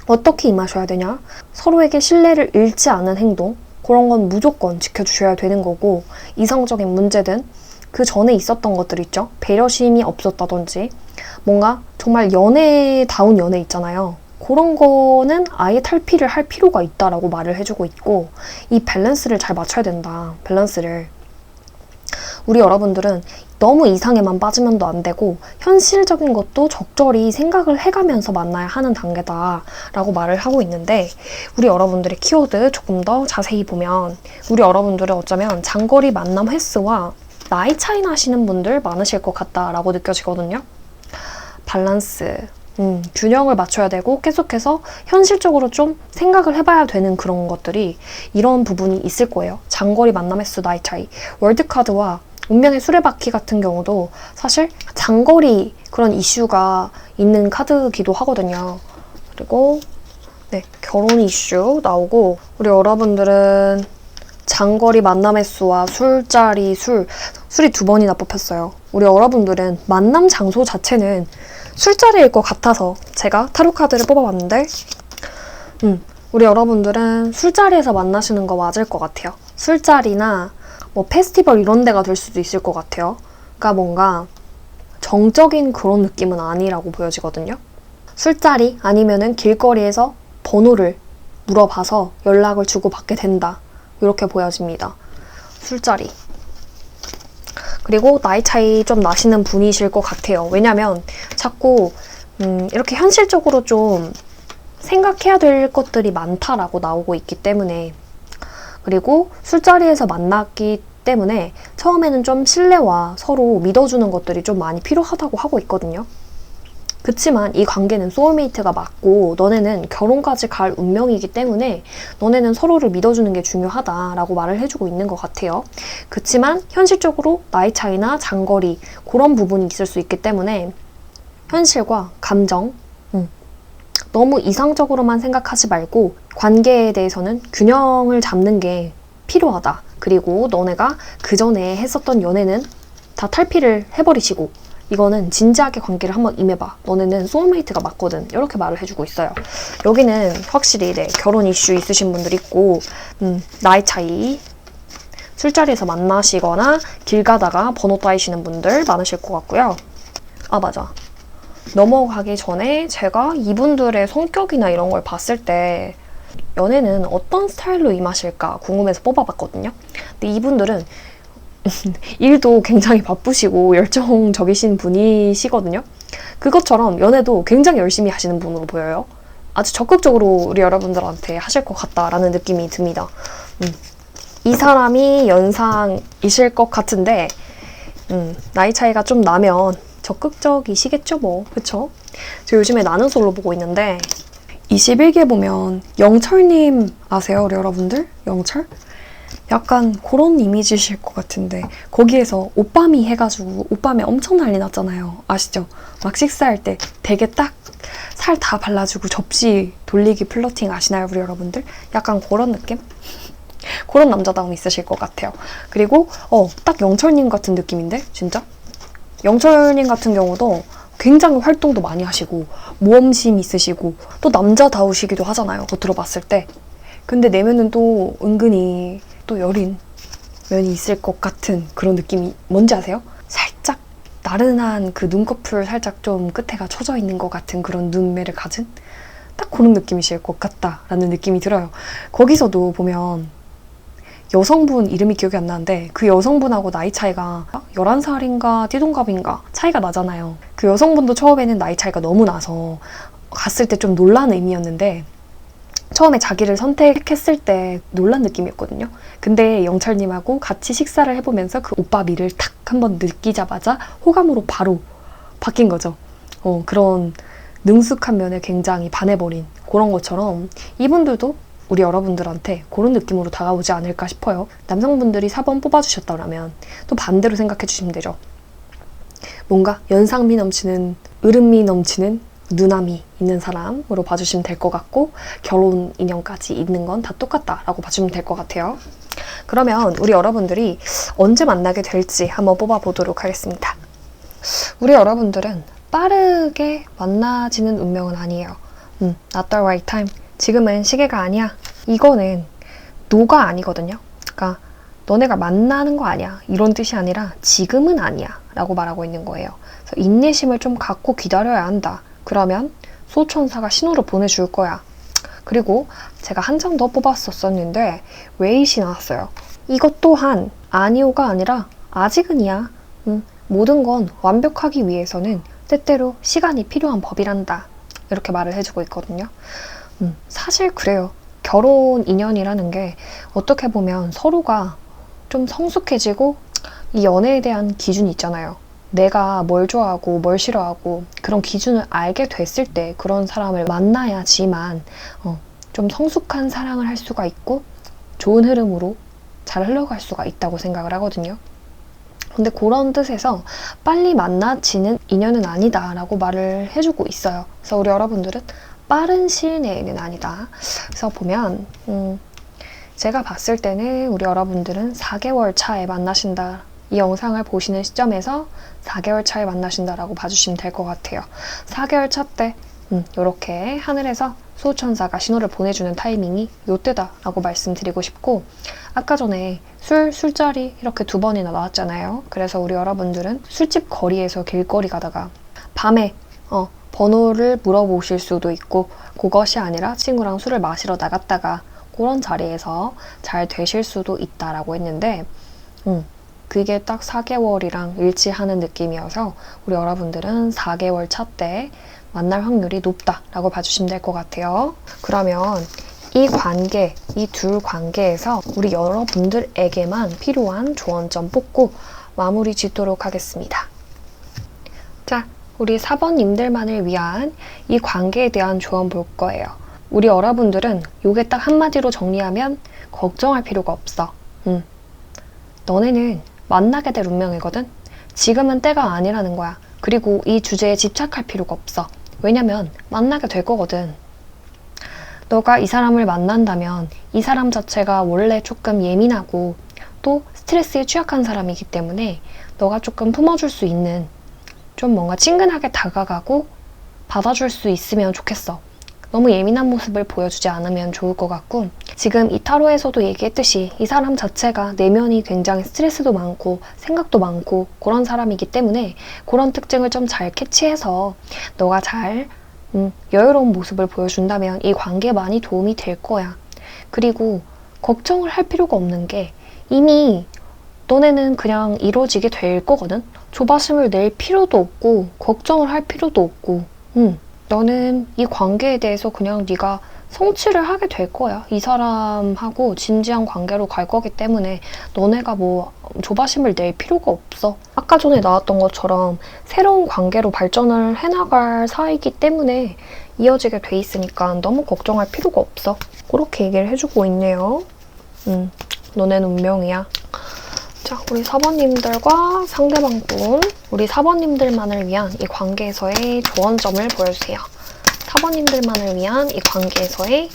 어떻게 임하셔야 되냐? 서로에게 신뢰를 잃지 않은 행동, 그런 건 무조건 지켜주셔야 되는 거고, 이성적인 문제든 그 전에 있었던 것들 있죠? 배려심이 없었다든지, 뭔가 정말 연애다운 연애 있잖아요. 그런 거는 아예 탈피를 할 필요가 있다라고 말을 해주고 있고, 이 밸런스를 잘 맞춰야 된다. 밸런스를. 우리 여러분들은 너무 이상에만 빠지면도 안 되고, 현실적인 것도 적절히 생각을 해가면서 만나야 하는 단계다 라고 말을 하고 있는데, 우리 여러분들의 키워드 조금 더 자세히 보면, 우리 여러분들은 어쩌면 장거리 만남 횟수와 나이 차이 나시는 분들 많으실 것 같다라고 느껴지거든요. 밸런스, 균형을 맞춰야 되고, 계속해서 현실적으로 좀 생각을 해봐야 되는 그런 것들이, 이런 부분이 있을 거예요. 장거리 만남 횟수, 나이 차이. 월드카드와 운명의 수레바퀴 같은 경우도 사실 장거리 그런 이슈가 있는 카드기도 하거든요. 그리고 네, 결혼 이슈 나오고, 우리 여러분들은 장거리 만남 횟수와 술자리, 술이 2번이나 뽑혔어요. 우리 여러분들은 만남 장소 자체는 술자리일 것 같아서 제가 타로 카드를 뽑아봤는데, 우리 여러분들은 술자리에서 만나시는 거 맞을 것 같아요. 술자리나 뭐 페스티벌 이런 데가 될 수도 있을 것 같아요. 그러니까 뭔가 정적인 그런 느낌은 아니라고 보여지거든요. 술자리 아니면은 길거리에서 번호를 물어봐서 연락을 주고받게 된다, 이렇게 보여집니다. 술자리. 그리고 나이 차이 좀 나시는 분이실 것 같아요. 왜냐면 자꾸 이렇게 현실적으로 좀 생각해야 될 것들이 많다라고 나오고 있기 때문에, 그리고 술자리에서 만났기 때문에 처음에는 좀 신뢰와 서로 믿어주는 것들이 좀 많이 필요하다고 하고 있거든요. 그치만 이 관계는 소울메이트가 맞고, 너네는 결혼까지 갈 운명이기 때문에 너네는 서로를 믿어주는 게 중요하다라고 말을 해주고 있는 것 같아요. 그치만 현실적으로 나이 차이나 장거리 그런 부분이 있을 수 있기 때문에 현실과 감정, 너무 이상적으로만 생각하지 말고 관계에 대해서는 균형을 잡는 게 필요하다. 그리고 너네가 그 전에 했었던 연애는 다 탈피를 해버리시고, 이거는 진지하게 관계를 한번 임해봐. 너네는 소울메이트가 맞거든. 이렇게 말을 해주고 있어요. 여기는 확실히 결혼 이슈 있으신 분들 있고, 나이 차이, 술자리에서 만나시거나 길 가다가 번호 따이시는 분들 많으실 것 같고요. 아, 맞아. 넘어가기 전에 제가 이분들의 성격이나 이런 걸 봤을 때 연애는 어떤 스타일로 임하실까 궁금해서 뽑아봤거든요. 근데 이분들은 일도 굉장히 바쁘시고 열정적이신 분이시거든요. 그것처럼 연애도 굉장히 열심히 하시는 분으로 보여요. 아주 적극적으로 우리 여러분들한테 하실 것 같다라는 느낌이 듭니다. 이 사람이 연상이실 것 같은데, 나이 차이가 좀 나면 적극적이시겠죠 뭐, 그쵸? 저 요즘에 나는 솔로 보고 있는데 21개 보면 영철님 아세요, 우리 여러분들? 영철? 약간 그런 이미지실 것 같은데, 거기에서 오빠미 해가지고 오빠미 엄청 난리 났잖아요. 아시죠? 막 식사할 때 되게 딱 살 다 발라주고 접시 돌리기 플러팅 아시나요, 우리 여러분들? 약간 그런 느낌? 그런 남자다움 있으실 것 같아요. 그리고 딱 영철님 같은 느낌인데, 진짜? 영철님 같은 경우도 굉장히 활동도 많이 하시고 모험심 있으시고 또 남자다우시기도 하잖아요, 겉으로 봤을 때. 근데 내면은 또 은근히 또 여린 면이 있을 것 같은 그런 느낌이 뭔지 아세요? 살짝 나른한 그 눈꺼풀 살짝 좀 끝에가 처져 있는 것 같은 그런 눈매를 가진 딱 그런 느낌이실 것 같다라는 느낌이 들어요. 거기서도 보면 여성분 이름이 기억이 안 나는데, 그 여성분하고 나이 차이가 11살인가 띠동갑인가 차이가 나잖아요. 그 여성분도 처음에는 나이 차이가 너무 나서 갔을 때 좀 놀란 의미였는데, 처음에 자기를 선택했을 때 놀란 느낌이었거든요. 근데 영철님하고 같이 식사를 해보면서 그 오빠 미를 탁 한번 느끼자마자 호감으로 바로 바뀐 거죠. 그런 능숙한 면에 굉장히 반해버린 그런 것처럼 이분들도 우리 여러분들한테 그런 느낌으로 다가오지 않을까 싶어요. 남성분들이 4번 뽑아주셨다면 또 반대로 생각해 주시면 되죠. 뭔가 연상미 넘치는, 으름미 넘치는 누나미 있는 사람으로 봐주시면 될 것 같고 결혼 인연까지 있는 건 다 똑같다라고 봐주면 될 것 같아요. 그러면 우리 여러분들이 언제 만나게 될지 한번 뽑아보도록 하겠습니다. 우리 여러분들은 빠르게 만나지는 운명은 아니에요. Not the right time. 지금은 시계가 아니야. 이거는 no가 아니거든요. 그러니까 너네가 만나는 거 아니야. 이런 뜻이 아니라 지금은 아니야 라고 말하고 있는 거예요. 그래서 인내심을 좀 갖고 기다려야 한다. 그러면 소천사가 신호를 보내줄 거야. 그리고 제가 한 장 더 뽑았었는데 웨이시 나왔어요. 이것 또한 아니오가 아니라 아직은이야. 모든 건 완벽하기 위해서는 때때로 시간이 필요한 법이란다. 이렇게 말을 해주고 있거든요. 사실 그래요. 결혼 인연이라는 게 어떻게 보면 서로가 좀 성숙해지고 이 연애에 대한 기준이 있잖아요. 내가 뭘 좋아하고 뭘 싫어하고 그런 기준을 알게 됐을 때 그런 사람을 만나야지만 좀 성숙한 사랑을 할 수가 있고 좋은 흐름으로 잘 흘러갈 수가 있다고 생각을 하거든요. 근데 그런 뜻에서 빨리 만나지는 인연은 아니다 라고 말을 해주고 있어요. 그래서 우리 여러분들은 빠른 시일 내에는 아니다. 그래서 보면 제가 봤을 때는 우리 여러분들은 4개월 차에 만나신다. 이 영상을 보시는 시점에서 4개월 차에 만나신다라고 봐주시면 될 것 같아요. 4개월 차 때 이렇게 하늘에서 수호천사가 신호를 보내주는 타이밍이 요때다라고 말씀드리고 싶고 아까 전에 술자리 이렇게 2번이나 나왔잖아요. 그래서 우리 여러분들은 술집 거리에서 길거리 가다가 밤에 번호를 물어보실 수도 있고 그것이 아니라 친구랑 술을 마시러 나갔다가 그런 자리에서 잘 되실 수도 있다라고 했는데 그게 딱 4개월이랑 일치하는 느낌이어서 우리 여러분들은 4개월 차 때 만날 확률이 높다라고 봐주시면 될 것 같아요. 그러면 이 관계, 이 둘 관계에서 우리 여러분들에게만 필요한 조언점 뽑고 마무리 짓도록 하겠습니다. 자, 우리 4번님들만을 위한 이 관계에 대한 조언 볼 거예요. 우리 여러분들은 요게 딱 한마디로 정리하면 걱정할 필요가 없어. 너네는 만나게 될 운명이거든? 지금은 때가 아니라는 거야. 그리고 이 주제에 집착할 필요가 없어. 왜냐면 만나게 될 거거든. 너가 이 사람을 만난다면 이 사람 자체가 원래 조금 예민하고 또 스트레스에 취약한 사람이기 때문에 너가 조금 품어줄 수 있는 좀 뭔가 친근하게 다가가고 받아줄 수 있으면 좋겠어. 너무 예민한 모습을 보여주지 않으면 좋을 것 같고 지금 이 타로에서도 얘기했듯이 이 사람 자체가 내면이 굉장히 스트레스도 많고 생각도 많고 그런 사람이기 때문에 그런 특징을 좀 잘 캐치해서 너가 잘 여유로운 모습을 보여준다면 이 관계에 많이 도움이 될 거야. 그리고 걱정을 할 필요가 없는 게 이미 너네는 그냥 이루어지게 될 거거든. 조바심을 낼 필요도 없고 걱정을 할 필요도 없고 너는 이 관계에 대해서 그냥 네가 성취를 하게 될 거야. 이 사람하고 진지한 관계로 갈 거기 때문에 너네가 뭐 조바심을 낼 필요가 없어. 아까 전에 나왔던 것처럼 새로운 관계로 발전을 해나갈 사이이기 때문에 이어지게 돼 있으니까 너무 걱정할 필요가 없어. 그렇게 얘기를 해주고 있네요. 너네는 운명이야. 자, 우리 4번님들과 상대방분, 우리 4번님들만을 위한 이 관계에서의 조언점을 보여주세요. 4번님들만을 위한 이 관계에서의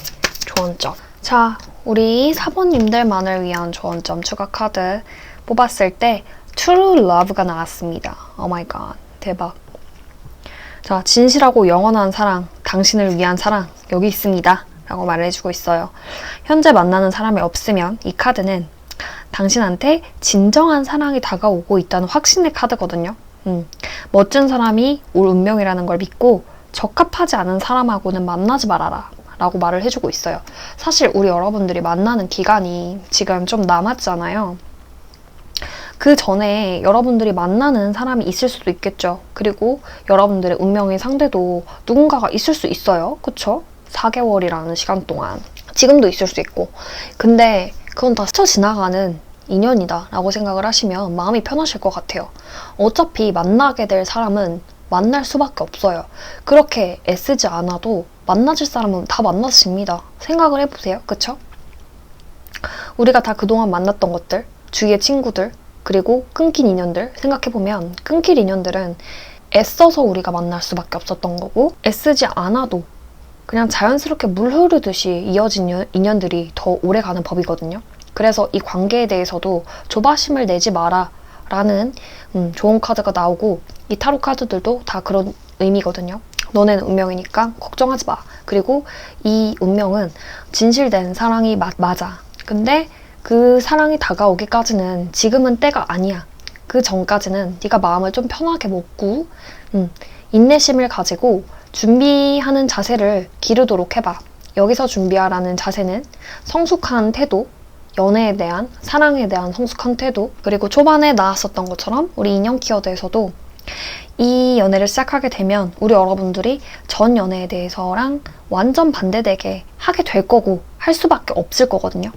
조언점. 자, 우리 4번님들만을 위한 조언점 추가 카드 뽑았을 때 True Love가 나왔습니다. Oh my god, 대박. 자, 진실하고 영원한 사랑, 당신을 위한 사랑 여기 있습니다. 라고 말을 해주고 있어요. 현재 만나는 사람이 없으면 이 카드는 당신한테 진정한 사랑이 다가오고 있다는 확신의 카드거든요. 멋진 사람이 올 운명이라는 걸 믿고 적합하지 않은 사람하고는 만나지 말아라 라고 말을 해주고 있어요. 사실 우리 여러분들이 만나는 기간이 지금 좀 남았잖아요. 그 전에 여러분들이 만나는 사람이 있을 수도 있겠죠. 그리고 여러분들의 운명의 상대도 누군가가 있을 수 있어요. 그쵸? 4개월이라는 시간 동안. 지금도 있을 수 있고. 근데 그건 다 스쳐 지나가는 인연이다 라고 생각을 하시면 마음이 편하실 것 같아요. 어차피 만나게 될 사람은 만날 수밖에 없어요. 그렇게 애쓰지 않아도 만나질 사람은 다 만나집니다. 생각을 해보세요. 그쵸? 우리가 다 그동안 만났던 것들, 주위의 친구들, 그리고 끊긴 인연들 생각해보면 끊길 인연들은 애써서 우리가 만날 수밖에 없었던 거고, 애쓰지 않아도 그냥 자연스럽게 물 흐르듯이 이어진 인연들이 더 오래가는 법이거든요. 그래서 이 관계에 대해서도 조바심을 내지 마라 라는 좋은 카드가 나오고, 이 타로 카드들도 다 그런 의미거든요. 너네는 운명이니까 걱정하지 마. 그리고 이 운명은 진실된 사랑이 맞아. 근데 그 사랑이 다가오기까지는 지금은 때가 아니야. 그 전까지는 네가 마음을 좀 편하게 먹고 인내심을 가지고 준비하는 자세를 기르도록 해봐. 여기서 준비하라는 자세는 성숙한 태도, 연애에 대한, 사랑에 대한 성숙한 태도, 그리고 초반에 나왔었던 것처럼 우리 인연 키워드에서도 이 연애를 시작하게 되면 우리 여러분들이 전 연애에 대해서랑 완전 반대되게 하게 될 거고 할 수밖에 없을 거거든요.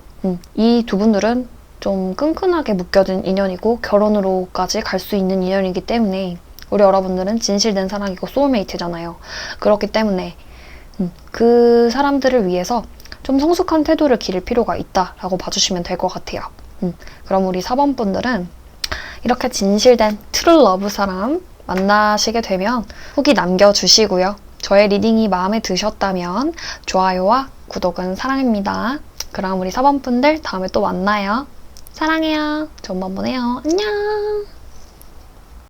이 두 분들은 좀 끈끈하게 묶여진 인연이고 결혼으로까지 갈 수 있는 인연이기 때문에 우리 여러분들은 진실된 사랑이고 소울메이트잖아요. 그렇기 때문에 그 사람들을 위해서 좀 성숙한 태도를 기를 필요가 있다라고 봐주시면 될 것 같아요. 그럼 우리 4번 분들은 이렇게 진실된 트루 러브 사람 만나시게 되면 후기 남겨주시고요. 저의 리딩이 마음에 드셨다면 좋아요와 구독은 사랑입니다. 그럼 우리 4번 분들 다음에 또 만나요. 사랑해요. 좋은 밤 보내요. 안녕.